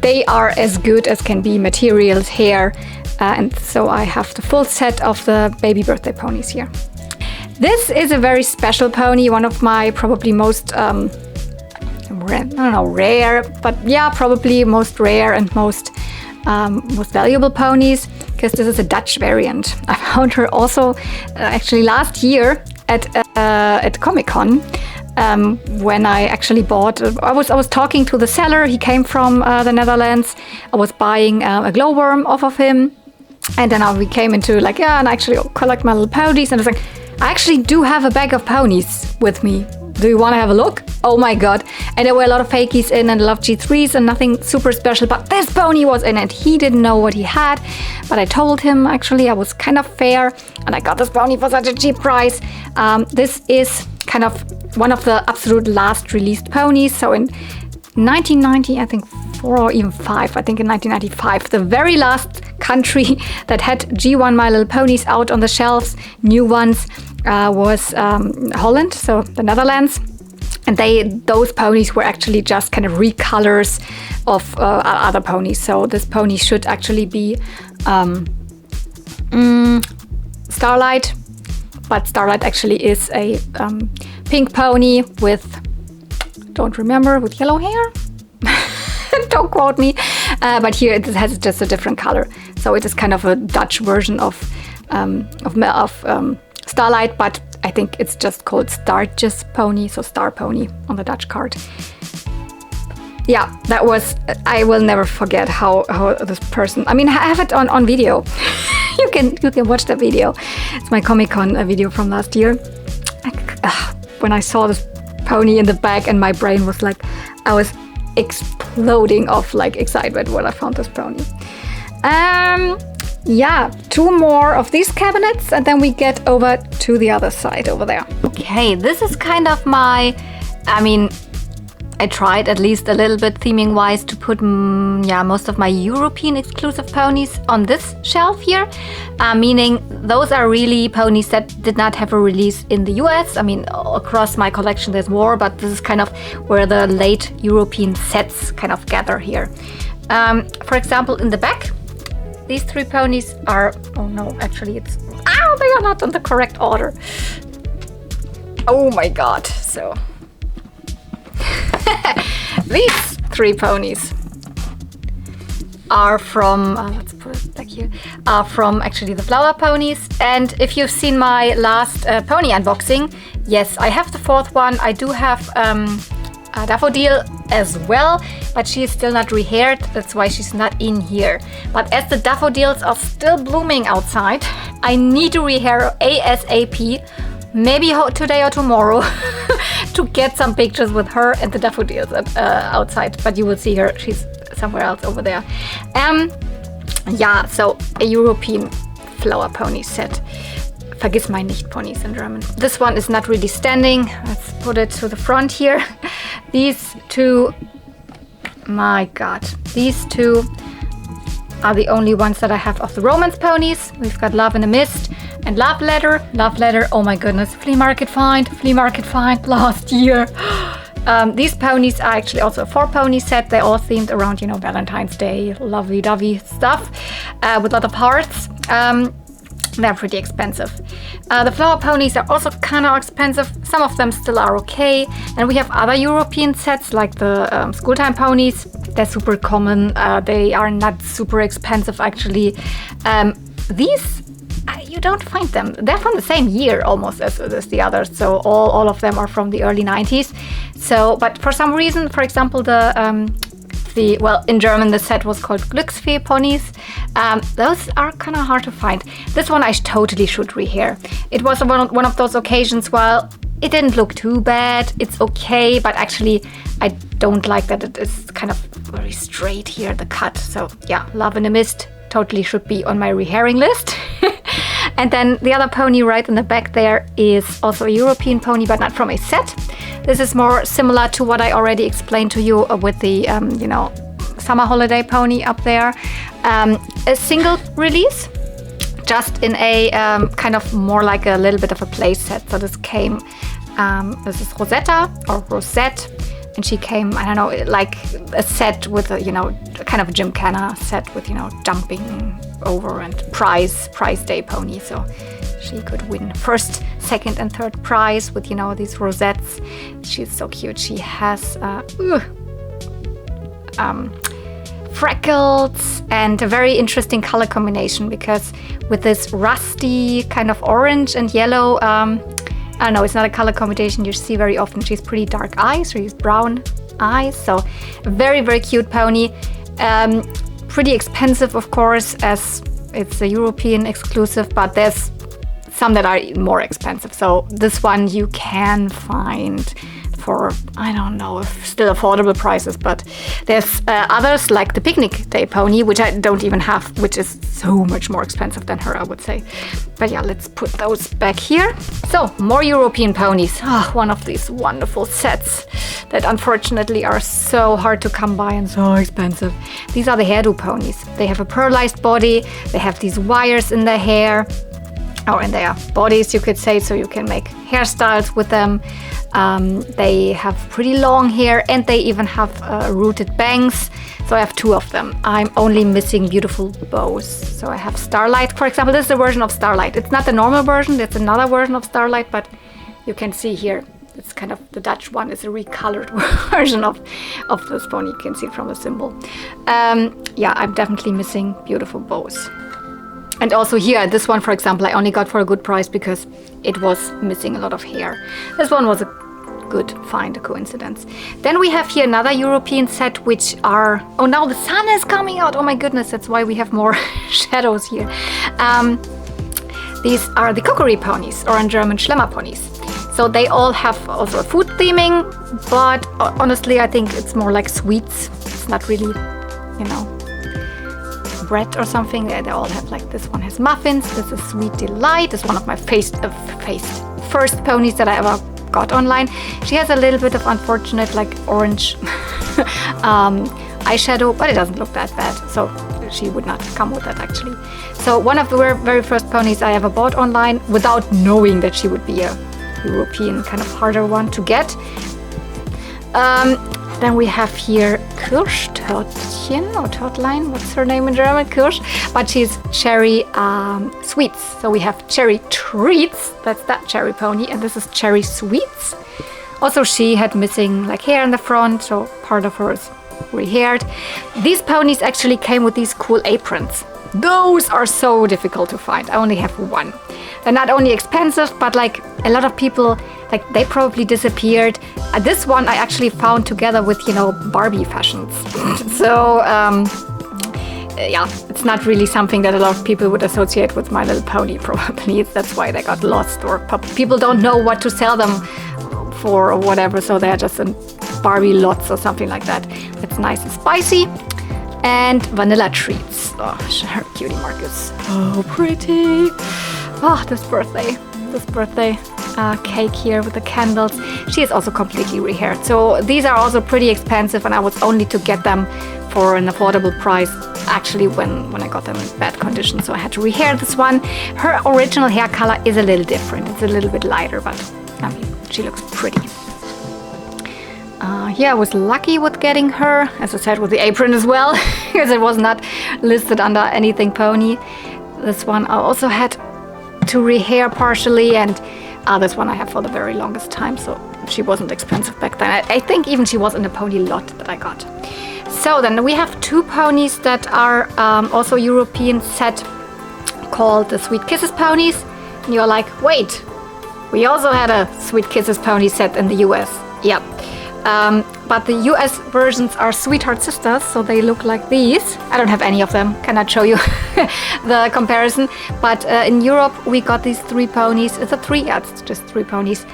they are as good as can be, materials, hair, and so I have the full set of the baby birthday ponies here. This is a very special pony, one of my probably most, rare, but yeah, probably most rare and most valuable ponies, because this is a Dutch variant. I found her also actually last year at Comic-Con, when I actually bought. I was talking to the seller. He came from the Netherlands. I was buying a glowworm off of him, and then we came into like, yeah, and I actually collect My Little Ponies, and I was like, I actually do have a bag of ponies with me. Do you want to have a look? Oh my god. And there were a lot of fakies in and a lot of G3s and nothing super special, but this pony was in it. He didn't know what he had, but I told him actually I was kind of fair, and I got this pony for such a cheap price. This is kind of one of the absolute last released ponies. So in 1990, I think 4 or even 5, I think in 1995, the very last country that had G1 My Little Ponies out on the shelves, new ones, was Holland, so the Netherlands. And those ponies were actually just kind of recolors of other ponies. So this pony should actually be Starlight, but Starlight actually is a pink pony with, don't remember, with yellow hair. Don't quote me, but here it has just a different color. So it is kind of a Dutch version of Starlight, but I think it's just called Startjes pony, so Star Pony on the Dutch card. Yeah, that was, I will never forget how this person, I mean, I have it on video. you can watch that video. It's my Comic-Con video from last year. When I saw this pony in the back, and my brain was like, I was exploding of like excitement when I found this pony. Yeah, 2 more of these cabinets, and then we get over to the other side over there. Okay, this is kind of my, I mean, I tried at least a little bit theming wise to put most of my European exclusive ponies on this shelf here, meaning those are really ponies that did not have a release in the US. I mean, across my collection there's more, but this is kind of where the late European sets kind of gather here. For example, in the back, these 3 ponies are, oh no, actually it's, they are not in the correct order. Oh my god, so. These 3 ponies are from, let's put it back here, are from actually the Flower Ponies. And if you've seen my last pony unboxing, yes, I have the 4th one. I do have a Daffodil as well, but she is still not rehaired. That's why she's not in here. But as the daffodils are still blooming outside, I need to rehair ASAP. Maybe today or tomorrow to get some pictures with her and the daffodils outside, but you will see her, she's somewhere else over there. Yeah, so a European flower pony set. Vergiss mein nicht ponies in German. This one is not really standing. Let's put it to the front here. These 2, my god, these 2 are the only ones that I have of the romance ponies. We've got Love in a Mist and Love Letter. Love Letter, oh my goodness, flea market find last year. These ponies are actually also a 4-pony set. They're all themed around, you know, Valentine's Day, lovey-dovey stuff with a lot of hearts. They're pretty expensive. The flower ponies are also kind of expensive. Some of them still are okay. And we have other European sets like the school time ponies. They're super common. They are not super expensive actually. These, you don't find them. They're from the same year almost as the others. So all of them are from the early 90s. So, but for some reason, for example, well, in German the set was called Glücksfee ponies. Those are kind of hard to find. This one I totally should rehair. It was one of those occasions, well, it didn't look too bad, it's okay, but actually I don't like that it is kind of very straight here, the cut. So yeah, Love in a Mist totally should be on my rehairing list. And then the other pony right in the back there is also a European pony, but not from a set. This is more similar to what I already explained to you with the, you know, summer holiday pony up there. A single release, just in a kind of more like a little bit of a play set. So this came, this is Rosetta or Rosette, and she came, I don't know, like a set with a, you know, kind of a gymkhana set with, you know, jumping over and prize day pony. So she could win 1st, 2nd and 3rd prize with, you know, these rosettes. She's so cute. She has freckles and a very interesting color combination, because with this rusty kind of orange and yellow, I don't know, it's not a color combination you see very often. She's pretty dark eyes, she's brown eyes, so very, very cute pony. Pretty expensive, of course, as it's a European exclusive, but there's some that are more expensive. So this one you can find for, I don't know, still affordable prices, but there's others like the Picnic Day pony, which I don't even have, which is so much more expensive than her, I would say. But yeah, let's put those back here. So more European ponies. One of these wonderful sets that unfortunately are so hard to come by and so expensive. These are the hairdo ponies. They have a pearlized body, they have these wires in their hair. or in their bodies, you could say, so you can make hairstyles with them. They have pretty long hair, and they even have rooted bangs. So I have 2 of them. I'm only missing beautiful bows. So I have Starlight, for example. This is the version of Starlight. It's not the normal version, it's another version of Starlight, but you can see here, it's kind of, the Dutch one is a recolored version of this pony. You can see it from the symbol. Yeah, I'm definitely missing beautiful bows. And also here, this one, for example, I only got for a good price because it was missing a lot of hair. This one was a good find, a coincidence. Then we have here another European set, which are, oh, now the sun is coming out. Oh my goodness, that's why we have more shadows here. These are the cookery ponies, or in German Schlemmer ponies. So they all have also a food theming, but honestly, I think it's more like sweets. It's not really, you know, bread or something. They all have, like, this one has muffins. This is Sweet Delight. It's one of my first ponies that I ever got online. She has a little bit of unfortunate, like, orange eyeshadow, but it doesn't look that bad, so she would not come with that, actually. So one of the very first ponies I ever bought online without knowing that she would be a European, kind of harder one to get. Then we have here Kirschtörtchen or Törtlein, what's her name in German? Kirsch, but she's cherry sweets. So we have cherry treats, that's that cherry pony, and this is cherry sweets. Also, she had missing, like, hair in the front, so part of her is re-haired. These ponies actually came with these cool aprons. Those are so difficult to find. I only have 1. They're not only expensive, but, like, a lot of people, like, they probably disappeared. This one I actually found together with, you know, Barbie fashions. So, yeah, it's not really something that a lot of people would associate with My Little Pony, probably. That's why they got lost, or people don't know what to sell them for or whatever, so they're just in Barbie lots or something like that. It's nice and spicy. And vanilla treats. Oh, her cutie mark is so pretty. Oh, this birthday cake here with the candles. She is also completely rehaired. So these are also pretty expensive, and I was only to get them for an affordable price, actually, when I got them in bad condition. So I had to rehair this one. Her original hair color is a little different. It's a little bit lighter, but I mean, she looks pretty. Yeah, I was lucky with getting her, as I said, with the apron as well, because it was not listed under anything pony. This one I also had to rehair partially, and this one I had for the very longest time, so she wasn't expensive back then. I think even she was in a pony lot that I got. So then we have 2 ponies that are also European set, called the Sweet Kisses ponies. And you're like, wait, we also had a Sweet Kisses pony set in the US. Yep. But the US versions are Sweetheart Sisters, so they look like these. I don't have any of them, cannot show you the comparison. But in Europe, we got these 3 ponies. It's it's just 3 ponies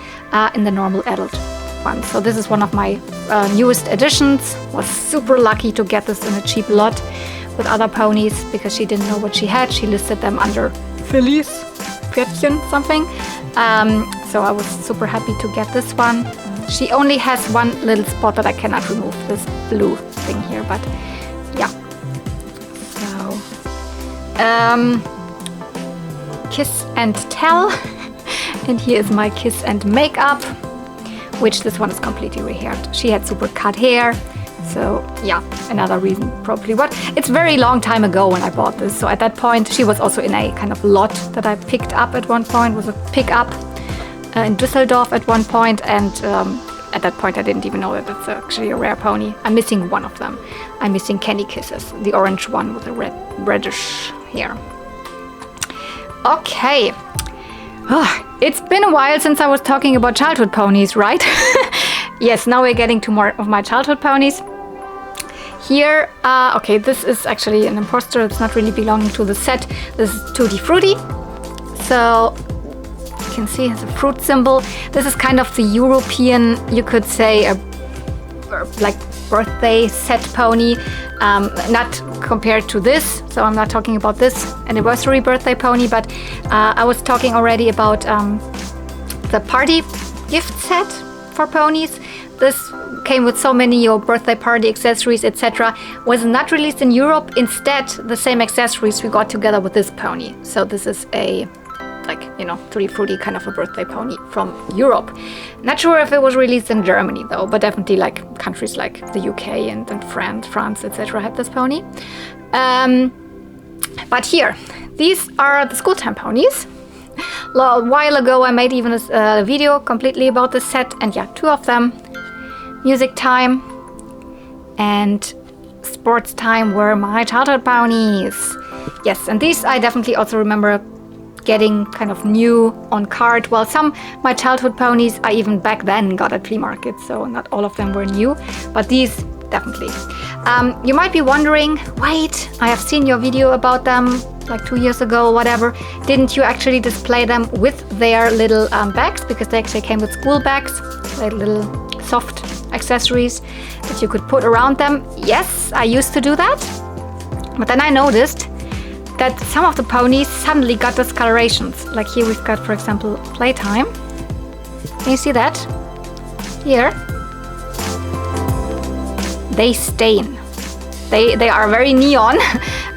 in the normal adult one. So this is one of my newest additions. Was super lucky to get this in a cheap lot with other ponies, because she didn't know what she had. She listed them under Felice, Pferdchen, something. So I was super happy to get this one. She only has 1 little spot that I cannot remove, this blue thing here, but yeah. So, Kiss and Tell. And here is my Kiss and Makeup, which this one is completely rehaired. She had super cut hair. So yeah, another reason probably. But it's very long time ago when I bought this. So at that point, she was also in a kind of lot that I picked up at one point, was a pickup in Düsseldorf at one point, and at that point I didn't even know that it's actually a rare pony. I'm missing one of them. I'm missing Candy Kisses, the orange one with the reddish hair. Okay. Oh, it's been a while since I was talking about childhood ponies, right? Yes, now we're getting to more of my childhood ponies. Here, okay, this is actually an imposter. It's not really belonging to the set. This is Tutti Frutti. So you can see it has a fruit symbol. This is kind of the European, you could say, like birthday set pony. Not compared to this, so I'm not talking about this anniversary birthday pony, but I was talking already about the party gift set for ponies. This came with so many birthday party accessories, etc. Was not released in Europe. Instead, the same accessories we got together with this pony. So this is a like, you know, tutti frutti kind of a birthday pony from Europe. Not sure if it was released in Germany though, but definitely like countries like the UK and France, etc. had this pony. But here, these are the school time ponies. A while ago I made even a video completely about this set, and yeah, 2 of them, music time and sports time, were my childhood ponies. Yes, and these I definitely also remember getting kind of new on card. Well, some my childhood ponies I even back then got at flea markets, so not all of them were new, but these definitely. You might be wondering, wait, I have seen your video about them like 2 years ago or whatever. Didn't you actually display them with their little bags? Because they actually came with school bags, like little soft accessories that you could put around them. Yes, I used to do that. But then I noticed that some of the ponies suddenly got discolorations. Like here we've got, for example, Playtime. Can you see that? Here. They stain. They are very neon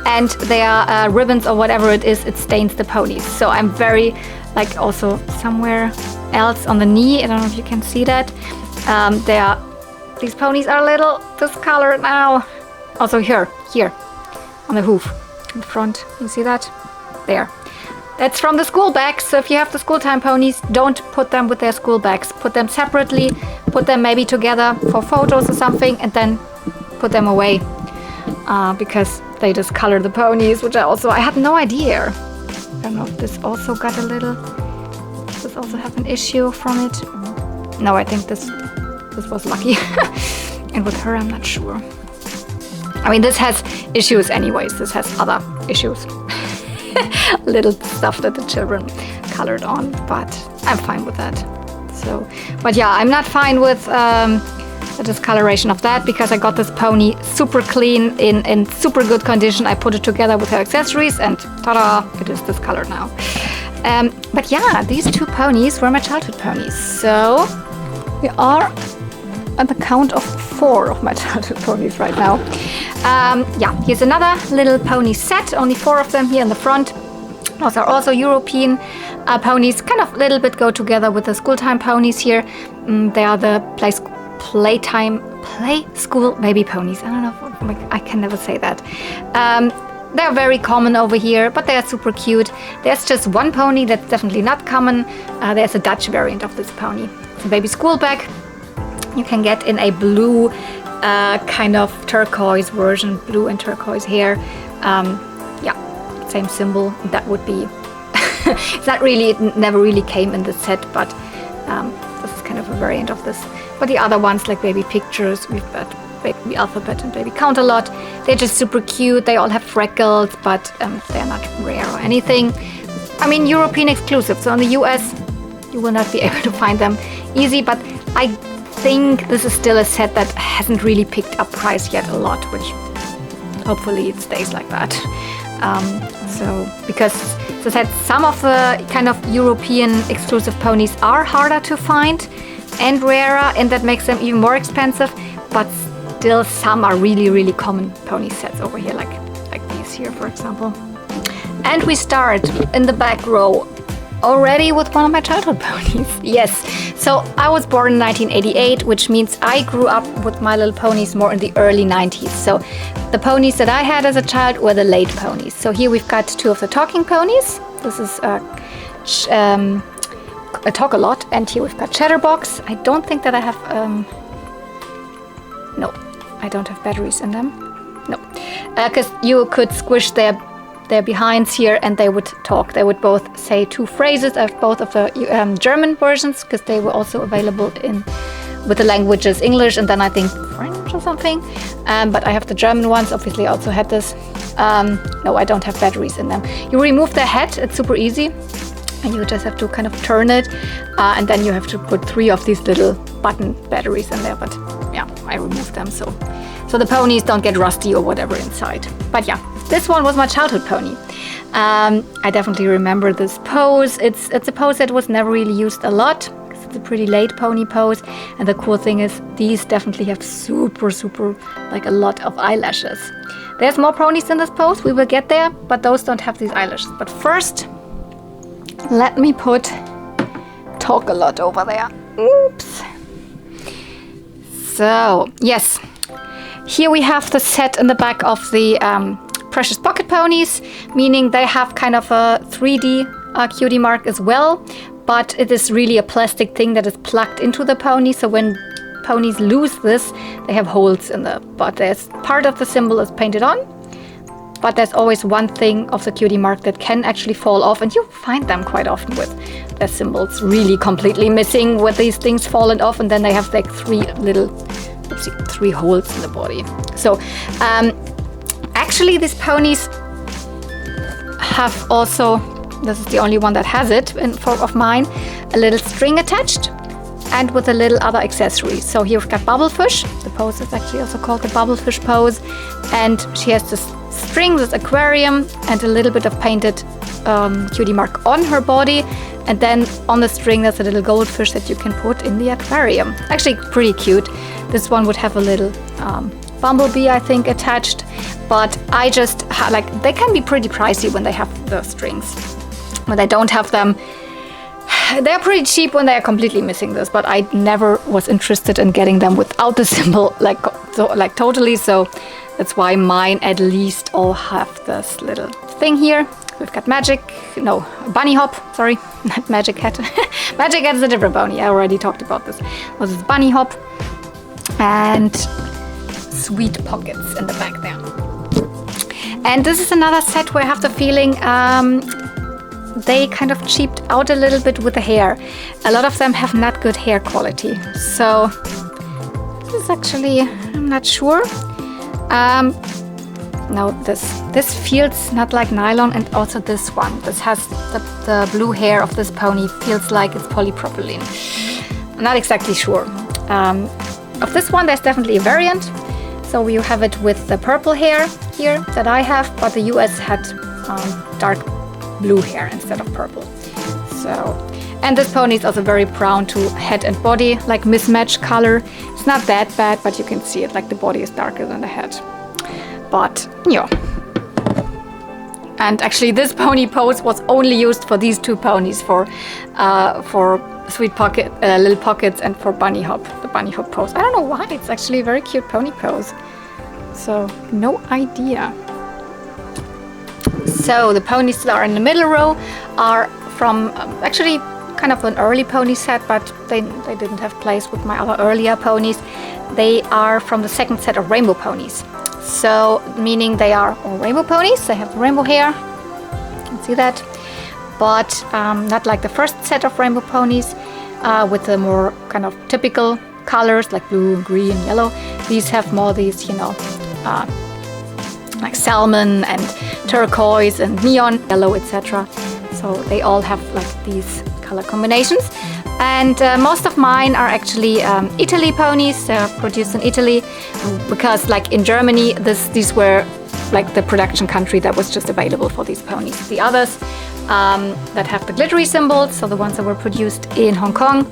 and they are ribbons or whatever it is, it stains the ponies. So I'm very, like also somewhere else on the knee, I don't know if you can see that. These ponies are a little discolored now. Also here on the hoof, in front, you see that? There. That's from the school bags. So if you have the school time ponies, don't put them with their school bags. Put them separately, put them maybe together for photos or something, and then put them away. Because they discolor the ponies, which I had no idea. I don't know if this also got a little, does this also have an issue from it? No, I think this was lucky. And with her, I'm not sure. I mean, this has issues anyways. This has other issues. Little stuff that the children colored on, but I'm fine with that. So, but yeah, I'm not fine with the discoloration of that, because I got this pony super clean, in super good condition. I put it together with her accessories and ta-da, it is discolored now. But yeah, these 2 ponies were my childhood ponies. So we are at the count of 4 of my childhood ponies right now. Yeah, here's another little pony set, only 4 of them here in the front. Those are also European ponies, kind of a little bit go together with the school time ponies here. They are the play school baby ponies. I don't know, I can never say that. They're very common over here, but they are super cute. There's just one pony that's definitely not common. There's a Dutch variant of this pony. It's a baby school bag. You can get in a blue kind of turquoise version, blue and turquoise hair. Yeah, same symbol. That would be, it's not really, it never really came in the set, but this is kind of a variant of this. But the other ones, like baby pictures, we've got baby alphabet and baby count a lot. They're just super cute. They all have freckles, but they're not rare or anything. I mean, European exclusive. So in the US, you will not be able to find them easy, but I think this is still a set that hasn't really picked up price yet a lot, which hopefully it stays like that. Because as I said, some of the kind of European exclusive ponies are harder to find and rarer, and that makes them even more expensive, but still some are really, really common pony sets over here, like these here, for example. And we start in the back row already with one of my childhood ponies. Yes, so I was born in 1988, which means I grew up with My Little Ponies more in the early 90s. So the ponies that I had as a child were the late ponies. So here we've got 2 of the talking ponies. This is a Talk-A-Lot, and here we've got Chatterbox. I don't think that I have, no, I don't have batteries in them. No, because you could squish their behinds here and they would talk. They would both say 2 phrases of both of the German versions, because they were also available with the languages English and then I think French or something. But I have the German ones, obviously I also had this. No, I don't have batteries in them. You remove their head, it's super easy. And you just have to kind of turn it, and then you have to put 3 of these little button batteries in there. But yeah, I removed them so the ponies don't get rusty or whatever inside. But yeah, this one was my childhood pony. I definitely remember this pose. It's a pose that was never really used a lot, because it's a pretty late pony pose. And the cool thing is these definitely have super, like a lot of eyelashes. There's more ponies in this pose, we will get there, but those don't have these eyelashes. But first, let me talk a lot over there. Oops. So, yes. Here we have the set in the back of the Precious Pocket Ponies, meaning they have kind of a 3D cutie mark as well, but it is really a plastic thing that is plugged into the pony, so when ponies lose this, they have holes in the butt. There's part of the symbol is painted on, but there's always one thing of the cutie mark that can actually fall off, and you find them quite often with their symbols really completely missing, with these things fallen off, and then they have like three holes in the body. So actually these ponies have also, this is the only one that has it of mine, a little string attached and with a little other accessory. So here we've got Bubblefish. The pose is actually also called the Bubblefish pose, and she has this string, this aquarium, and a little bit of painted cutie mark on her body, and then on the string there's a little goldfish that you can put in the aquarium. Actually pretty cute. This one would have a little bumblebee, I think, attached, but I just like, they can be pretty pricey when they have the strings. When they don't have them, they're pretty cheap when they are completely missing this, but I never was interested in getting them without the symbol, like totally, so that's why mine at least all have this little thing here. We've got Bunny Hop, sorry, not Magic Hat. Magic Hat is a different pony, I already talked about this. This is Bunny Hop, and Sweet Pockets in the back there. And this is another set where I have the feeling they kind of cheaped out a little bit with the hair. A lot of them have not good hair quality. So this is actually, I'm not sure. No, this feels not like nylon, and also this one. This has the blue hair of this pony feels like it's polypropylene. I'm not exactly sure. Of this one, there's definitely a variant. So you have it with the purple hair here that I have, but the US had dark blue hair instead of purple. So, and this pony is also very brown to head and body, like mismatch color. It's not that bad, but you can see it, like the body is darker than the head. But yeah. And actually this pony pose was only used for these two ponies, for Sweet Pocket, Little Pockets, and for Bunny Hop, the Bunny Hop pose. I don't know why, it's actually a very cute pony pose. So, no idea. So the ponies that are in the middle row are from actually kind of an early pony set, but they didn't have place with my other earlier ponies. They are from the second set of rainbow ponies. So meaning they are all rainbow ponies. They have rainbow hair. You can see that. But not like the first set of rainbow ponies with the more kind of typical colors like blue, green, yellow. These have more these, like salmon and turquoise and neon yellow, etc. So they all have like these color combinations. And most of mine are actually Italy ponies. They're produced in Italy because, like in Germany, these were like the production country that was just available for these ponies. The others that have the glittery symbols, so the ones that were produced in Hong Kong,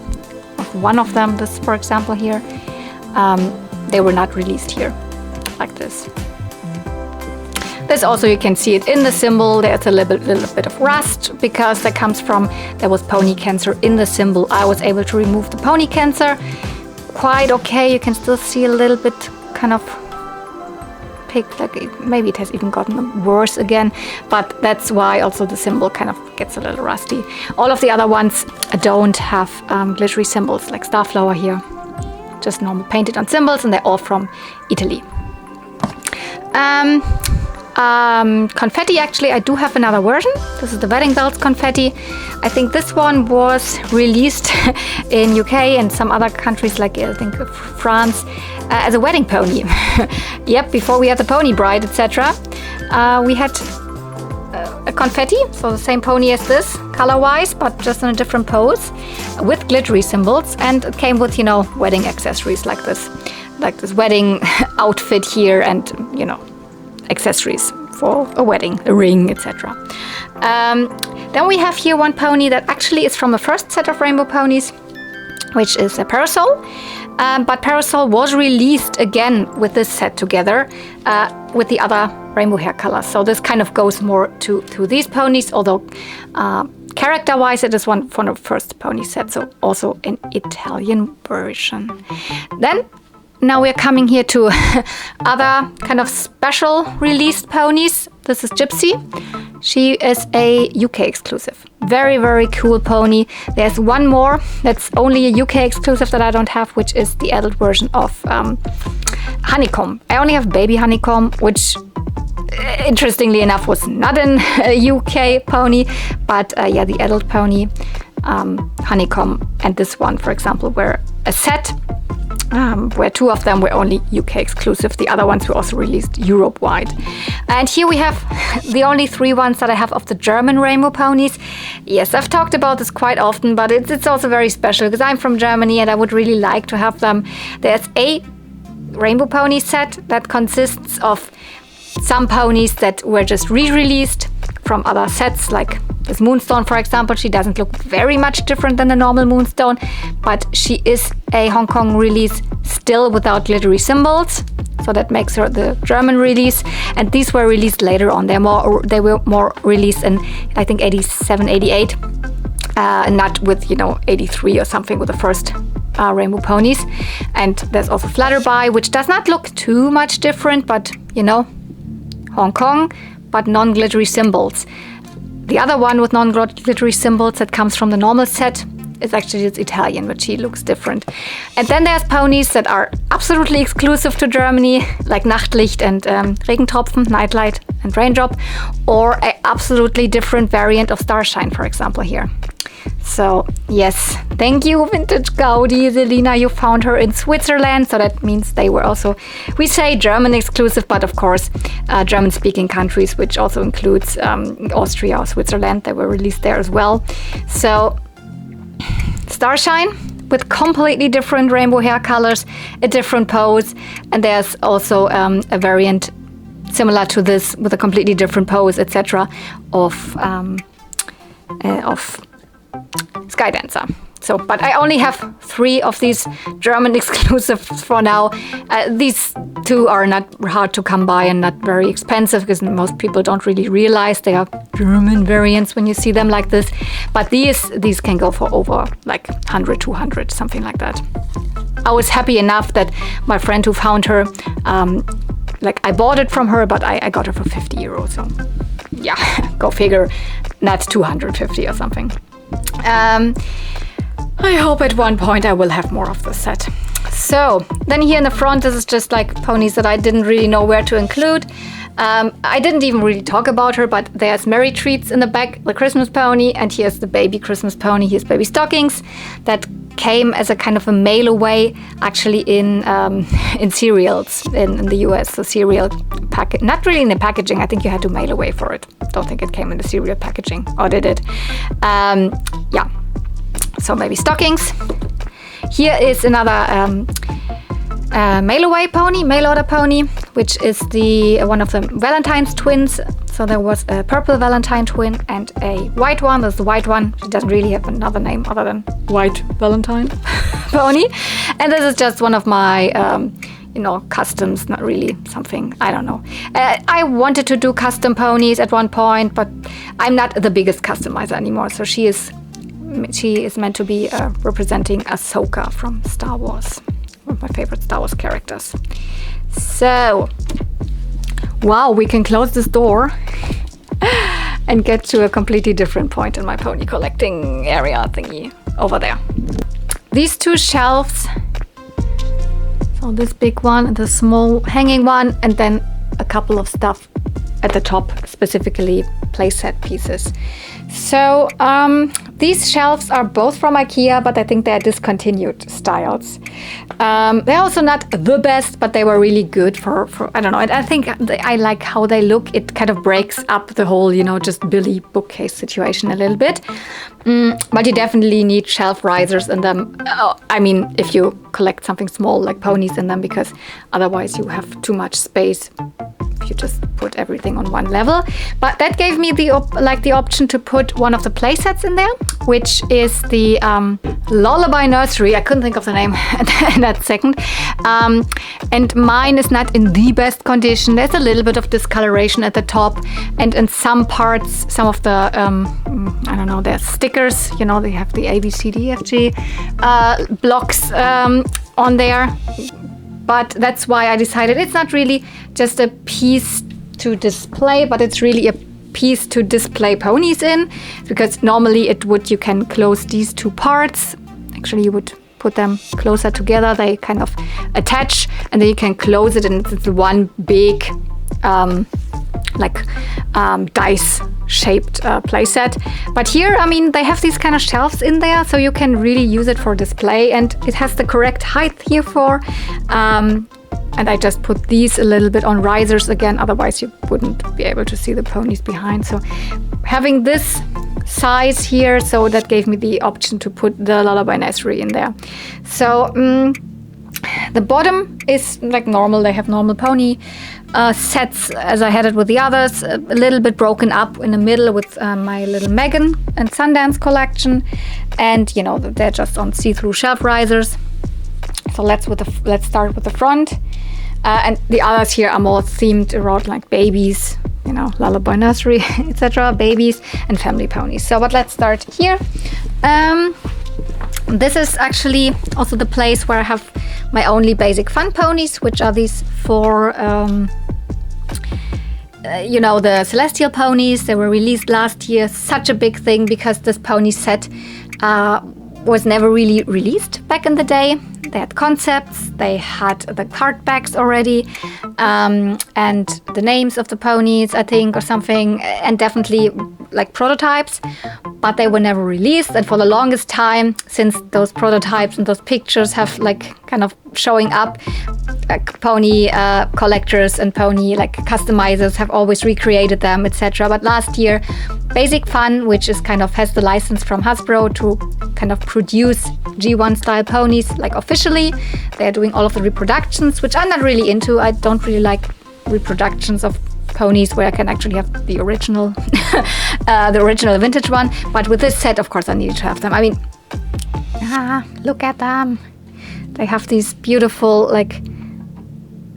one of them, this for example here, they were not released here like this. This also, you can see it in the symbol. There's a little bit of rust because there was pony cancer in the symbol. I was able to remove the pony cancer. Quite okay. You can still see a little bit kind of picked, like maybe it has even gotten worse again, but that's why also the symbol kind of gets a little rusty. All of the other ones don't have glittery symbols like Starflower here. Just normal painted on symbols, and they're all from Italy. Confetti, actually, I do have another version. This is the Wedding Bells confetti. I think this one was released in UK and some other countries, like I think France, as a wedding pony. Yep, before we had the pony bride, etc. We had a confetti, so the same pony as this, color-wise, but just in a different pose, with glittery symbols, and it came with, wedding accessories like this wedding outfit here, and accessories for a wedding, a ring, etc. Then we have here one pony that actually is from the first set of rainbow ponies, which is a Parasol. But Parasol was released again with this set together with the other rainbow hair colors. So this kind of goes more to these ponies, although character-wise, it is one from the first pony set, so also an Italian version. Then, now we're coming here to other kind of special released ponies. This is Gypsy. She is a UK exclusive. Very, very cool pony. There's one more that's only a UK exclusive that I don't have, which is the adult version of Honeycomb. I only have baby Honeycomb, which interestingly enough was not an UK pony, but yeah, the adult pony, Honeycomb, and this one, for example, were a set where two of them were only UK exclusive. The other ones were also released Europe-wide. And here we have the only 3 ones that I have of the German rainbow ponies. Yes, I've talked about this quite often, but it's also very special because I'm from Germany and I would really like to have them. There's a rainbow pony set that consists of some ponies that were just re-released from other sets, like this Moonstone, for example. She doesn't look very much different than the normal Moonstone, but she is a Hong Kong release still without glittery symbols. So that makes her the German release. And these were released later on. They were more released in, I think, 87, 88. Not with, 83 or something with the first rainbow ponies. And there's also Flutterby, which does not look too much different, but, Hong Kong, but non-glittery symbols. The other one with non-glittery symbols that comes from the normal set is actually it's Italian, but she looks different. And then there's ponies that are absolutely exclusive to Germany, like Nachtlicht and Regentropfen, Nightlight and Raindrop, or an absolutely different variant of Starshine, for example, here. So yes, thank you, Vintage Gaudi, Selina. You found her in Switzerland, so that means they were also, we say German exclusive, but of course German-speaking countries, which also includes Austria or Switzerland. They were released there as well. So Starshine with completely different rainbow hair colors, a different pose, and there's also a variant similar to this with a completely different pose, etc. of Skydancer. So, but I only have 3 of these German exclusives for now. These 2 are not hard to come by and not very expensive because most people don't really realize they are German variants when you see them like this. But these can go for over like 100, 200, something like that. I was happy enough that my friend who found her, I bought it from her, but I got her for 50 euros. So yeah, go figure, not 250 or something. I hope at one point I will have more of the set. So then here in the front, this is just like ponies that I didn't really know where to include. I didn't even really talk about her, but there's Merry Treats in the back, the Christmas pony, and here's the baby Christmas pony. Here's Baby Stockings that came as a kind of a mail away, actually in cereals in the US. So cereal packet, not really in the packaging. I think you had to mail away for it. Don't think it came in the cereal packaging, or did it? Yeah. So Baby Stockings. Here is another mail away pony, mail order pony, which is one of the Valentine's twins. So there was a purple Valentine twin and a white one. There's the white one. She doesn't really have another name other than White Valentine pony. And this is just one of my customs, not really something, I don't know. I wanted to do custom ponies at one point, but I'm not the biggest customizer anymore. So she is meant to be representing Ahsoka from Star Wars, one of my favorite Star Wars characters. So, wow, we can close this door and get to a completely different point in my pony collecting area thingy over there. These 2 shelves, so this big one and the small hanging one, and then a couple of stuff at the top, specifically playset pieces. So these shelves are both from IKEA, but I think they're discontinued styles. They're also not the best, but they were really good for I don't know. I think I like how they look. It kind of breaks up the whole, just Billy bookcase situation a little bit. But you definitely need shelf risers in them. I mean, if you collect something small like ponies in them, because otherwise you have too much space. You just put everything on one level. But that gave me the option to put one of the play sets in there. which is the Lullaby Nursery. I couldn't think of the name in that second. And mine is not in the best condition. There's a little bit of discoloration at the top, and in some parts, some of the, I don't know, there's stickers, you know, they have the A, B, C, D, F, G blocks on there. But that's why I decided it's not really just a piece to display, but it's really a piece to display ponies in, because normally you can close these two parts. Actually, you would put them closer together. They kind of attach, and then you can close it, and it's one big dice-shaped playset. But here, I mean, they have these kind of shelves in there, so you can really use it for display, and it has the correct height here for. And I just put these a little bit on risers again, otherwise you wouldn't be able to see the ponies behind. So having this size here, so that gave me the option to put the Lullaby Nursery in there. So the bottom is like normal. They have normal pony sets as I had it with the others, a little bit broken up in the middle with my little Megan and Sundance collection. And, you know, they're just on see-through shelf risers. So let's start with the front. And the others here are more themed around like babies, you know, Lullaby Nursery, etc., babies and family ponies. So, but let's start here. This is actually also the place where I have my only basic fun ponies, which are these four, you know, the Celestial ponies. They were released last year. Such a big thing because this pony set was never really released back in the day. They had concepts, they had the card backs already, and the names of the ponies, I think, or something, and definitely like prototypes, but they were never released. And for the longest time, since those prototypes and those pictures have like kind of showing up, pony collectors and pony like customizers have always recreated them, etc. But last year, Basic Fun, which is kind of has the license from Hasbro to kind of produce G1 style ponies like officially. They're doing all of the reproductions, which I'm not really into. I don't really like reproductions of ponies where I can actually have the original the original vintage one. But with this set, of course, I needed to have them. I mean, look at them. They have these beautiful like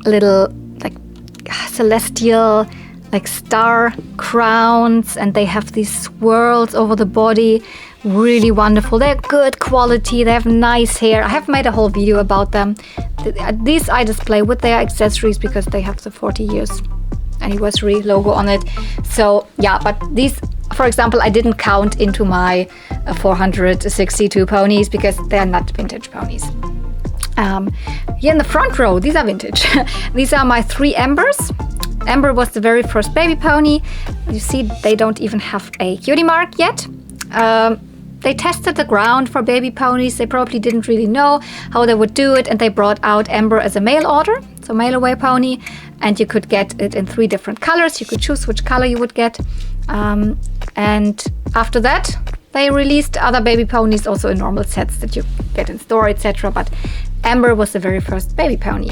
little like celestial like star crowns, and they have these swirls over the body. Really wonderful. They're good quality. They have nice hair. I have made a whole video about them. These I display with their accessories because they have the 40 years anniversary logo on it. So yeah, but these, for example, I didn't count into my 462 ponies because they're not vintage ponies. Here in the front row, these are vintage. These are my 3 Embers. Ember was the very first baby pony. You see, they don't even have a cutie mark yet. They tested the ground for baby ponies. They probably didn't really know how they would do it, and they brought out Ember as a mail order, so mail away pony, and you could get it in 3 different colors. You could choose which color you would get. And after that, they released other baby ponies also in normal sets that you get in store, etc. But Ember was the very first baby pony.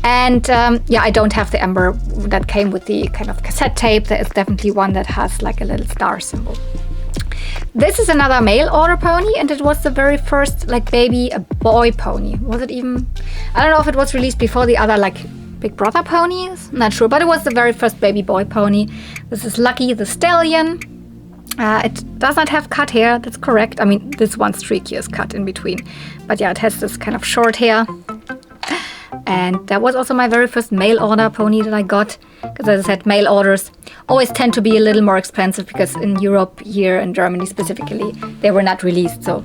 And yeah, I don't have the Ember that came with the kind of cassette tape. There is definitely one that has like a little star symbol. This is another mail order pony, and it was the very first like baby boy pony. Was it even? I don't know if it was released before the other like Big Brother ponies. Not sure, but it was the very first baby boy pony. This is Lucky the Stallion. It does not have cut hair, that's correct. I mean, this one streaky is cut in between. But yeah, it has this kind of short hair. And that was also my very first mail order pony that I got. Because as I said, mail orders always tend to be a little more expensive because in Europe, here in Germany specifically, they were not released. So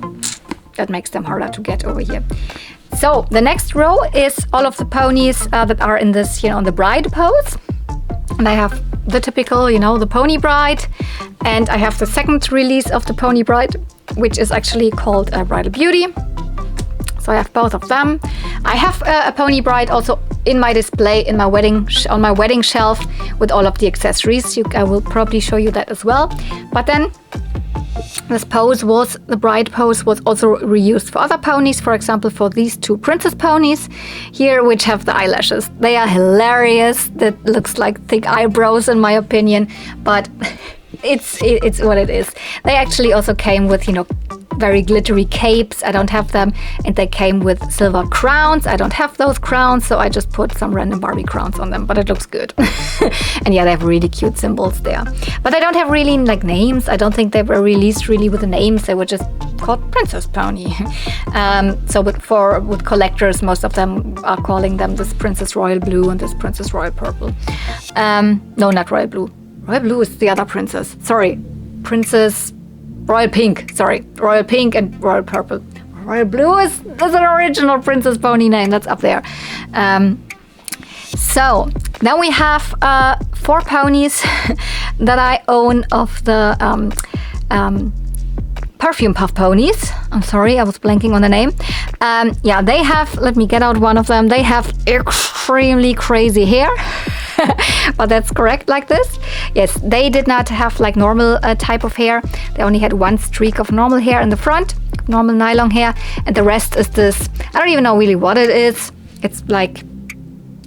that makes them harder to get over here. So the next row is all of the ponies that are in this, on the bride pose. And I have the typical, the Pony Bride. And I have the second release of the Pony Bride, which is actually called Bridal Beauty. So I have both of them. I have a Pony Bride also in my display in my on my wedding shelf with all of the accessories. I will probably show you that as well. But then the bride pose was also reused for other ponies. For example, for these 2 princess ponies here, which have the eyelashes. They are hilarious. That looks like thick eyebrows in my opinion. But it's what it is. They actually also came with, you know, very glittery capes. I don't have them. And they came with silver crowns. I don't have those crowns, so I just put some random Barbie crowns on them, but it looks good. And yeah, they have really cute symbols there. But they don't have really like names. I don't think they were released really with the names. They were just called Princess Pony. So with collectors, most of them are calling them this Princess Royal Blue and this Princess Royal Purple. No, not Royal Blue. Royal Blue is the other princess. Sorry, Princess Royal Pink. Sorry, Royal Pink and Royal Purple. Royal Blue is an original Princess Pony name. That's up there. So then we have 4 ponies that I own of the Perfume Puff Ponies. I'm sorry, I was blanking on the name. Yeah, they have, let me get out one of them. They have extremely crazy hair. But that's correct like this. Yes, they did not have like normal type of hair. They only had one streak of normal hair in the front, normal nylon hair. And the rest is this, I don't even know really what it is. It's like,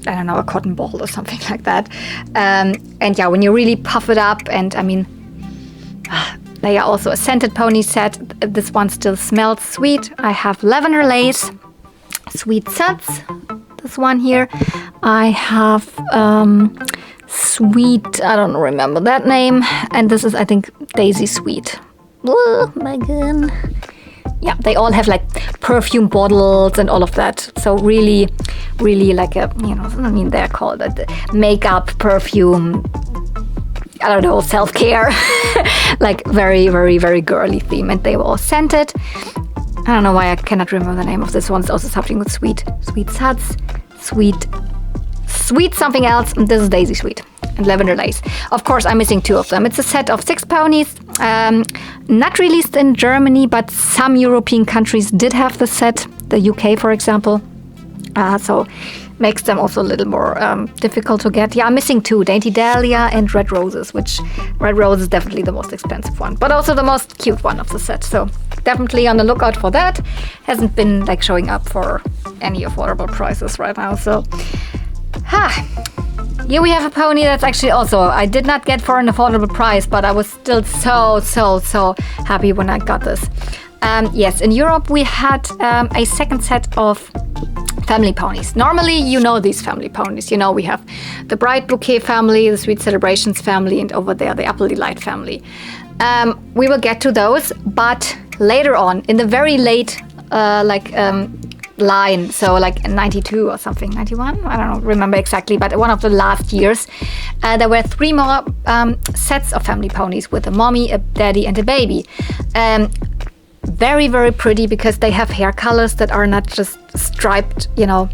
I don't know, a cotton ball or something like that. And yeah, when you really puff it up, and I mean, they are also a scented pony set. This one still smells sweet. I have lavender lace, sweet suds. This one here. I have sweet, I don't remember that name. And this is, I think, Daisy Sweet. Oh my god. Yeah, they all have like perfume bottles and all of that. So really, really like a, you know, I mean, they're called makeup, perfume, I don't know, self-care. Like very, very, very girly theme. And they were all scented. I don't know why I cannot remember the name of this one. It's also something with sweet suds, sweet something else. And this is Daisy Sweet and Lavender Lace. Of course, I'm missing 2 of them. It's a set of 6 ponies, not released in Germany, but some European countries did have the set. The UK, for example. So makes them also a little more difficult to get. Yeah, I'm missing 2, Dainty Dahlia and Red Roses, which Red Rose is definitely the most expensive one, but also the most cute one of the set. So definitely on the lookout for that. Hasn't been like showing up for any affordable prices right now. So, here we have a pony that's actually also, I did not get for an affordable price, but I was still so happy when I got this. Yes, in Europe we had a second set of family ponies. Normally, you know these family ponies. You know, we have the Bright Bouquet family, the Sweet Celebrations family, and over there, the Apple Delight family. We will get to those, but later on, in the very late, line, so like 92 or something, 91? I don't remember exactly, but one of the last years, there were 3 more sets of family ponies with a mommy, a daddy, and a baby. Very, very pretty because they have hair colors that are not just striped, you know,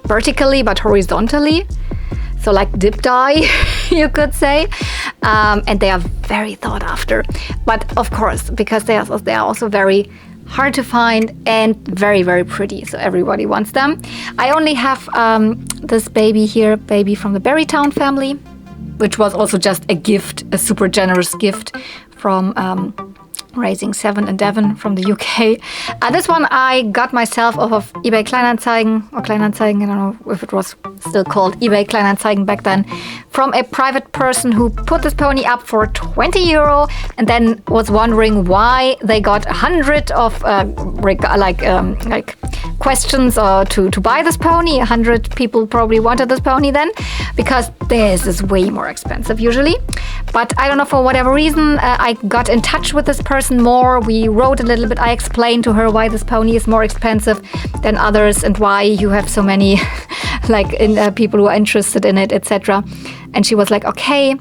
vertically, but horizontally. So like dip dye, you could say. And they are very thought after. But of course, because they are also very hard to find and very, very pretty. So everybody wants them. I only have this baby here, baby from the Berrytown family, which was also just a gift, a super generous gift from Raising 7 and Devon from the UK. This one I got myself off of eBay Kleinanzeigen, or Kleinanzeigen, I don't know if it was still called eBay Kleinanzeigen back then, from a private person who put this pony up for €20 and then was wondering why they got 100 of questions to buy this pony. 100 people probably wanted this pony then, because this is way more expensive usually. But I don't know, for whatever reason, I got in touch with this person more. We wrote a little bit. I explained to her why this pony is more expensive than others and why you have so many people who are interested in it, etc. And she was like, okay,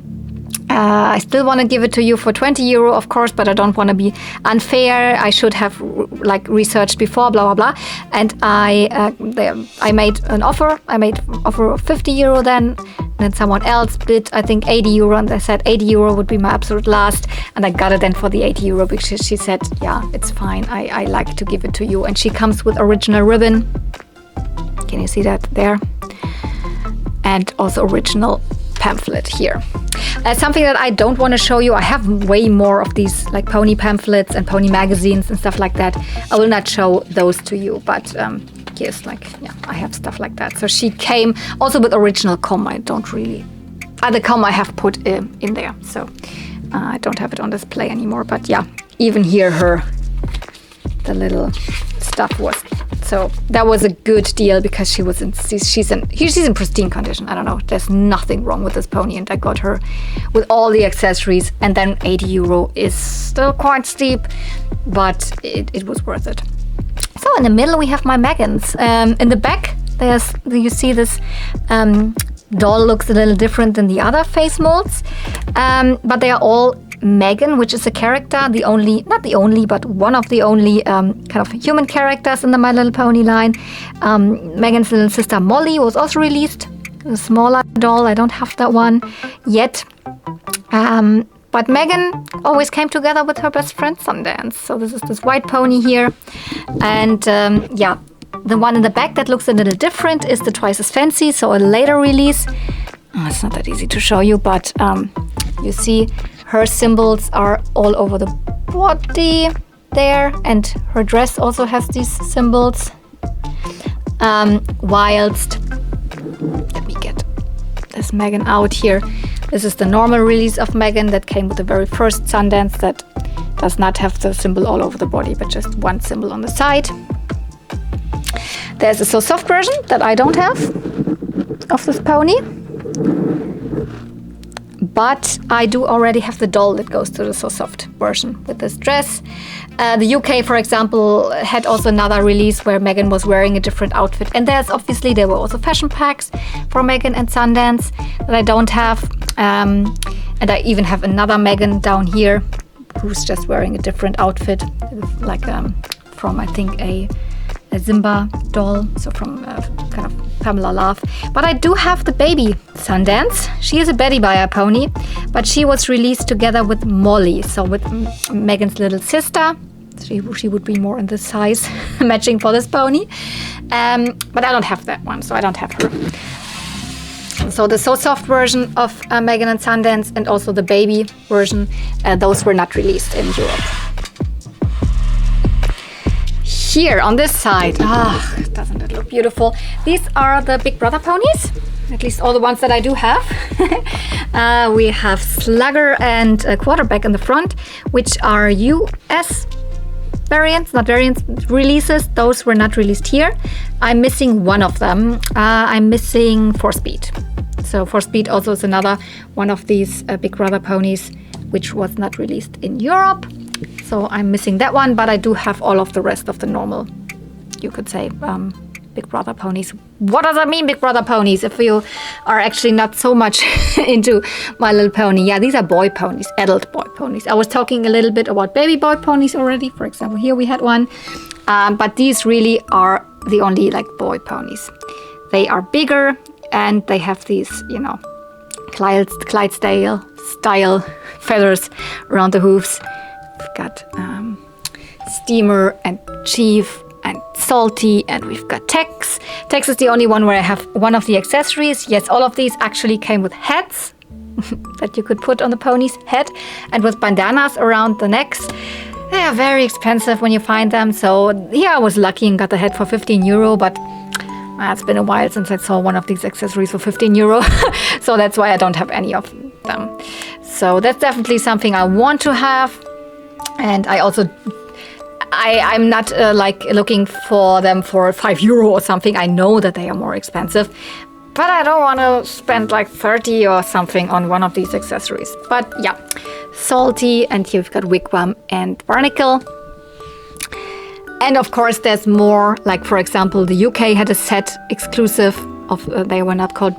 I still want to give it to you for €20, of course, but I don't want to be unfair. I should have researched before, blah, blah, blah. And I made an offer. I made an offer of €50 then. And then someone else bid, I think, €80, and I said €80 would be my absolute last. And I got it then for the €80 because she said, yeah, it's fine. I like to give it to you. And she comes with original ribbon. Can you see that there? And also original pamphlet here. Something that I don't want to show you, I have way more of these like pony pamphlets and pony magazines and stuff like that. I will not show those to you, but here's I have stuff like that. So she came also with original comb. I don't really the comb I have put in there, so I don't have it on display anymore. But yeah, even here the little stuff was. So that was a good deal because she's in pristine condition. I don't know, there's nothing wrong with this pony, and I got her with all the accessories. And then €80 is still quite steep, but it was worth it. So in the middle we have my Megans. In the back you see this doll looks a little different than the other face molds, but they are all Megan, which is a character, not the only, but one of the only kind of human characters in the My Little Pony line. Megan's little sister Molly was also released, a smaller doll. I don't have that one yet. But Megan always came together with her best friend Sundance. So this is this white pony here. And yeah, the one in the back that looks a little different is the Twice as Fancy, so a later release. Oh, it's not that easy to show you, but you see her symbols are all over the body there, and her dress also has these symbols. Whilst, let me get this Megan out here. This is the normal release of Megan that came with the very first Sundance that does not have the symbol all over the body, but just one symbol on the side. There's a So Soft version that I don't have of this pony. But I do already have the doll that goes to the So Soft version with this dress. The UK, for example, had also another release where Megan was wearing a different outfit. And there were also fashion packs for Megan and Sundance that I don't have. And I even have another Megan down here who's just wearing a different outfit, like from, I think, a Zimba doll, so from kind of Pamela Love. But I do have the baby Sundance. She is a Betty Buyer pony, but she was released together with Molly, so with Megan's little sister. She would be more in the size matching for this pony. But I don't have that one, so I don't have her. So the So Soft version of Megan and Sundance, and also the baby version, those were not released in Europe. Here on this side, doesn't it look beautiful? These are the Big Brother ponies, at least all the ones that I do have. We have Slugger and Quarterback in the front, which are US variants, not variants, releases. Those were not released here. I'm missing one of them. I'm missing 4-Speed. So 4-Speed also is another one of these Big Brother ponies, which was not released in Europe. So I'm missing that one, but I do have all of the rest of the normal, you could say, Big Brother ponies. What does that mean, Big Brother ponies, if you are actually not so much into My Little Pony? Yeah, these are boy ponies, adult boy ponies. I was talking a little bit about baby boy ponies already. For example, here we had one. But these really are the only boy ponies. They are bigger and they have these, Clydesdale style feathers around the hooves. We've got Steamer and Chief and Salty, and we've got Tex. Tex is the only one where I have one of the accessories. Yes, all of these actually came with heads that you could put on the pony's head, and with bandanas around the necks. They are very expensive when you find them. So here I was lucky and got the head for €15, but it's been a while since I saw one of these accessories for €15. So that's why I don't have any of them. So that's definitely something I want to have. And I also, I'm not looking for them for €5 or something. I know that they are more expensive, but I don't want to spend 30 or something on one of these accessories. But yeah, Salty, and here we've got Wigwam and Barnacle. And of course there's more, for example, the UK had a set exclusive of, they were not called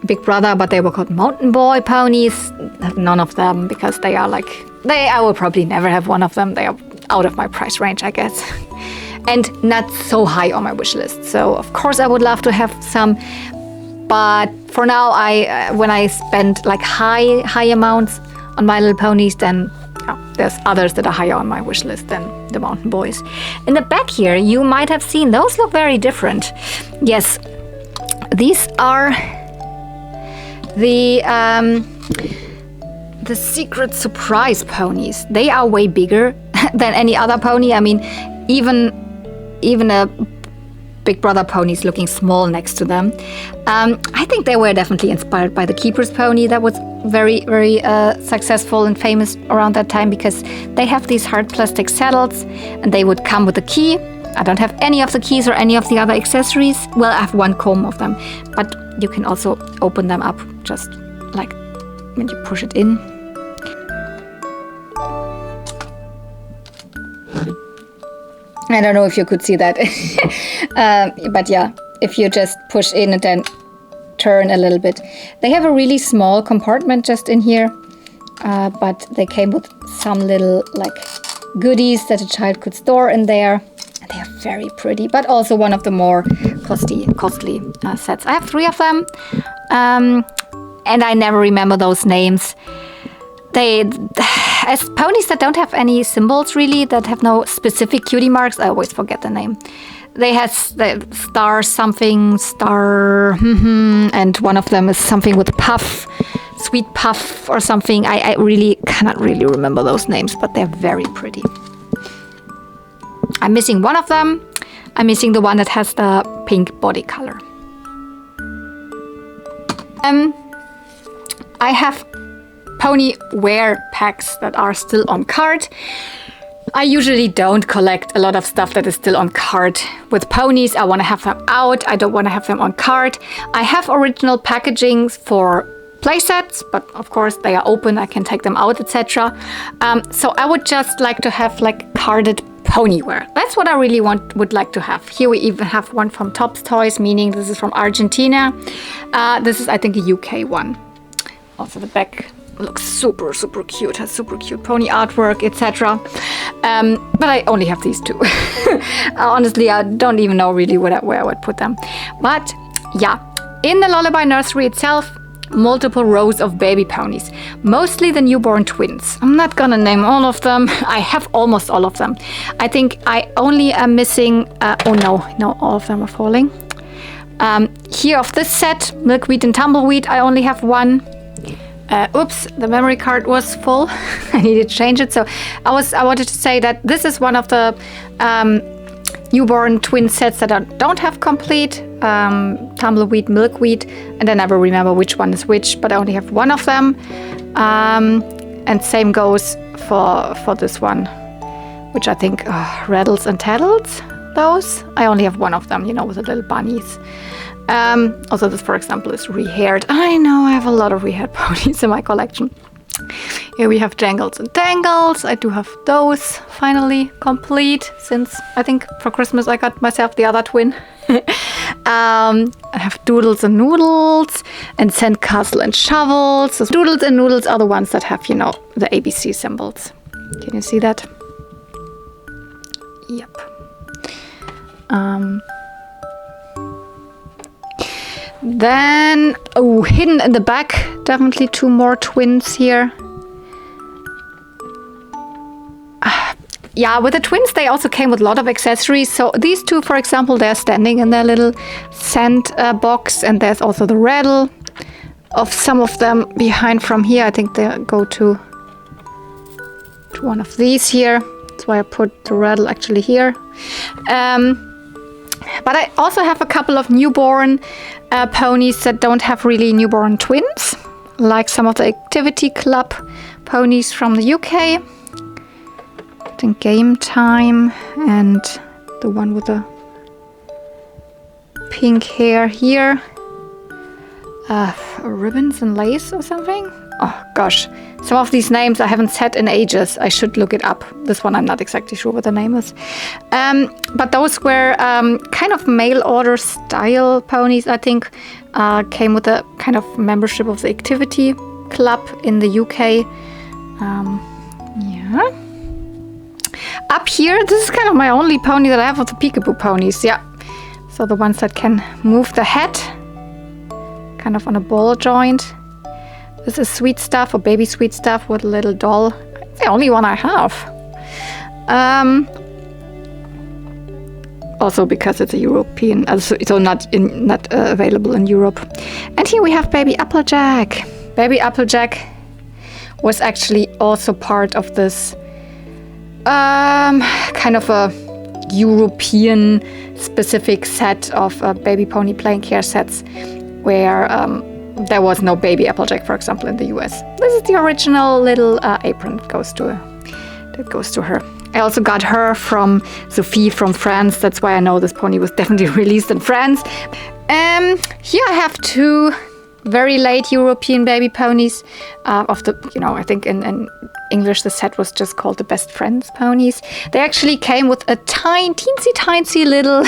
Big Brother, but they were called Mountain Boy ponies. None of them, because they are I will probably never have one of them. They are out of my price range, I guess. And not so high on my wish list. So of course I would love to have some, but for now, when I spend high amounts on My Little Ponies, then there's others that are higher on my wish list than the Mountain Boys. In the back here, you might have seen, those look very different. Yes, these are the Secret Surprise ponies. They are way bigger than any other pony. I mean, even a Big Brother ponies looking small next to them. I think they were definitely inspired by the Keeper's pony that was very, very successful and famous around that time, because they have these hard plastic saddles and they would come with a key. I don't have any of the keys or any of the other accessories. Well, I have one comb of them, but you can also open them up just like when you push it in. I don't know if you could see that. But yeah, if you just push in and then turn a little bit. They have a really small compartment just in here, but they came with some little like goodies that a child could store in there. And they are very pretty, but also one of the more costly sets. I have 3 of them, and I never remember those names. As ponies that don't have any symbols really, that have no specific cutie marks, I always forget the name. They have the star something, and one of them is something with puff, sweet puff or something. I really cannot really remember those names, but they're very pretty. I'm missing one of them. I'm missing the one that has the pink body color. I have pony wear packs that are still on card. I usually don't collect a lot of stuff that is still on card. With ponies, I want to have them out. I don't want to have them on card. I have original packaging for playsets, but of course they are open. I can take them out, etc. So I would just like to have like carded pony wear. That's what I really would like to have. Here we even have one from Tops Toys, meaning this is from Argentina. This is, I think, a UK one. Also the back looks super, super cute, has super cute pony artwork, etc. But I only have these 2. Honestly, I don't even know really where I would put them. But yeah, in the Lullaby Nursery itself, multiple rows of baby ponies, mostly the newborn twins. I'm not gonna name all of them. I have almost all of them. I think I only am missing, oh no, all of them are falling. Here of this set, Milkweed and Tumbleweed, I only have 1. Oops, the memory card was full. I needed to change it. So I wanted to say that this is one of the newborn twin sets that I don't have complete. Tumbleweed, Milkweed, and I never remember which one is which, but I only have 1 of them. And same goes for this one, which I think Rattles and Tattles. Those I only have 1 of them, you know, with the little bunnies. Also this, for example, is rehaired. I know I have a lot of rehaired ponies in my collection. Here we have Jangles and Tangles. I do have those finally complete, since I think for Christmas I got myself the other twin. I have Doodles and Noodles and Sandcastle and Shovels. So Doodles and Noodles are the ones that have, you know, the ABC symbols. Can you see that? Yep. Then, hidden in the back, definitely 2 more twins here. Yeah, with the twins, they also came with a lot of accessories. So these 2, for example, they're standing in their little sand box, and there's also the rattle of some of them behind from here. I think they go to one of these here. That's why I put the rattle actually here. But I also have a couple of newborn ponies that don't have really newborn twins, like some of the Activity Club ponies from the UK. I think Game Time, and the one with the pink hair here. Ribbons and Lace or something? Oh gosh, some of these names I haven't said in ages. I should look it up. This one I'm not exactly sure what the name is. But those were kind of mail order style ponies, I think. Came with a kind of membership of the Activity Club in the UK. Yeah. Up here, this is kind of my only pony that I have of the Peekaboo ponies. Yeah. So the ones that can move the head, kind of on a ball joint. This is Sweet Stuff, or Baby Sweet Stuff, with a little doll. It's the only one I have. Also because it's a European, so not available in Europe. And here we have Baby Applejack. Baby Applejack was actually also part of this kind of a European specific set of baby pony playing care sets where there was no baby Applejack, for example, in the US. This is the original little apron that goes to her. I also got her from Sophie from France. That's why I know this pony was definitely released in France. Here I have two very late European baby ponies of the, I think in English the set was just called the Best Friends ponies. They actually came with a teensy little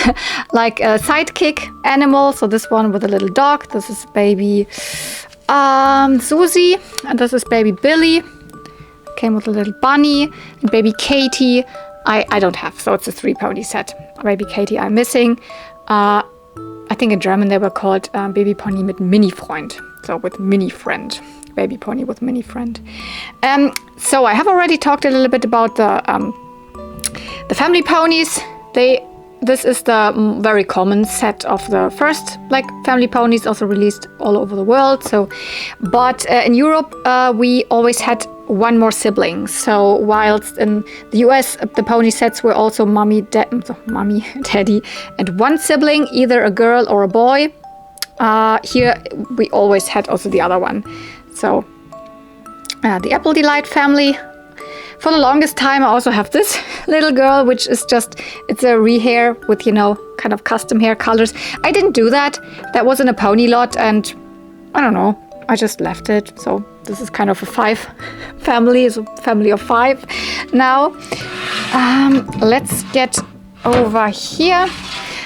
like a sidekick animal. So this one with a little dog. This is baby Susie, and this is baby Billy. Came with a little bunny, and baby Katie I don't have, so it's a 3 pony set. Baby Katie I'm missing. I think in German they were called Baby Pony mit Mini-Freund, so with mini-friend. Baby pony with mini-friend. So I have already talked a little bit about the family ponies. This is the very common set of the first family ponies, also released all over the world. So, but in Europe we always had one more sibling. So whilst in the US the pony sets were also mommy, daddy, and one sibling, either a girl or a boy. Here we always had also the other one. So the Apple Delight family. For the longest time I also have this little girl, which is it's a rehair with, kind of custom hair colors. I didn't do that. That was in a pony lot, and I don't know, I just left it. So this is kind of a 5 family. It's a family of 5 now. Let's get over here.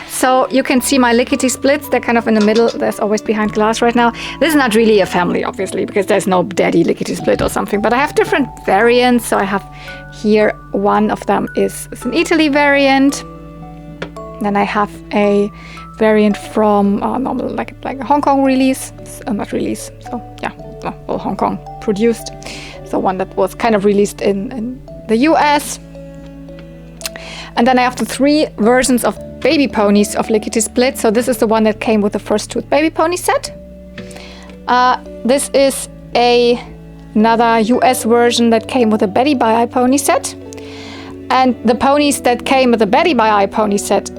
So you can see my lickety splits. They're kind of in the middle. There's always behind glass right now. This is not really a family, obviously, because there's no daddy lickety split or something. But I have different variants. So I have here, one of them is an Italy variant. Then I have a variant from normal, like a Hong Kong release. Not release. So yeah, well, Hong Kong produced. So one that was kind of released in the US. And then I have the 3 versions of baby ponies of Lickety Split. So this is the one that came with the first Tooth baby pony set. This is another US version that came with a Betty by Eye pony set. And the ponies that came with the Betty by Eye pony set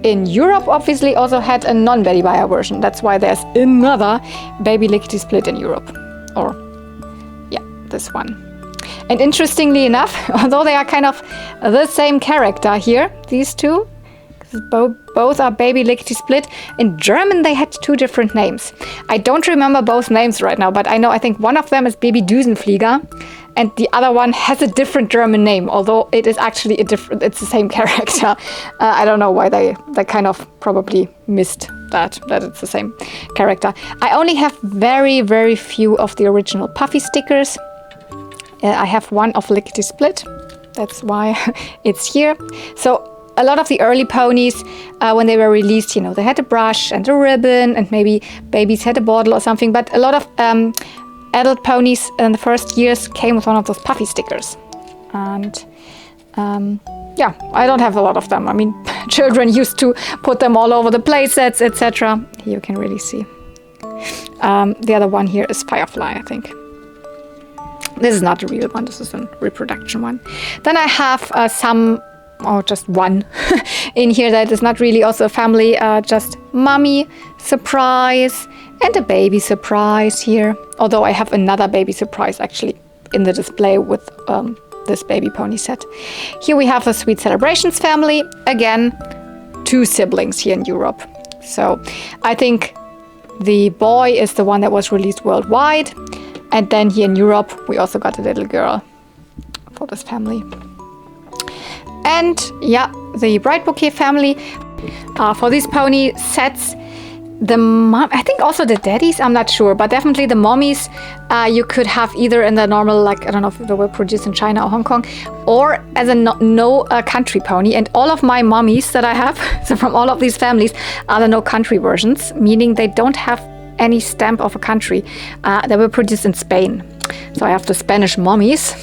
in Europe obviously also had a non-Betty by Eye version. That's why there's another baby Lickety Split in Europe. Or, yeah, this one. And interestingly enough, although they are kind of the same character here, these two, both are baby Lickety Split, in German they had 2 different names. I don't remember both names right now, but I think one of them is Baby Düsenflieger, and the other one has a different German name, although it is actually it's the same character. I don't know why they kind of probably missed that it's the same character. I only have very, very few of the original Puffy stickers. I have one of Lickety Split. That's why it's here. So a lot of the early ponies, when they were released, they had a brush and a ribbon, and maybe babies had a bottle or something. But a lot of adult ponies in the first years came with one of those Puffy stickers. And yeah, I don't have a lot of them. I mean, children used to put them all over the play sets, etc. Here you can really see. The other one here is Firefly, I think. This is not a real one, this is a reproduction one. Then I have just one in here that is not really also a family, just mommy surprise and a baby surprise here. Although I have another baby surprise actually in the display with this baby pony set. Here we have the Sweet Celebrations family. Again, 2 siblings here in Europe. So I think the boy is the one that was released worldwide. And then here in Europe, we also got a little girl for this family. And yeah, the Bright Bouquet family. For these pony sets, I think also the daddies, I'm not sure, but definitely the mommies, you could have either in the normal, I don't know if they were produced in China or Hong Kong, or as a no country pony. And all of my mommies that I have, so from all of these families, are the no country versions, meaning they don't have any stamp of a country. They were produced in Spain. So I have the Spanish mommies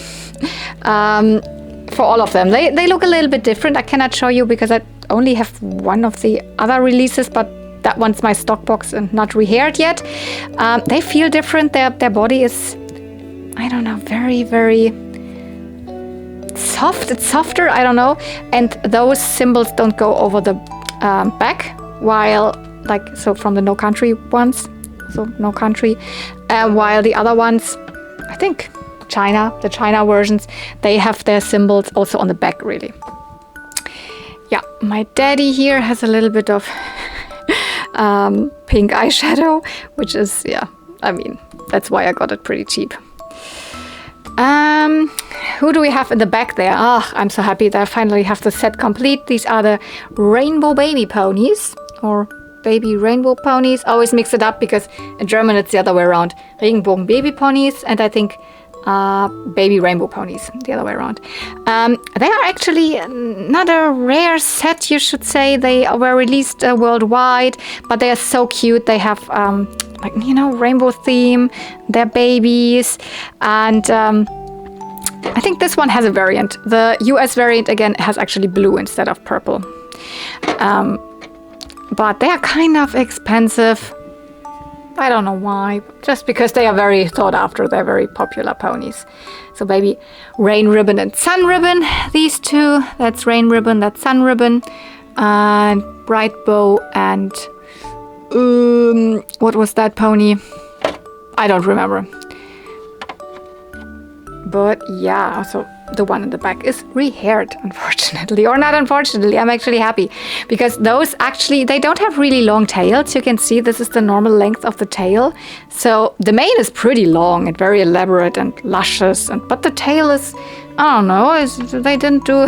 for all of them. They look a little bit different. I cannot show you because I only have one of the other releases, but that one's my stock box and not rehaired yet. They feel different. Their body is, I don't know, very, very soft. It's softer, I don't know. And those symbols don't go over the back, while from the No Country ones, so No Country, while the other ones, I think the China versions, they have their symbols also on the back, really. Yeah, my daddy here has a little bit of pink eyeshadow, which is, yeah, I mean, that's why I got it pretty cheap. Who do we have in the back there? Ah, I'm so happy that I finally have the set complete. These are the rainbow baby ponies, or baby rainbow ponies. I always mix it up because in German it's the other way around. Regenbogen baby ponies, and I think baby rainbow ponies, the other way around. They are actually not a rare set, you should say. They were released worldwide, but they are so cute. They have rainbow theme. They're babies, and I think this one has a variant. The US variant again has actually blue instead of purple. But they are kind of expensive. I don't know why, just because they are very sought after. They're very popular ponies. So baby Rain Ribbon and Sun Ribbon, these two. That's Rain Ribbon, that's Sun Ribbon. And Bright Bow and what was that pony? I don't remember. But yeah, so the one in the back is rehaired, unfortunately, or not unfortunately. I'm actually happy because those actually, they don't have really long tails. You can see this is the normal length of the tail. So the mane is pretty long and very elaborate and luscious, but the tail is, I don't know, they didn't do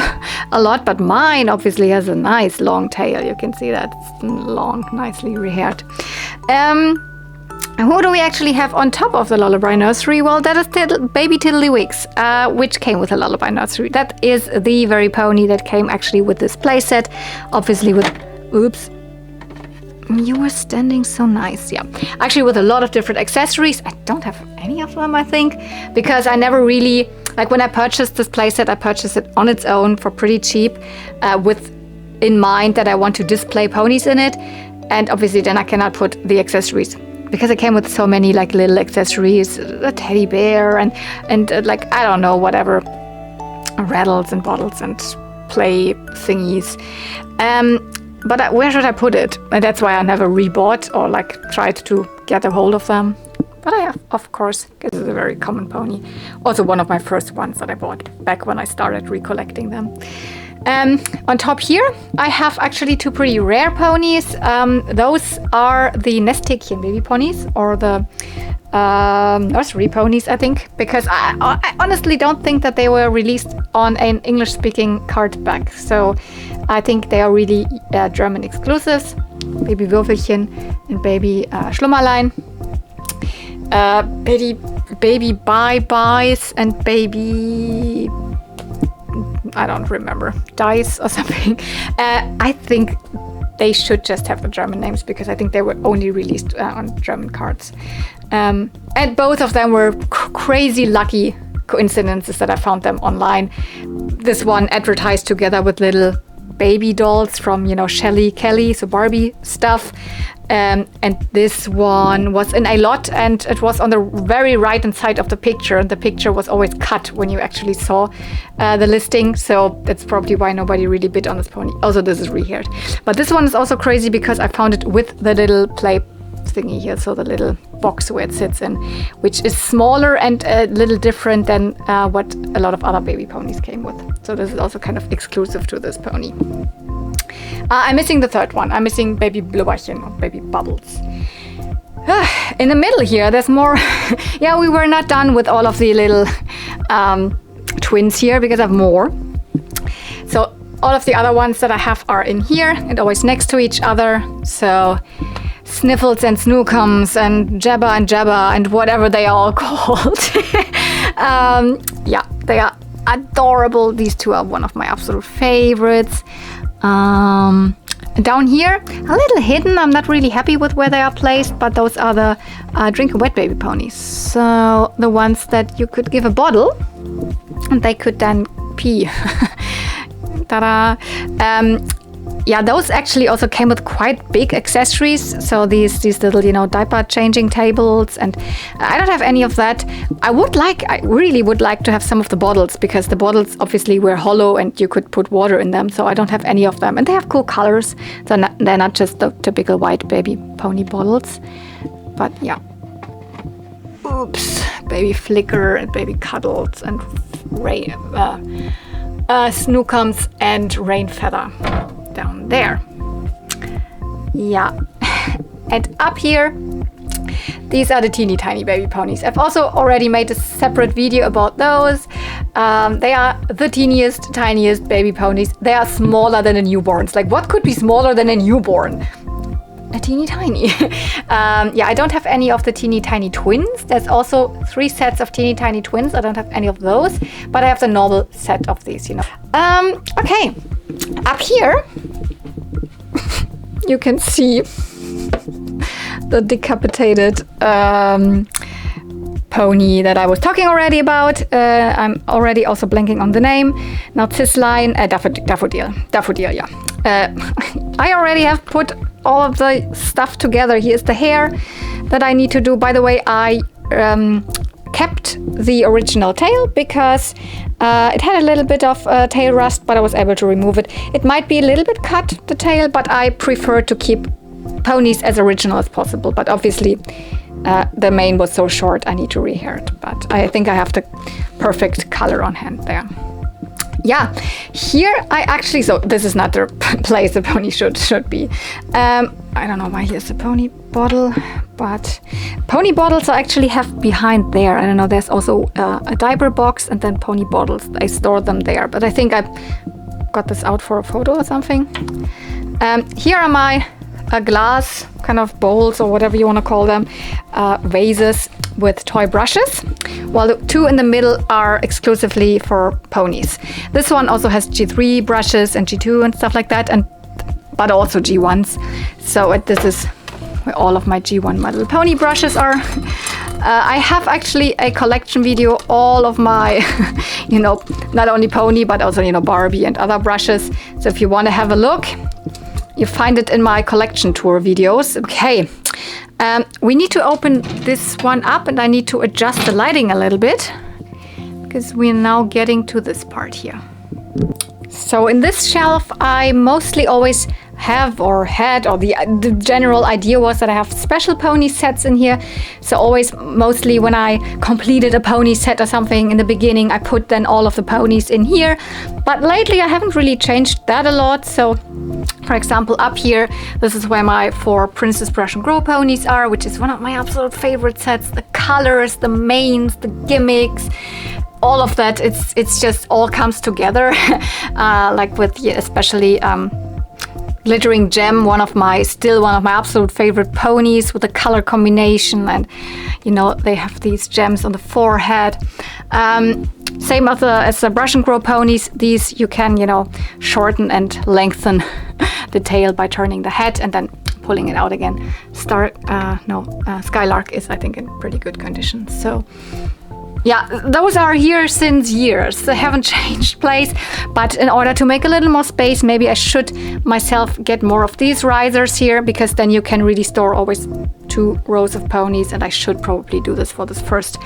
a lot, but mine obviously has a nice long tail. You can see that it's long, nicely rehaired. Who do we actually have on top of the Lullaby Nursery? Well, that is baby Tiddlywinks, which came with the Lullaby Nursery. That is the very pony that came actually with this playset, obviously with, oops, you were standing so nice, yeah. Actually with a lot of different accessories. I don't have any of them, I think, because I never really, like when I purchased this playset, I purchased it on its own for pretty cheap, with in mind that I want to display ponies in it, and obviously then I cannot put the accessories. Because it came with so many like little accessories, a teddy bear and like, I don't know, whatever, rattles and bottles and play thingies. But where should I put it? And that's why I never rebought or like tried to get a hold of them. But I have, of course, because it's a very common pony. Also one of my first ones that I bought back when I started recollecting them. On top here, I have actually two pretty rare ponies. Those are the Nesthäkchen baby ponies, or the nursery ponies, I think, because I honestly don't think that they were released on an English-speaking card back. So I think they are really German exclusives. Baby Würfelchen and baby Schlummerlein. Baby Bye-Byes and baby, I don't remember, Dice or something. I think they should just have the German names because I think they were only released on German cards. And both of them were crazy lucky coincidences that I found them online. This one advertised together with little baby dolls from, Shelly Kelly, so Barbie stuff. And this one was in a lot, and it was on the very right hand side of the picture, and the picture was always cut when you actually saw the listing, so that's probably why nobody really bid on this pony. Also, this is rehaired. But this one is also crazy because I found it with the little play thingy here, so the little box where it sits in, which is smaller and a little different than what a lot of other baby ponies came with. So this is also kind of exclusive to this pony. I'm missing the third one. I'm missing baby Blubberchen or baby Bubbles. In the middle here, there's more. Yeah, we were not done with all of the little twins here because I have more. So all of the other ones that I have are in here and always next to each other. So Sniffles and Snookums and Jabba and whatever they are all called. Yeah, they are adorable. These two are one of my absolute favorites. Down here, a little hidden. I'm not really happy with where they are placed, but those are the Drink a Wet baby ponies. So the ones that you could give a bottle and they could then pee. Ta-da! yeah, those actually also came with quite big accessories. So these little, you know, diaper changing tables, and I don't have any of that. I really would like to have some of the bottles, because the bottles obviously were hollow and you could put water in them. So I don't have any of them, and they have cool colors. So they're not just the typical white baby pony bottles, but yeah. Oops, baby Flicker and baby Cuddles and Rain, Snookums and Rain Feather down there. Yeah, and up here, these are the teeny tiny baby ponies. I've also already made a separate video about those. They are the teeniest, tiniest baby ponies. They are smaller than the newborns. Like, what could be smaller than a newborn? A teeny tiny. Yeah, I don't have any of the teeny tiny twins. There's also 3 sets of teeny tiny twins. I don't have any of those, but I have the normal set of these, you know. Okay, up here you can see the decapitated pony that I was talking already about. I'm already also blanking on the name. Narcissline, Daffodil, yeah. I already have put all of the stuff together. Here's the hair that I need to do. By the way, I kept the original tail because it had a little bit of tail rust, but I was able to remove it. It might be a little bit cut, the tail, but I prefer to keep ponies as original as possible. But obviously the mane was so short, I need to rehair it. But I think I have the perfect color on hand there. Yeah, here I actually, so this is not the place a pony should be. I don't know why here's a pony bottle, but pony bottles I actually have behind there. I don't know, there's also a diaper box and then pony bottles. I store them there, but I think I got this out for a photo or something. Here are my glass kind of bowls, or whatever you want to call them, vases with toy brushes, while the 2 in the middle are exclusively for ponies. This one also has G3 brushes and G2 and stuff like that, but also G1s. So this is where all of my G1 My Little Pony brushes are. I have actually a collection video, all of my, you know, not only pony, but also, you know, Barbie and other brushes. So if you want to have a look, you find it in my collection tour videos. Okay, we need to open this one up, and I need to adjust the lighting a little bit because we're now getting to this part here. So in this shelf, I mostly always have or had, or the general idea was that I have special pony sets in here. So always, mostly when I completed a pony set or something in the beginning, I put then all of the ponies in here. But lately I haven't really changed that a lot. So for example, up here, this is where my 4 Princess Brush and Grow ponies are, which is one of my absolute favorite sets. The colors, the manes, the gimmicks, all of that, it's just all comes together. Like with especially Glittering Gem, one of my absolute favorite ponies, with the color combination, and you know, they have these gems on the forehead. Same as the Brush and Grow ponies. These you can, you know, shorten and lengthen the tail by turning the head and then pulling it out again. Skylark is, I think, in pretty good condition. So yeah, those are here since years. They haven't changed place, but in order to make a little more space, maybe I should myself get more of these risers here, because then you can really store always 2 rows of ponies, and I should probably do this for this first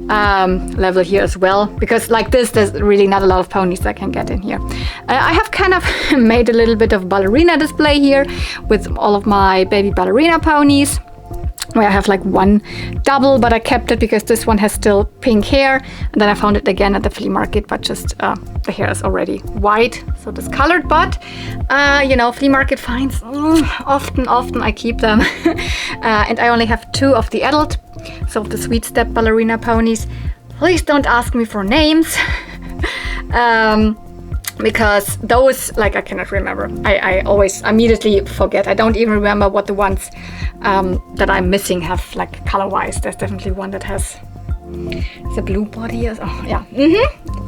level here as well, because like this, there's really not a lot of ponies I can get in here. I have kind of made a little bit of ballerina display here with all of my baby ballerina ponies, where I have like 1 double, but I kept it because this one has still pink hair, and then I found it again at the flea market, but just the hair is already white, so discolored. But you know, flea market finds, often I keep them. And I only have 2 of the adult, so of the Sweet Step ballerina ponies. Please don't ask me for names. Because those, like, I cannot remember. I always immediately forget. I don't even remember what the ones that I'm missing have, like, color-wise. There's definitely one that has the blue body. Oh, yeah.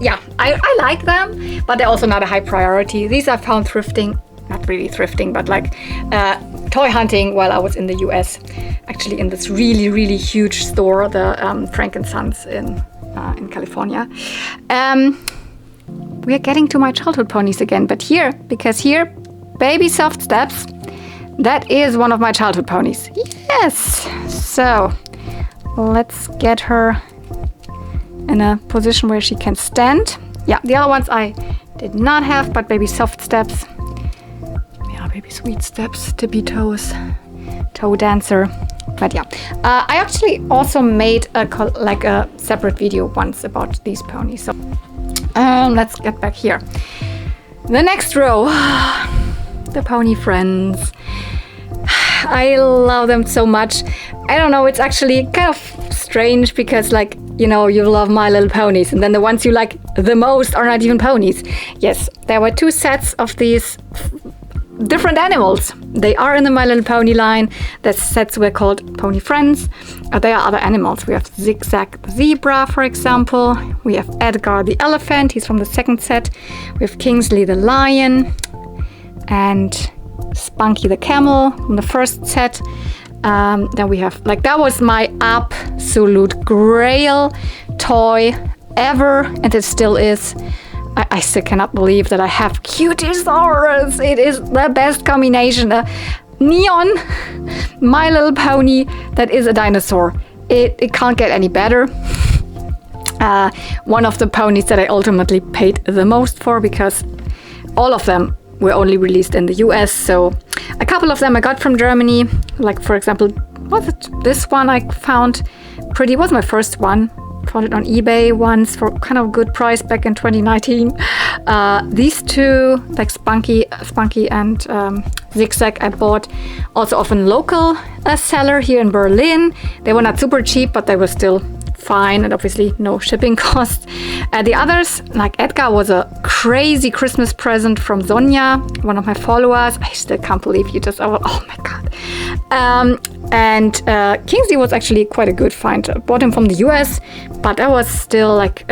Yeah, I like them, but they're also not a high priority. These I found thrifting, not really thrifting, but like toy hunting while I was in the US. Actually, in this really, really huge store, the Frank & Sons in California. We are getting to my childhood ponies again, but here, because here Baby Soft Steps. That is one of my childhood ponies. Yes! So, let's get her in a position where she can stand. Yeah, the other ones I did not have, but Baby Soft Steps. Yeah, Baby Sweet Steps, Tippy Toes, Toe Dancer. But yeah, I actually also made a separate video once about these ponies. So let's get back here. The next row, the pony friends. I love them so much. I don't know, it's actually kind of strange because, like, you know, you love My Little Ponies and then the ones you like the most are not even ponies. Yes, there were 2 sets of these different animals. They are in the My Little Pony line. The sets were called Pony Friends. There are other animals. We have Zigzag the zebra, for example. We have Edgar the elephant. He's from the 2nd set. We have Kingsley the lion. And Spunky the camel from the 1st set. Then we have, like, that was my absolute grail toy ever, and it still is. I still cannot believe that I have Cutiosaurus. It is the best combination. A neon My Little Pony that is a dinosaur. It can't get any better. One of the ponies that I ultimately paid the most for, because all of them were only released in the US. So a couple of them I got from Germany. Like, for example, was it this one I found pretty, was my first one. Found it on eBay once for kind of a good price back in 2019. These 2, like Spunky and Zigzag, I bought also off a local seller here in Berlin. They were not super cheap, but they were still fine, and obviously no shipping costs. The others, like Edgar, was a crazy Christmas present from Sonja, one of my followers. I still can't believe you just, oh my god. And Kingsley was actually quite a good find. I bought him from the US, but that was still like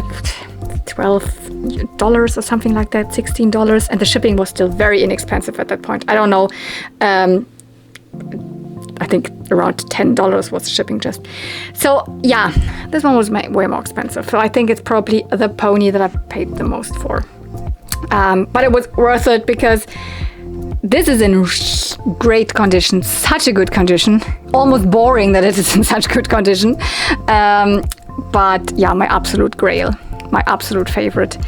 $12 or something like that, $16, and the shipping was still very inexpensive at that point. I don't know, I think around $10 was shipping just. So yeah, this one was way more expensive. So I think it's probably the pony that I paid the most for. But it was worth it because this is in great condition, such a good condition. Almost boring that it is in such good condition. But yeah, my absolute grail, my absolute favorite.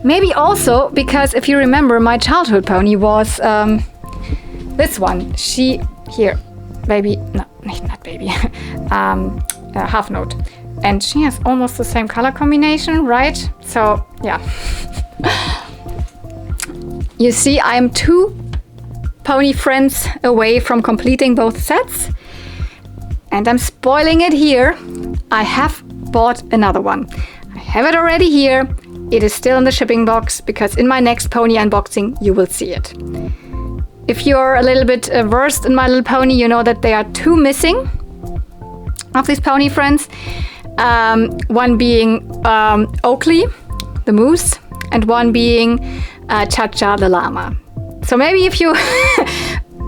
Maybe also because if you remember, my childhood pony was this one. Baby, no, not baby, half note. And she has almost the same color combination, right? So yeah. You see, I'm 2 pony friends away from completing both sets. And I'm spoiling it here. I have bought another one. I have it already here. It is still in the shipping box because in my next pony unboxing, you will see it. If you're a little bit versed in My Little Pony, you know that there are 2 missing of these pony friends. One being Oakley, the moose, and one being Cha-Cha, the llama. So maybe if you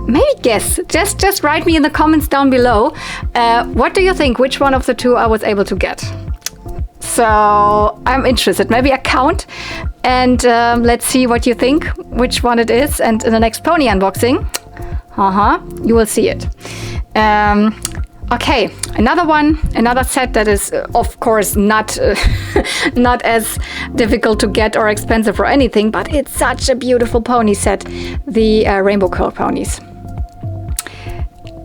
maybe guess, just write me in the comments down below. What do you think? Which one of the 2 I was able to get? So I'm interested. Maybe a count, and let's see what you think, which one it is. And in the next pony unboxing, you will see it. Okay, another set that is, of course, not not as difficult to get or expensive or anything, but it's such a beautiful pony set. The Rainbow Curl ponies.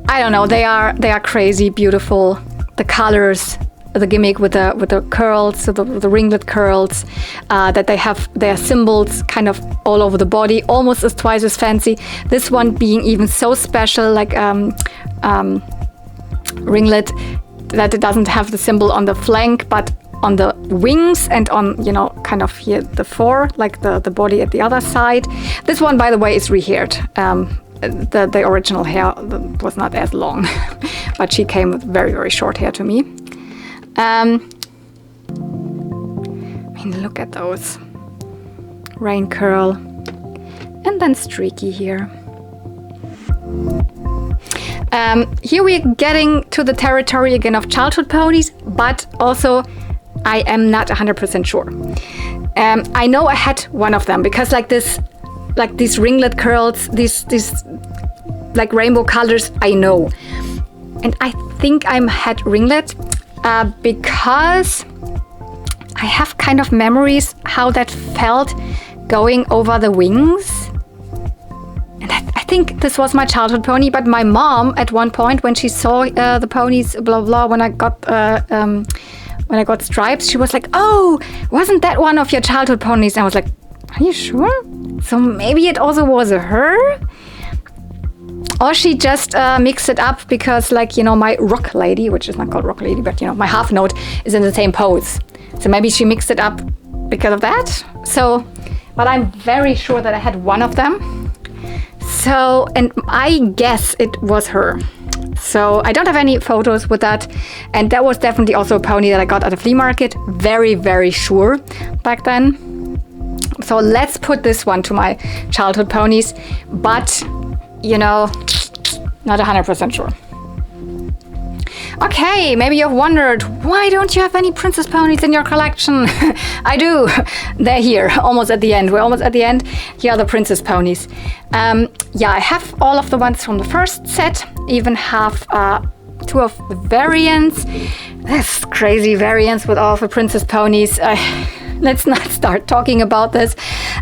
I don't know, they are crazy beautiful. The colors, the gimmick with the curls, so the ringlet curls, that they have their symbols kind of all over the body, almost as twice as fancy. This one being even so special, like ringlet, that it doesn't have the symbol on the flank, but on the wings and on, you know, kind of here the fore, like the body at the other side. This one, by the way, is rehaired. The original hair was not as long, but she came with very, very short hair to me. I mean, look at those. Rain curl. And then streaky here. Here we're getting to the territory again of childhood ponies, but also I am not 100% sure. I know I had one of them because like this like these ringlet curls, these like rainbow colors, I know. And I think I'm had ringlet because I have kind of memories how that felt going over the wings. And I think this was my childhood pony, but my mom at one point when she saw the ponies, blah, blah, when I got stripes, she was like, oh, wasn't that one of your childhood ponies? And I was like, are you sure? So maybe it also was her? Or she just mixed it up because, like, you know, my rock lady, which is not called rock lady, but, you know, my half note is in the same pose. So maybe she mixed it up because of that. So, but I'm very sure that I had one of them. So, and I guess it was her. So I don't have any photos with that. And that was definitely also a pony that I got at a flea market. Very, very sure back then. So let's put this one to my childhood ponies. But, you know, not 100% sure. Okay, maybe you've wondered, why don't you have any princess ponies in your collection? I do. They're here, almost at the end. We're almost at the end. Here are the princess ponies. Yeah, I have all of the ones from the first set. Even have 2 of the variants. This crazy variants with all of the princess ponies. Let's not start talking about this.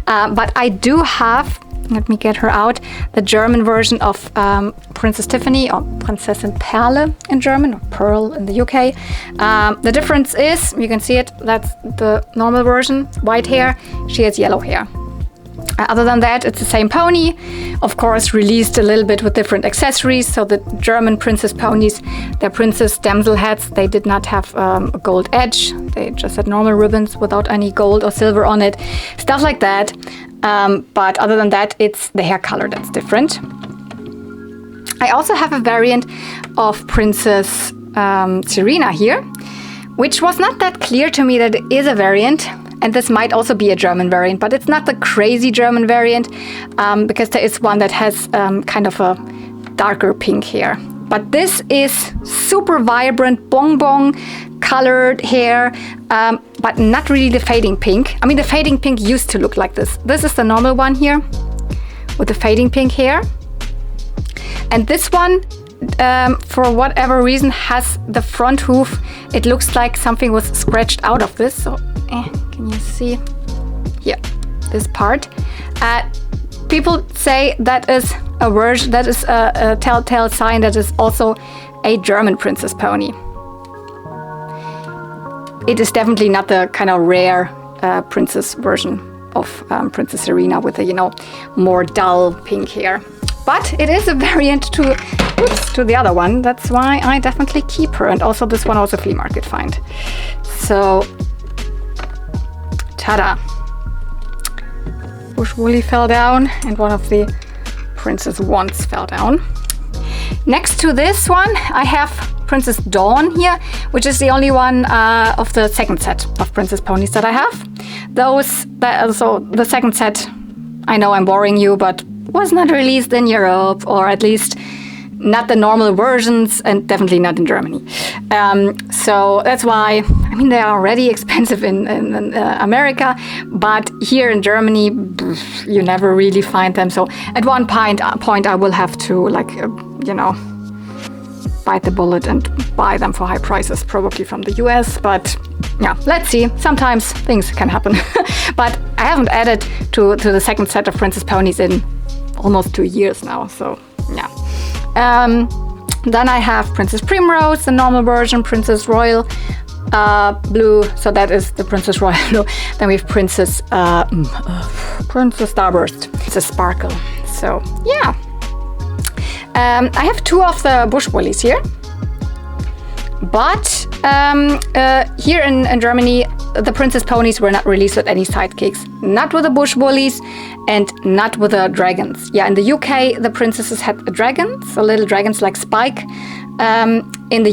But I do have, let me get her out, the German version of Princess Tiffany, or Prinzessin Perle in German, or Pearl in the UK. The difference is, you can see it, that's the normal version, white hair. She has yellow hair. Other than that, it's the same pony. Of course, released a little bit with different accessories. So the German princess ponies, their princess damsel hats, they did not have a gold edge. They just had normal ribbons without any gold or silver on it. Stuff like that. But other than that, it's the hair color that's different. I also have a variant of Princess Serena here, which was not that clear to me that it is a variant. And this might also be a German variant, but it's not the crazy German variant because there is one that has kind of a darker pink hair. But this is super vibrant, bonbon colored hair, but not really the fading pink. I mean, the fading pink used to look like this. This is the normal one here with the fading pink hair. And this one, for whatever reason, has the front hoof. It looks like something was scratched out of this. So, can you see? Yeah, this part. People say that is a version, that is a telltale sign that is also a German princess pony. It is definitely not the kind of rare princess version of Princess Serena with the, you know, more dull pink hair. But it is a variant to the other one. That's why I definitely keep her. And also this one was a flea market find. So, ta-da. Bush Woolly fell down and one of the Princess Wands fell down. Next to this one, I have Princess Dawn here, which is the only one of the second set of princess ponies that I have. So the second set, I know I'm boring you, but was not released in Europe, or at least not the normal versions, and definitely not in Germany. So that's why, I mean, they are already expensive in America, but here in Germany, you never really find them. So at one point I will have to, like, you know, bite the bullet and buy them for high prices, probably from the US. But yeah, let's see. Sometimes things can happen. But I haven't added to the second set of princess ponies in almost 2 years now. So yeah. Then I have Princess Primrose, the normal version, Princess Royal Blue. So that is the Princess Royal Blue. Then we have Princess Starburst. It's a sparkle. So yeah. I have 2 of the Bush Woolies here. But here in Germany, the princess ponies were not released with any sidekicks. Not with the Bush Woolies and not with the dragons. Yeah, in the UK, the princesses had dragons, so little dragons like Spike. In the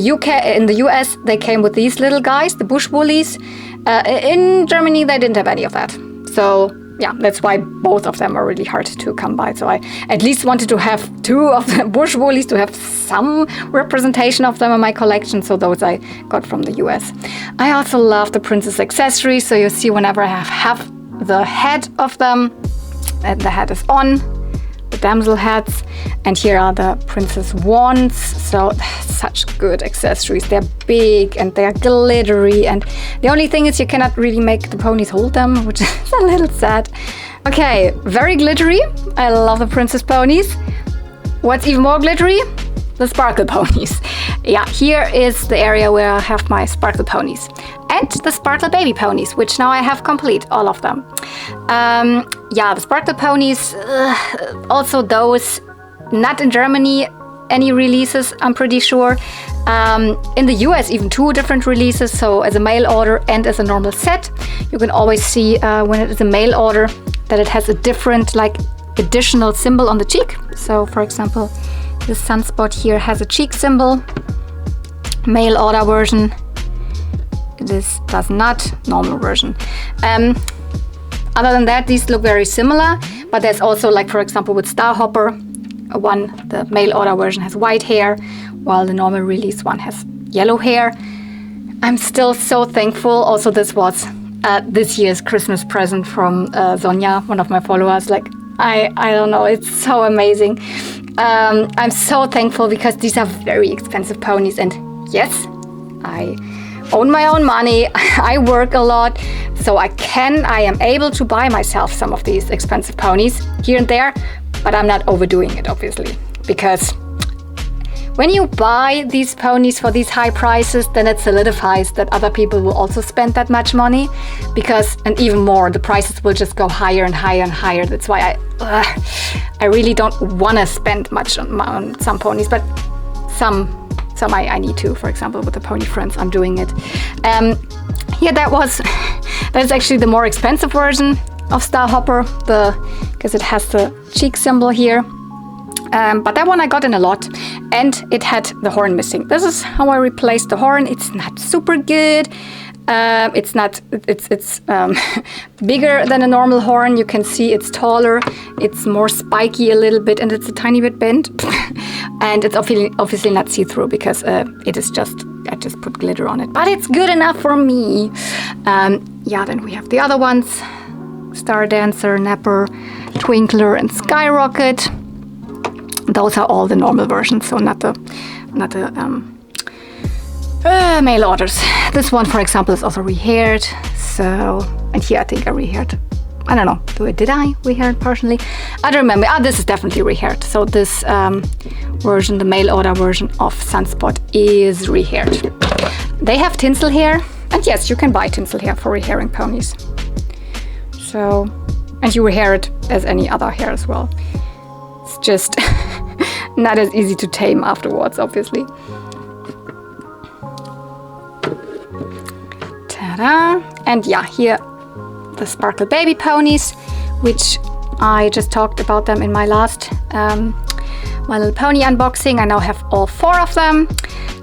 US, they came with these little guys, the Bush Woolies. In Germany, they didn't have any of that. So yeah, that's why both of them are really hard to come by. So I at least wanted to have 2 of the Bush Woolies to have some representation of them in my collection. So those I got from the US. I also love the princess accessories. So you see whenever I have the head of them, and the head is on, the damsel heads, and here are the princess wands. So such good accessories. They're big and they're glittery, and the only thing is you cannot really make the ponies hold them, which is a little sad. Okay, very glittery. I love the princess ponies. What's even more glittery? The sparkle ponies. Yeah, here is the area where I have my sparkle ponies. And the sparkle baby ponies, which now I have complete, all of them. Yeah, the sparkle ponies, also those, not in Germany, any releases, I'm pretty sure. In the US, even 2 different releases, so as a mail order and as a normal set. You can always see when it is a mail order that it has a different, like, additional symbol on the cheek. So, for example, this sunspot here has a cheek symbol. Mail order version. This does not. Normal version. Other than that, these look very similar, but there's also, like, for example, with Starhopper, the mail order version has white hair, while the normal release one has yellow hair. I'm still so thankful. Also, this was this year's Christmas present from Sonja, one of my followers. Like, I don't know, it's so amazing. I'm so thankful because these are very expensive ponies, and yes, I own my own money. I work a lot, so I am able to buy myself some of these expensive ponies here and there, but I'm not overdoing it, obviously, because when you buy these ponies for these high prices, then it solidifies that other people will also spend that much money, because, and even more, the prices will just go higher and higher and higher. That's why I really don't want to spend much on some ponies, but some I need to. For example, with the Pony Friends, I'm doing it. Yeah, that is actually the more expensive version of Starhopper, because it has the cheek symbol here. But that one I got in a lot, and it had the horn missing. This is how I replaced the horn. It's not super good. It's bigger than a normal horn. You can see it's taller. It's more spiky a little bit, and it's a tiny bit bent. And it's obviously not see-through because I just put glitter on it. But it's good enough for me. Yeah, then we have the other ones: Star Dancer, Napper, Twinkler, and Skyrocket. Those are all the normal versions, so not the mail orders. This one, for example, is also rehaired. So, and here I think I rehaired. I don't know. Did I rehair it partially? I don't remember. This is definitely rehaired. So this version, the mail order version of Sunspot, is rehaired. They have tinsel hair, and yes, you can buy tinsel hair for rehairing ponies. So, and you rehair it as any other hair as well. It's just not as easy to tame afterwards, obviously. Ta-da! And yeah, here the Sparkle Baby ponies, which I just talked about them in my last My Little Pony unboxing. I now have all 4 of them,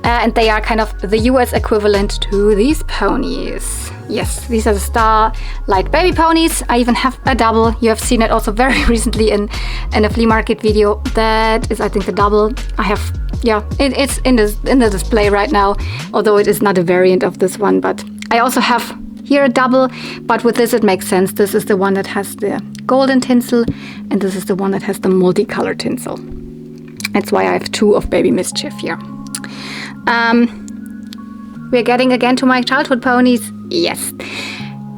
and they are kind of the US equivalent to these ponies. Yes, these are the star-like baby ponies. I even have a double. You have seen it also very recently in a flea market video. That is, I think, the double. I have, yeah, it's in the display right now, although it is not a variant of this one. But I also have here a double, but with this it makes sense. This is the one that has the golden tinsel, and this is the one that has the multicolored tinsel. That's why I have 2 of Baby Mischief here. We're getting again to my childhood ponies. Yes,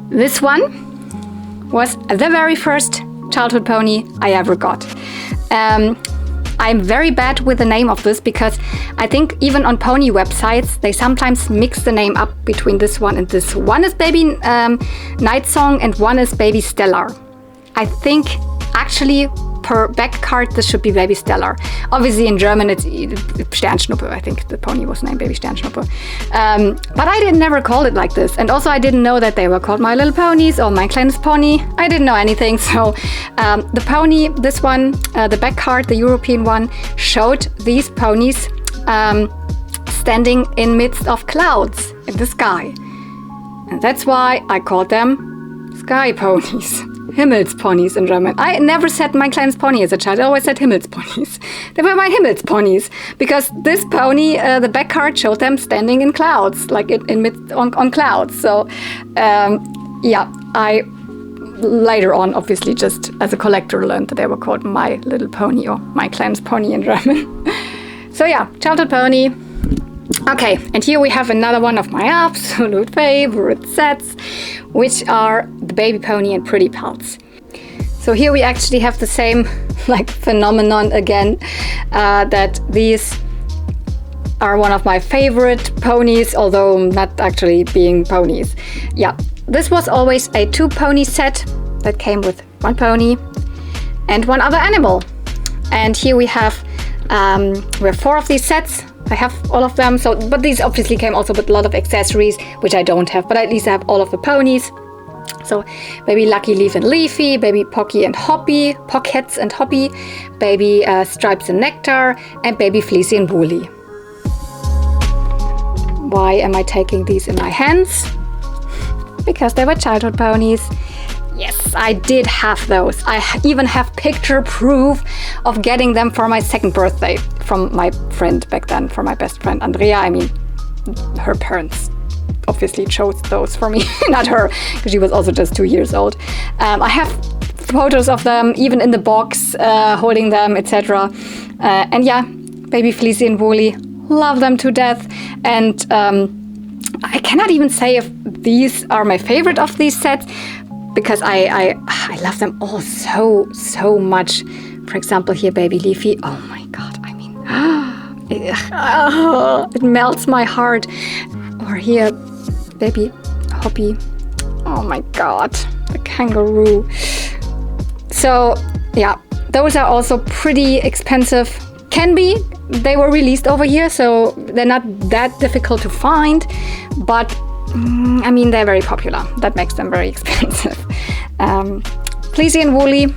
this one was the very first childhood pony I ever got. I'm very bad with the name of this because I think even on pony websites they sometimes mix the name up between this one and this. One is Baby Night Song and one is Baby Stellar. I think actually per back card this should be Baby Stellar. Obviously in German it's Sternschnuppe. I think the pony was named Baby Sternschnuppe. But I never called it like this. And also I didn't know that they were called My Little Ponies or My Kleines Pony. I didn't know anything. So the pony, this one, the back card, the European one, showed these ponies standing in midst of clouds in the sky. And that's why I called them sky ponies. Himmelsponies in German. I never said My Kleines Pony as a child. I always said Himmelsponies. They were my Himmelsponies because this pony, the back card showed them standing in clouds, like on clouds. So, yeah, later on, obviously, just as a collector, learned that they were called My Little Pony or My Kleines Pony in German. So yeah, childhood pony. Okay, and here we have another one of my absolute favorite sets, which are the Baby Pony and Pretty Pals. So here we actually have the same like phenomenon again, that these are one of my favorite ponies, although not actually being ponies. Yeah, this was always a 2-pony set that came with 1 pony and 1 other animal. And here we have 4 of these sets. I have all of them, so but these obviously came also with a lot of accessories, which I don't have, but at least I have all of the ponies. So Baby Lucky, Leaf and Leafy, Baby Pocky and Hoppy, Pockets and Hoppy, Baby Stripes and Nectar, and Baby Fleecy and Woolly. Why am I taking these in my hands? Because they were childhood ponies. Yes, I did have those. I even have picture proof of getting them for my 2nd birthday from my friend back then, for my best friend Andrea. I mean, her parents obviously chose those for me, not her, because she was also just 2 years old. I have photos of them, even in the box, holding them, etc. And yeah, Baby Fleecy and Woolly, love them to death. And I cannot even say if these are my favorite of these sets, because I love them all so much. For example, here Baby Leafy. Oh my god, I mean, it melts my heart. Or here Baby Hoppy. Oh my god, the kangaroo. So yeah, those are also pretty expensive. Can be. They were released over here, so they're not that difficult to find, but I mean, they're very popular. That makes them very expensive. Fleecy and Woolly,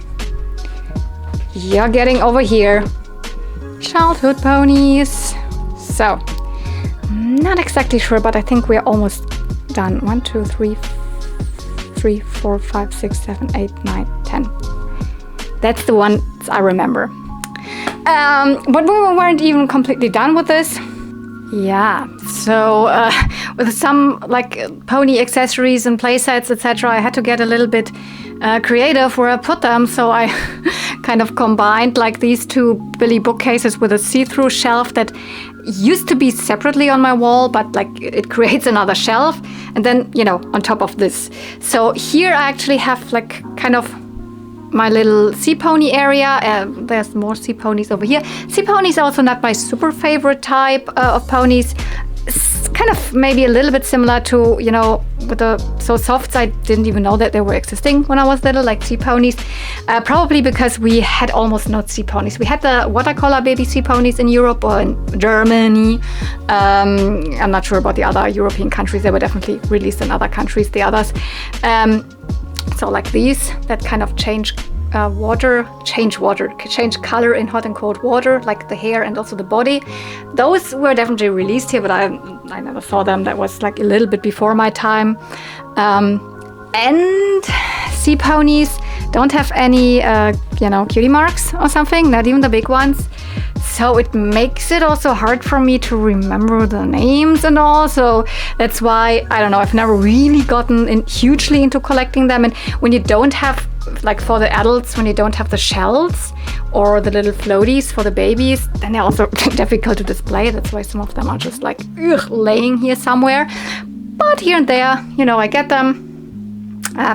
you're getting over here. Childhood ponies. So, I'm not exactly sure, but I think we're almost done. 1, 2, 3, 4, 5, 6, 7, 8, 9, 10. That's the ones I remember. But we weren't even completely done with this. Yeah, so with some like pony accessories and play sets, etc., I had to get a little bit creative where I put them. So I kind of combined like these 2 Billy bookcases with a see-through shelf that used to be separately on my wall, but like it creates another shelf, and then, you know, on top of this. So here I actually have like kind of my little sea pony area. There's more sea ponies over here. Sea ponies are also not my super favorite type of ponies. It's kind of maybe a little bit similar to, you know, with the So Softs. I didn't even know that they were existing when I was little, like sea ponies. Probably because we had almost no sea ponies. We had the watercolor baby sea ponies in Europe or in Germany. I'm not sure about the other European countries. They were definitely released in other countries, the others. So like these that kind of change color in hot and cold water, like the hair and also the body. Those were definitely released here, but I never saw them. That was like a little bit before my time. And sea ponies don't have any, cutie marks or something, not even the big ones. So it makes it also hard for me to remember the names and all. So that's why, I don't know, I've never really gotten hugely into collecting them. And when you don't have, like for the adults, when you don't have the shells or the little floaties for the babies, then they're also difficult to display. That's why some of them are just like laying here somewhere. But here and there, I get them.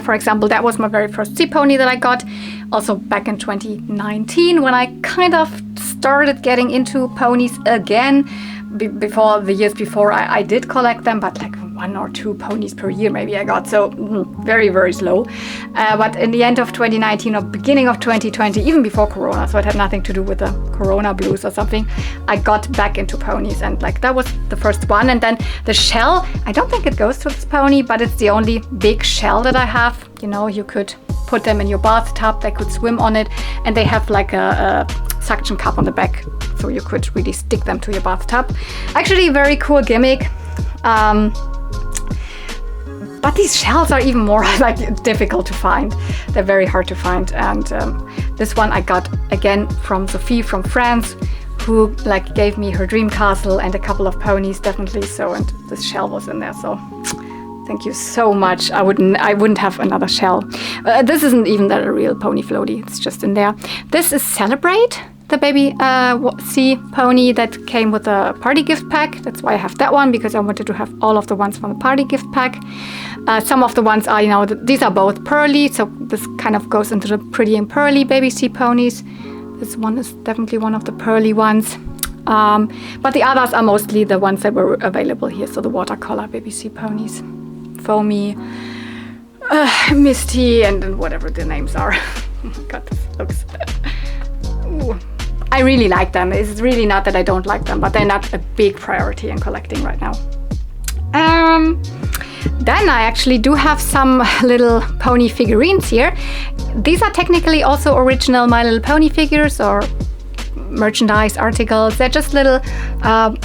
For example, that was my very first sea pony that I got. Also back in 2019 when I kind of started getting into ponies again. Before the years before I did collect them, but like 1 or 2 ponies per year maybe I got, so very, very slow. But in the end of 2019 or beginning of 2020, even before Corona, so it had nothing to do with the Corona blues or something, I got back into ponies, and like that was the first one. And then the shell, I don't think it goes to this pony, but it's the only big shell that I have. You could put them in your bathtub, they could swim on it, and they have like a suction cup on the back, so you could really stick them to your bathtub. Actually, a very cool gimmick. But these shells are even more like difficult to find. They're very hard to find. And this one I got again from Sophie from France, who like gave me her dream castle and a couple of ponies, definitely. So, and this shell was in there. So Thank you so much. I wouldn't have another shell. This isn't even that a real pony floaty. It's just in there. This is Celebrate, the baby sea pony that came with a party gift pack. That's why I have that one, because I wanted to have all of the ones from the party gift pack. Some of the ones are, these are both pearly, so this kind of goes into the pretty and pearly baby sea ponies. This one is definitely one of the pearly ones. But the others are mostly the ones that were available here, so the watercolor baby sea ponies. Foamy, Misty, and whatever the names are. God, this looks... Ooh. I really like them. It's really not that I don't like them, but they're not a big priority in collecting right now. Then I actually do have some little pony figurines here. These are technically also original My Little Pony figures or merchandise articles. They're just little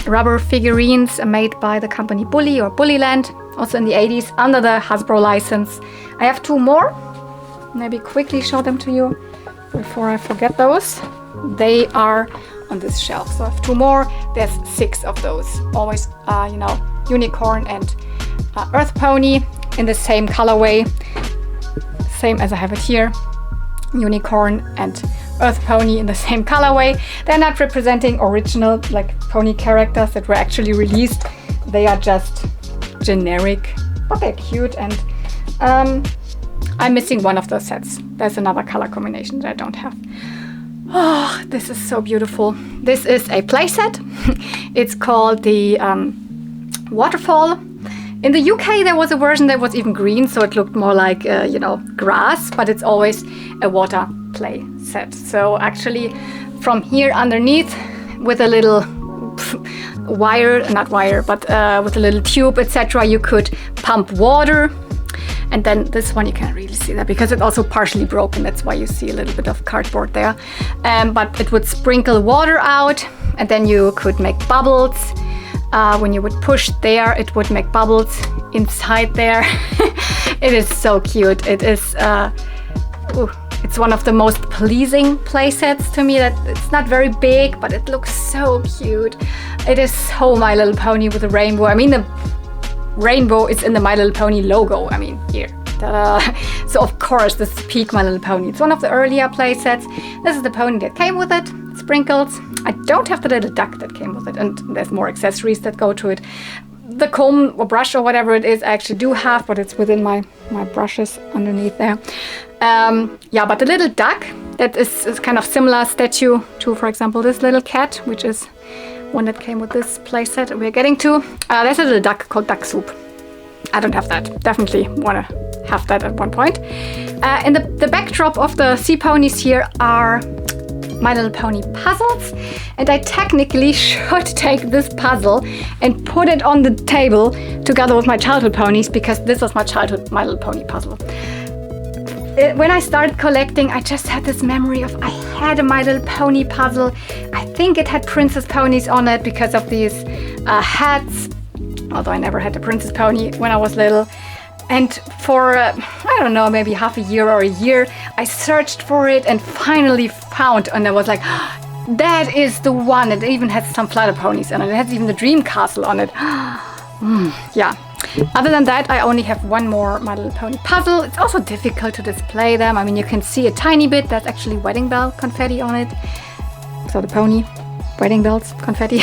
rubber figurines made by the company Bully or Bullyland, also in the 80s, under the Hasbro license. I have 2 more. Maybe quickly show them to you before I forget those. They are on this shelf. So I have 2 more. There's 6 of those. Always, unicorn and earth pony in the same colorway. Same as I have it here. Unicorn and earth pony in the same colorway. They're not representing original pony characters that were actually released. They are just generic, but they're cute. And I'm missing one of those sets. There's another color combination that I don't have. Oh, this is so beautiful. This is a playset. It's called the Waterfall. In the UK, there was a version that was even green, so it looked more like, grass, but it's always a water play set. So actually, from here underneath, with a little with a little tube, etc., you could pump water. And then this one, you can't really see that because it's also partially broken. That's why you see a little bit of cardboard there. But it would sprinkle water out, and then you could make bubbles. When you would push there, it would make bubbles inside there. It is so cute. It is, it's one of the most pleasing play sets to me. That it's not very big, but it looks so cute. It is so My Little Pony with a rainbow. I mean, the rainbow is in the My Little Pony logo. I mean, here. Ta-da. So of course, this is peak My Little Pony. It's one of the earlier play sets. This is the pony that came with it. Sprinkles. I don't have the little duck that came with it, and there's more accessories that go to it. The comb or brush or whatever it is, I actually do have, but it's within my brushes underneath there. But the little duck, that is kind of similar statue to, for example, this little cat, which is one that came with this playset we're getting to. There's a little duck called Duck Soup. I don't have that. Definitely want to have that at one point. And the backdrop of the sea ponies here are My Little Pony puzzles. And I technically should take this puzzle and put it on the table together with my childhood ponies, because this was my childhood My Little Pony puzzle. When I started collecting, I just had this memory of I had a My Little Pony puzzle. I think it had princess ponies on it because of these hats, although I never had a princess pony when I was little. And for, I don't know, maybe half a year or a year, I searched for it and finally found, and I was like, that is the one. It even has some flutter ponies on it. It has even the Dream Castle on it. Yeah. Other than that, I only have one more My Little Pony puzzle. It's also difficult to display them. I mean, you can see a tiny bit. There's actually wedding bell confetti on it. So the pony, wedding bells, confetti.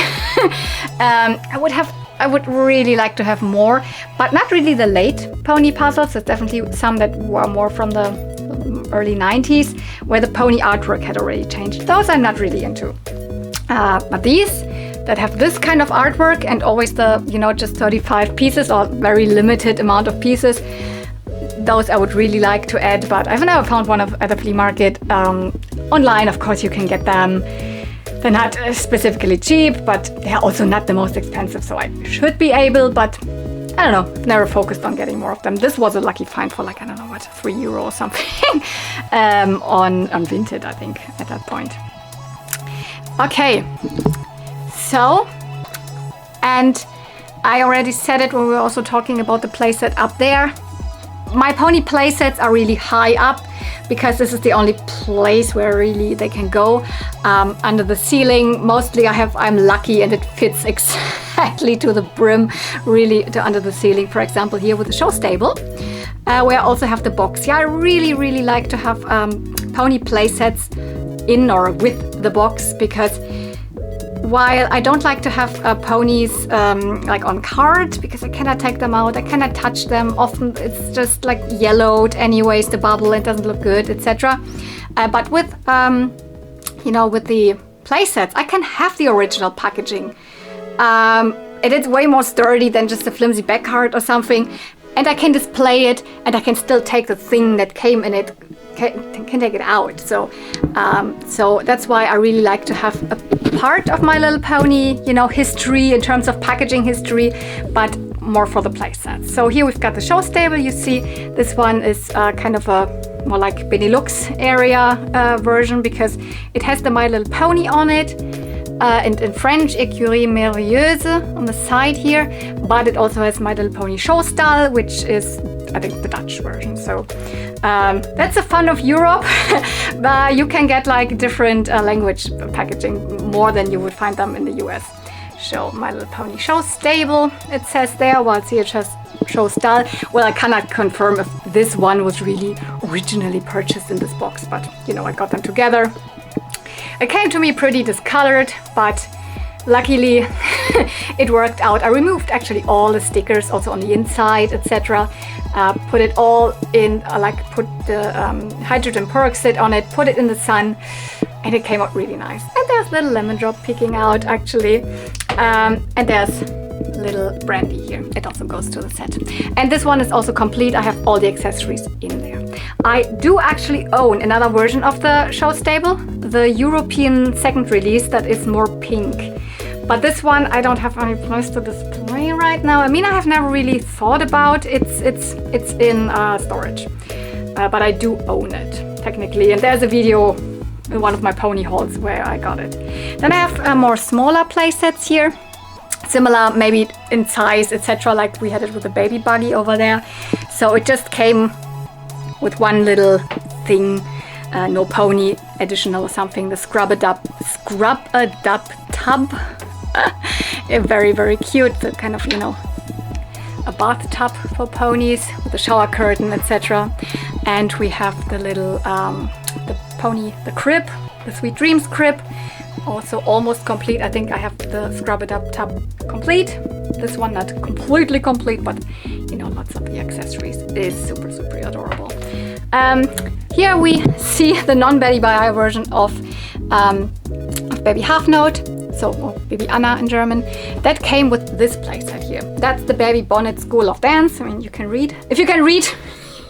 I would really like to have more, but not really the late pony puzzles. There's definitely some that were more from the early 90s, where the pony artwork had already changed. Those I'm not really into. But these that have this kind of artwork and always the, just 35 pieces or very limited amount of pieces, those I would really like to add, but I've never found one at a flea market. Online, of course, you can get them. They're not specifically cheap, but they're also not the most expensive, so I should be able, but I don't know, never focused on getting more of them. This was a lucky find for like, I don't know what, €3 or something on Vinted, I think, at that point. Okay, so, and I already said it when we were also talking about the playset up there. My pony playsets are really high up because this is the only place where really they can go under the ceiling. Mostly I'm lucky and it fits exactly to the brim, really to under the ceiling. For example, here with the show stable, where I also have the box. Yeah, I really like to have pony play sets in or with the box, because while I don't like to have ponies like on card, because I cannot take them out, I cannot touch them. Often it's just like yellowed anyways, the bubble, it doesn't look good, etc. But with with the play sets, I can have the original packaging. It is way more sturdy than just a flimsy back card or something, and I can display it, and I can still take the thing that came in it, can take it out. So that's why I really like to have a part of My Little Pony, history in terms of packaging history, but more for the play sets. So here we've got the show stable. You see, this one is kind of a more like Benelux area version, because it has the My Little Pony on it, and in French, Écurie Merveilleuse on the side here, but it also has My Little Pony Show Style, which is, I think, the Dutch version. So that's the fun of Europe. You can get like different language packaging more than you would find them in the US. So My Little Pony Show Stable, it says there, while it's here just Show Style. Well, I cannot confirm if this one was really originally purchased in this box, but I got them together. It came to me pretty discolored, but luckily it worked out. I removed actually all the stickers, also on the inside, etc. Put it all in, put the hydrogen peroxide on it, put it in the sun, and it came out really nice. And there's little lemon drop peeking out actually, and there's little brandy here. It also goes to the set. And this one is also complete. I have all the accessories in there. I do actually own another version of the show stable, the European second release that is more pink. But this one I don't have any place to display right now. I mean, I have never really thought about it's in storage, but I do own it technically. And there's a video in one of my pony hauls where I got it. Then I have more smaller play sets here, similar maybe in size, etc. Like we had it with the baby buggy over there. So it just came with one little thing, no pony additional or something. The Scrub-a-Dub tub. Very cute. The kind of a bathtub for ponies with a shower curtain, etc. And we have the little the crib, the Sweet Dreams crib, also almost complete. I think I have the Scrub-a-Dub tub complete. This one not completely complete, but lots of the accessories. It is super adorable. Here we see the non-Baby Bye version of Baby Half Note, so Baby Anna in German. That came with this playset here. That's the Baby Bonnet School of Dance. I mean, you can read. If you can read,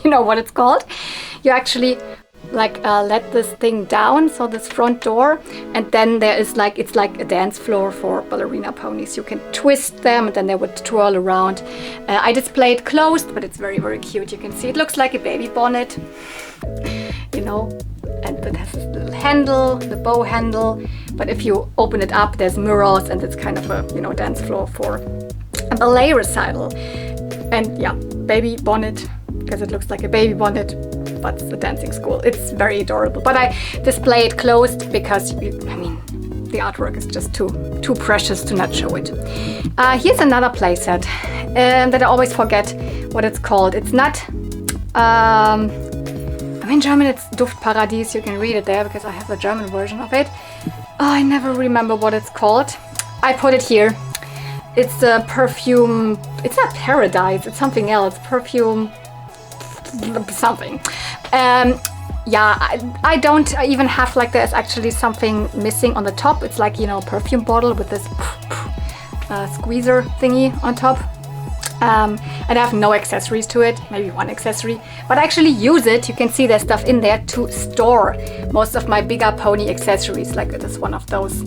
you know what it's called. You actually let this thing down, so this front door, and then there is it's like a dance floor for ballerina ponies. You can twist them and then they would twirl around. I display it closed, but it's very cute. You can see it looks like a baby bonnet, and it has this little handle, the bow handle, but if you open it up, there's mirrors, and it's kind of a dance floor for a ballet recital. And yeah, baby bonnet, because it looks like a baby bonnet, but it's a dancing school. It's very adorable. But I display it closed because, the artwork is just too precious to not show it. Here's another playset that I always forget what it's called. It's not, in German it's Duftparadies. You can read it there because I have the German version of it. Oh, I never remember what it's called. I put it here. It's a perfume, it's not paradise, it's something else. Perfume something. I don't even have there's actually something missing on the top. It's perfume bottle with this squeezer thingy on top. And I have no accessories to it, maybe one accessory, but I actually use it. You can see there's stuff in there to store most of my bigger pony accessories. Like it is one of those,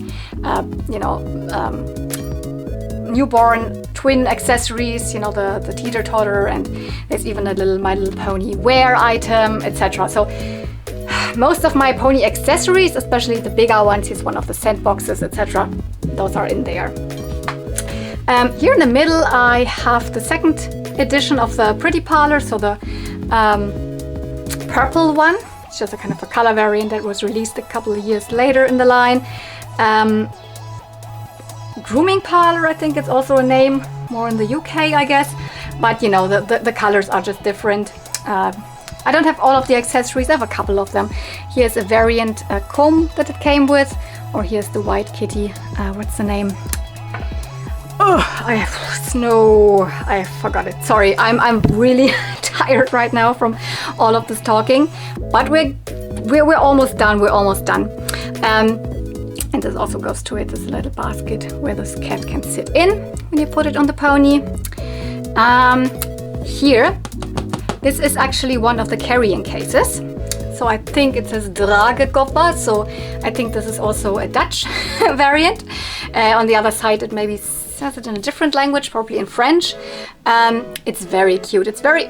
newborn twin accessories, the teeter-totter, and there's even a little My Little Pony wear item, etc. So most of my pony accessories, especially the bigger ones, is one of the scent boxes, etc. Those are in there. Here in the middle I have the second edition of the Pretty Parlor, so the purple one. It's just a kind of a color variant that was released a couple of years later in the line. grooming parlor, I think it's also a name, more in the UK, I guess. But you know, the colors are just different. I don't have all of the accessories, I have a couple of them. Here's a variant comb that it came with, or here's the white kitty, what's the name? Oh, I forgot it. Sorry, I'm really tired right now from all of this talking, but we're almost done. We're almost done. And this also goes to it, this little basket where this cat can sit in when you put it on the pony. Here, this is actually one of the carrying cases. So I think it says Dragekoffer, so I think this is also a Dutch variant. On the other side, it maybe says it in a different language, probably in French. It's very cute. It's very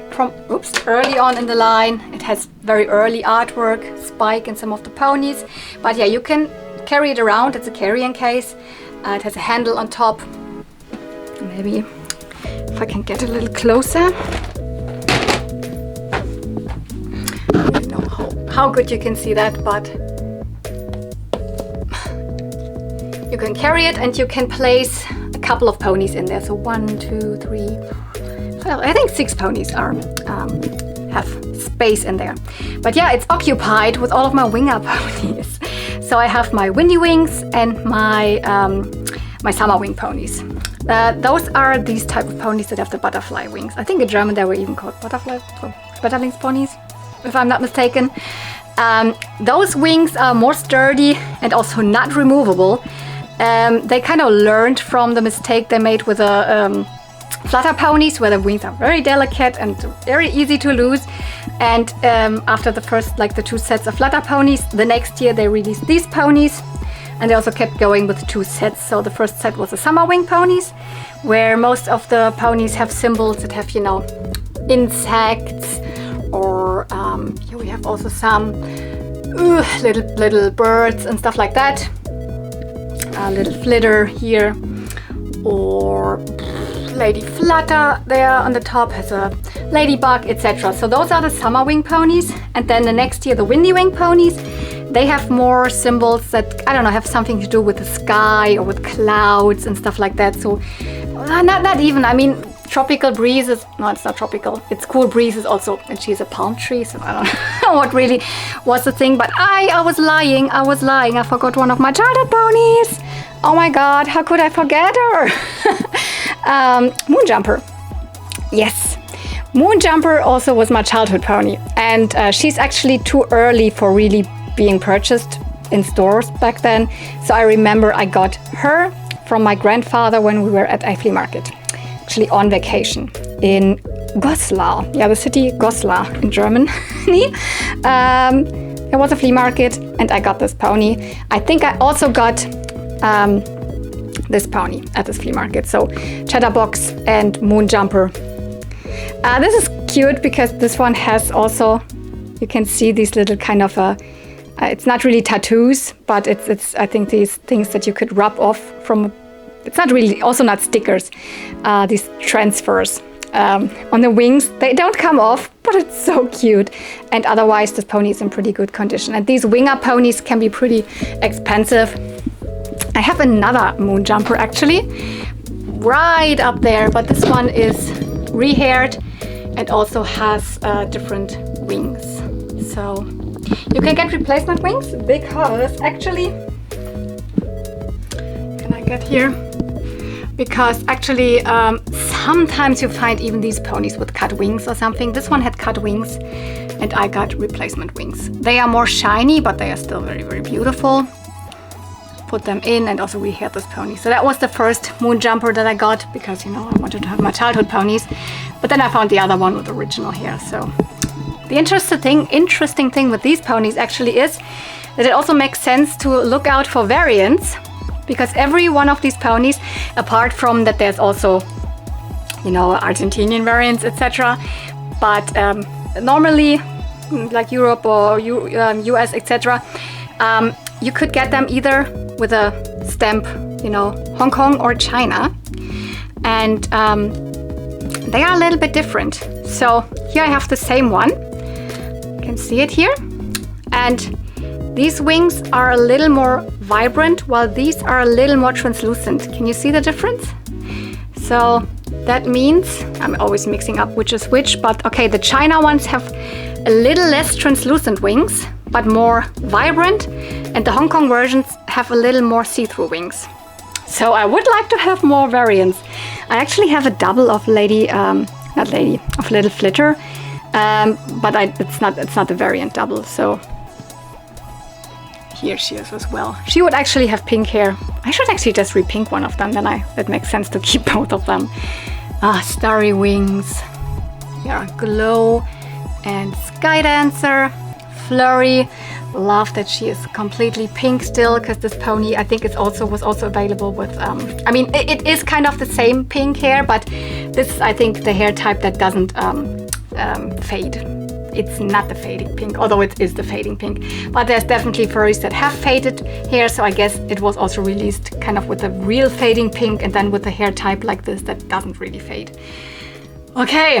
early on in the line. It has very early artwork, Spike and some of the ponies. But yeah, you can carry it around. It's a carrying case. It has a handle on top. Maybe if I can get a little closer. I don't know how good you can see that, but you can carry it and you can place a couple of ponies in there. So 1, 2, 3, well, I think 6 ponies are have space in there. But yeah, it's occupied with all of my winger ponies. So I have my Windy Wings and my my Summer Wing ponies. Those are these type of ponies that have the butterfly wings. I think in German they were even called Schmetterlings ponies, if I'm not mistaken. Those wings are more sturdy and also not removable. They kind of learned from the mistake they made with the flutter ponies, where the wings are very delicate and very easy to lose. And after the first, like the 2 sets of flutter ponies, the next year they released these ponies, and they also kept going with 2 sets. So the first set was the Summer Wing ponies, where most of the ponies have symbols that have, you know, insects, or here we have also some little birds and stuff like that. A little flitter here, or Lady Flutter there on the top has a ladybug, etc. So those are the Summer Wing ponies. And then the next year, the Windy Wing ponies, they have more symbols that, I don't know, have something to do with the sky or with clouds and stuff like that. So not even, I mean, tropical breezes, no, it's not tropical, it's cool breezes also, and she's a palm tree, so I don't know what really was the thing. But I was lying, I forgot one of my childhood ponies. Oh my god, how could I forget her? Moonjumper. Yes, Moonjumper also was my childhood pony, and she's actually too early for really being purchased in stores back then. So I remember I got her from my grandfather when we were at a flea market, actually on vacation in Goslar. Yeah, the city Goslar in Germany. There was a flea market and I got this pony. I think I also got this pony at this flea market. So Chatterbox and Moonjumper. This is cute because this one has also, you can see these little kind of it's not really tattoos, but it's I think these things that you could rub off from. It's not really, also not stickers. These transfers on the wings, they don't come off, but it's so cute. And otherwise, this pony is in pretty good condition. And these winger ponies can be pretty expensive. I have another Moonjumper actually, right up there, but this one is rehaired and also has different wings. So you can get replacement wings because actually, can I get here? Because actually sometimes you find even these ponies with cut wings or something. This one had cut wings and I got replacement wings. They are more shiny, but they are still very, very beautiful. Put them in and also rehair this pony. So that was the first Moonjumper that I got because, you know, I wanted to have my childhood ponies. But then I found the other one with original hair. So the interesting thing with these ponies actually is that it also makes sense to look out for variants, because every one of these ponies, apart from that there's also, you know, Argentinian variants, etc. But normally, like Europe or US, etc., you could get them either with a stamp, you know, Hong Kong or China. And they are a little bit different. So here I have the same one. You can see it here. And These wings are a little more vibrant, while these are a little more translucent. Can you see the difference? So that means, I'm always mixing up which is which, but okay, the China ones have a little less translucent wings, but more vibrant, and the Hong Kong versions have a little more see-through wings. So I would like to have more variants. I actually have a double of of Little Flitter, but it's not a variant double. So here she is as well. She would actually have pink hair. I should actually just repink one of them, then it makes sense to keep both of them. Starry wings. Here are Glow and Sky Dancer. Flurry. Love that she is completely pink still, because this pony I think was also available with I mean it is kind of the same pink hair, but this is I think the hair type that doesn't fade. It's not the fading pink, although it is the fading pink, but there's definitely furries that have faded hair, so I guess it was also released kind of with the real fading pink and then with a hair type like this that doesn't really fade. Okay,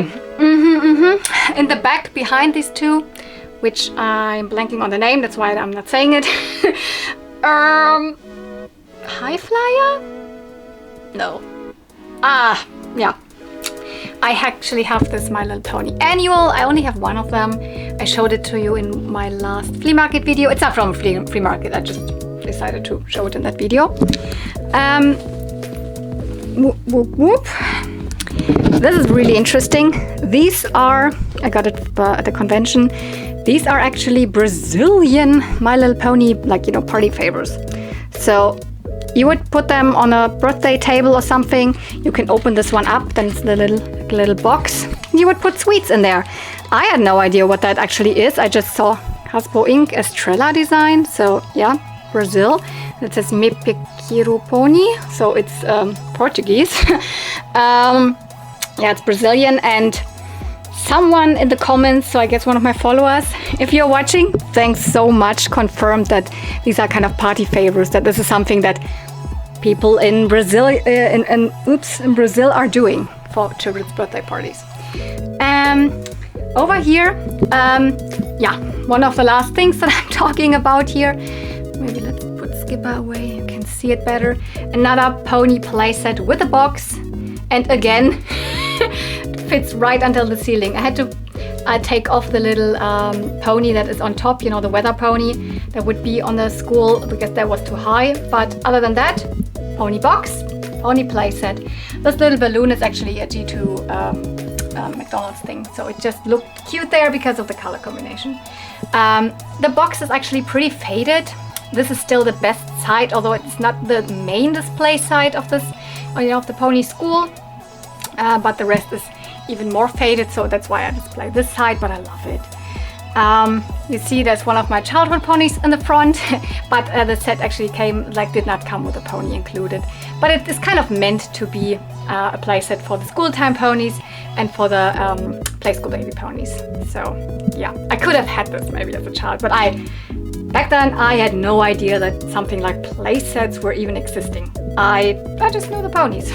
in the back behind these two, which I'm blanking on the name, that's why I'm not saying it. High Flyer? No. Yeah. I actually have this My Little Pony annual. I only have one of them. I showed it to you in my last flea market video. It's not from a flea market, I just decided to show it in that video. Whoop, whoop. This is really interesting. These are, I got it at the convention. These are actually Brazilian My Little Pony, party favors. So you would put them on a birthday table or something. You can open this one up, then it's the little box. You would put sweets in there. I had no idea what that actually is. I just saw Hasbro Inc. Estrella design. So yeah, Brazil. It says Me Pequeno Pony. So it's Portuguese. Yeah, it's Brazilian, and someone in the comments, so I guess one of my followers, if you're watching, thanks so much, confirmed that these are kind of party favors, that this is something that people in Brazil in Brazil are doing for children's birthday parties. Over here, yeah, one of the last things that I'm talking about here, maybe let's put Skipper away, you can see it better. Another pony playset with a box, and again, fits right until the ceiling. I had to take off the little pony that is on top, you know, the weather pony that would be on the school because that was too high. But other than that, pony box, pony playset. This little balloon is actually a G2 McDonald's thing, so it just looked cute there because of the color combination. The box is actually pretty faded. This is still the best side, although it's not the main display side of this, of the pony school. But the rest is even more faded, so that's why I display this side, but I love it. You see there's one of my childhood ponies in the front, but the set actually did not come with a pony included. But it is kind of meant to be a playset for the school time ponies and for the play school baby ponies. So yeah, I could have had this maybe as a child, but back then I had no idea that something like playsets were even existing. I just knew the ponies.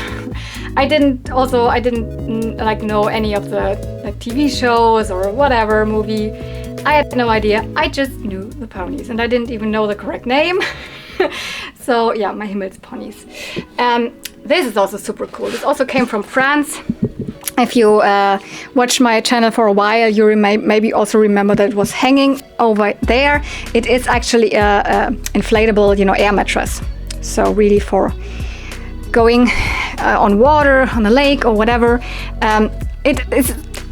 I didn't know any of the TV shows or whatever movie. I had no idea. I just knew the ponies, and I didn't even know the correct name. So yeah, my Himmel's Ponies. This is also super cool. This also came from France. If you watched my channel for a while, you maybe also remember that it was hanging over there. It is actually a inflatable, air mattress. So really for going on water, on a lake or whatever.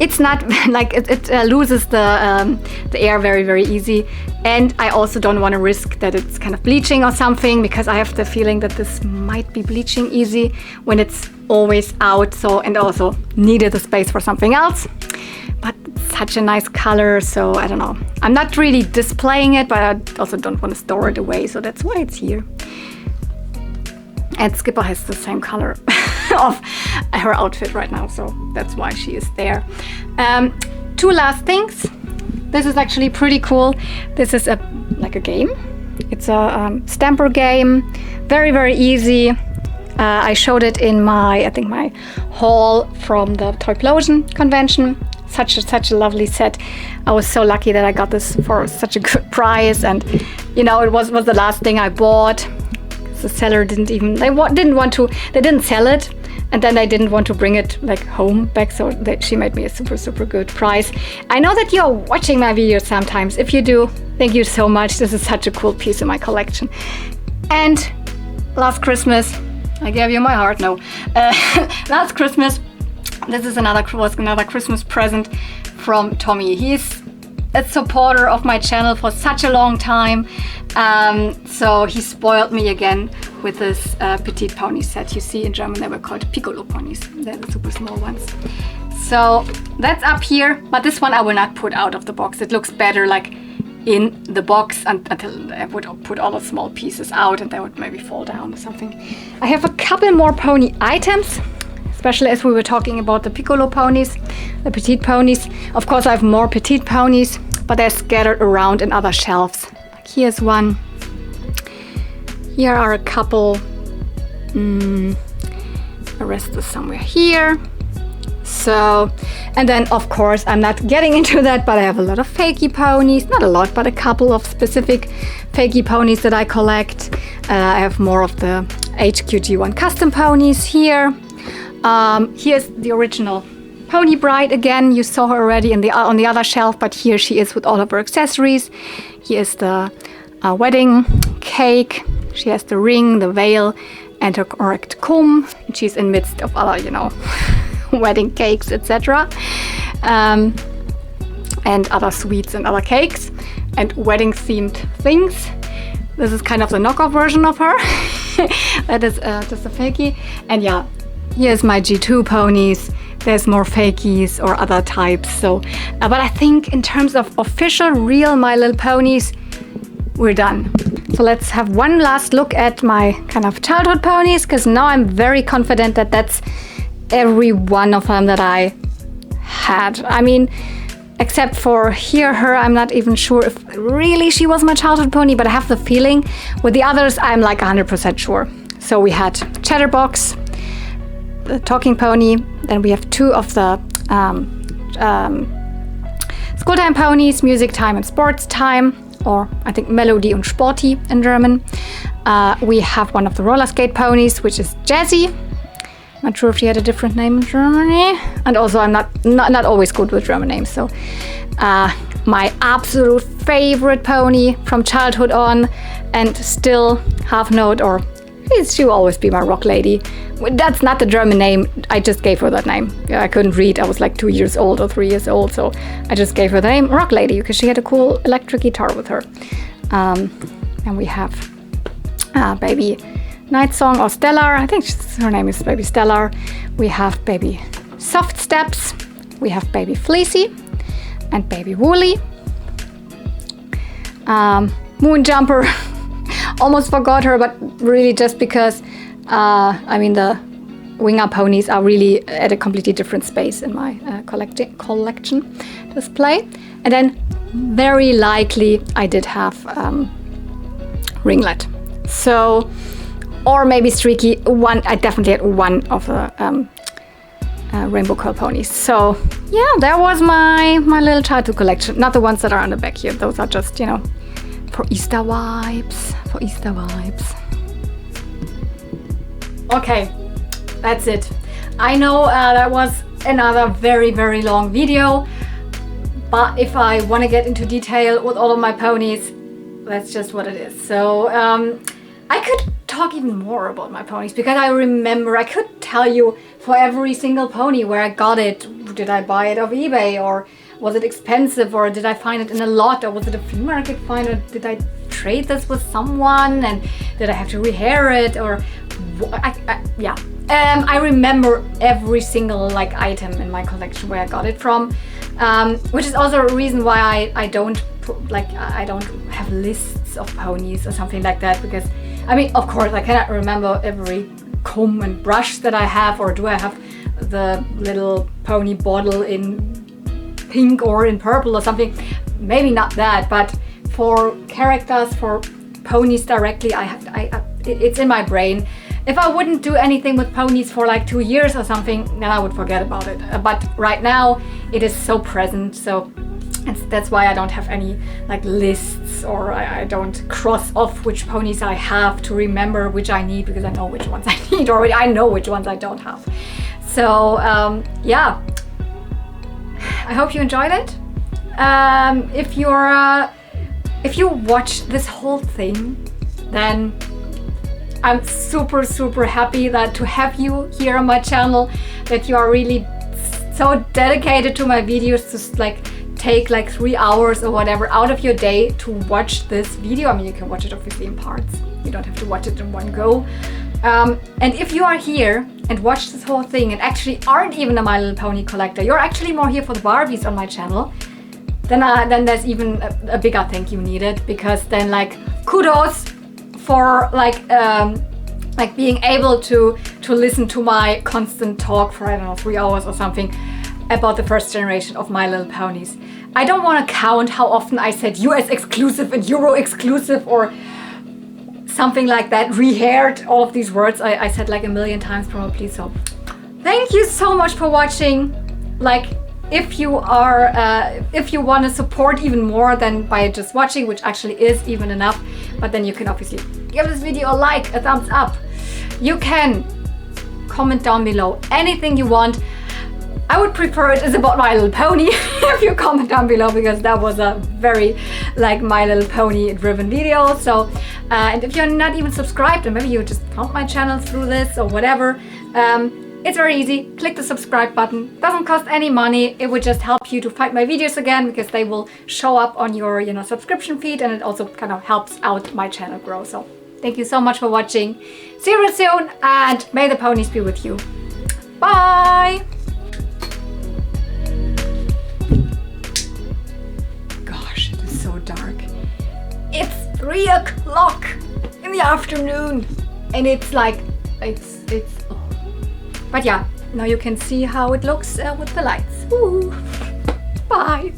It's not like it loses the air very, very easy. And I also don't want to risk that it's kind of bleaching or something, because I have the feeling that this might be bleaching easy when it's always out. So, and also needed the space for something else. But it's such a nice color, so I don't know. I'm not really displaying it, but I also don't want to store it away, so that's why it's here. And Skipper has the same color of her outfit right now, so that's why she is there. Two last things. This is actually pretty cool. This is like a game. It's a stamper game, very, very easy. I showed it in my haul from the Toyplosion convention. Such a lovely set. I was so lucky that I got this for such a good price, and you know, it was the last thing I bought. The seller didn't sell it, and then they didn't want to bring it like home back, so she made me a super good price. I know that you're watching my videos sometimes. If you do, thank you so much. This is such a cool piece in my collection. And last Christmas, I gave you my heart. No, last Christmas, this is another Christmas present from Tommy. He's a supporter of my channel for such a long time, so he spoiled me again with this petite pony set. You see, in German they were called piccolo ponies. They're the super small ones. So that's up here, but this one I will not put out of the box. It looks better like in the box until I would put all the small pieces out and they would maybe fall down or something. I have a couple more pony items, especially as we were talking about the piccolo ponies, the petite ponies. Of course, I have more petite ponies, but they're scattered around in other shelves. Like here's one. Here are a couple. The rest is somewhere here. So, and then of course, I'm not getting into that, but I have a lot of fakey ponies. Not a lot, but a couple of specific fakey ponies that I collect. I have more of the HQG1 custom ponies here. Here's the original Pony Bride again. You saw her already on the other shelf, but here she is with all of her accessories. Here's the wedding cake. She has the ring, the veil, and her correct comb. And she's in midst of other, you know, wedding cakes, etc. And other sweets and other cakes and wedding themed things. This is kind of the knockoff version of her. That is just a fakie. And yeah, here's my G2 ponies. There's more fakies or other types. So, but I think in terms of official, real My Little Ponies, we're done. So let's have one last look at my kind of childhood ponies, because now I'm very confident that that's every one of them that I had. I mean, except for her, I'm not even sure if really she was my childhood pony, but I have the feeling. With the others, I'm like 100% sure. So we had Chatterbox, the talking pony, then we have two of the school time ponies, music time and sports time, or I think Melody und Sporty in German. We have one of the roller skate ponies, which is Jazzy. Not sure if she had a different name in Germany. And also I'm not always good with German names. So my absolute favorite pony from childhood on, and still half note, or she will always be my rock lady. That's not the German name. I just gave her that name. I couldn't read. I was like 2 years old or 3 years old. So I just gave her the name Rock Lady because she had a cool electric guitar with her. And we have Baby Night Song or Stellar. I think her name is Baby Stellar. We have Baby Soft Steps. We have Baby Fleecy and Baby Woolly. Moon Jumper. Almost forgot her, but really just because I mean the Winger ponies are really at a completely different space in my collection display. And then very likely I did have Ringlet. So, or maybe Streaky. I definitely had one of the Rainbow Curl ponies. So yeah, that was my little childhood collection. Not the ones that are on the back here. Those are just, you know, for Easter vibes. Okay, that's it. I know that was another very long video, but if I want to get into detail with all of my ponies, that's just what it is. So I could talk even more about my ponies, because I remember I could tell you for every single pony where I got it. Did I buy it off eBay, or was it expensive, or did I find it in a lot, or was it a flea market find, or did I trade this with someone, and did I have to rehair it, or yeah. I remember every single like item in my collection where I got it from, which is also a reason why I don't have lists of ponies or something like that, because I mean, of course, I cannot remember every comb and brush that I have, or do I have the little pony bottle in pink or in purple or something. Maybe not that, but for characters, for ponies directly, it's in my brain. If I wouldn't do anything with ponies for like 2 years or something, then I would forget about it. But right now, it is so present. So And that's why I don't have any like lists, or I don't cross off which ponies I have to remember which I need, because I know which ones I need already. I know which ones I don't have. So yeah, I hope you enjoyed it. If you watch this whole thing, then I'm super happy that to have you here on my channel, that you are really so dedicated to my videos, to like take like 3 hours or whatever out of your day to watch this video. I mean, you can watch it obviously in parts. You don't have to watch it in one go. And if you are here and watch this whole thing and actually aren't even a My Little Pony collector, you're actually more here for the Barbies on my channel, then there's even a bigger thank you needed, because then like kudos for like being able to listen to my constant talk for, I don't know, 3 hours or something about the first generation of My Little Ponies. I don't want to count how often I said US exclusive and Euro exclusive or something like that, re-haired all of these words. I said like a million times probably. So thank you so much for watching. Like, if you want to support even more than by just watching, which actually is even enough, but then you can obviously give this video a like, a thumbs up. You can comment down below anything you want. I would prefer it is about My Little Pony if you comment down below, because that was a very like My Little Pony driven video. So and if you're not even subscribed, and maybe you just found my channel through this or whatever, it's very easy. Click the subscribe button. Doesn't cost any money. It would just help you to find my videos again, because they will show up on your subscription feed, and it also kind of helps out my channel grow. So thank you so much for watching. See you real soon, and may the ponies be with you. Bye. Dark. It's 3 o'clock in the afternoon, and it's like oh. But yeah, now you can see how it looks with the lights. Woo. Bye.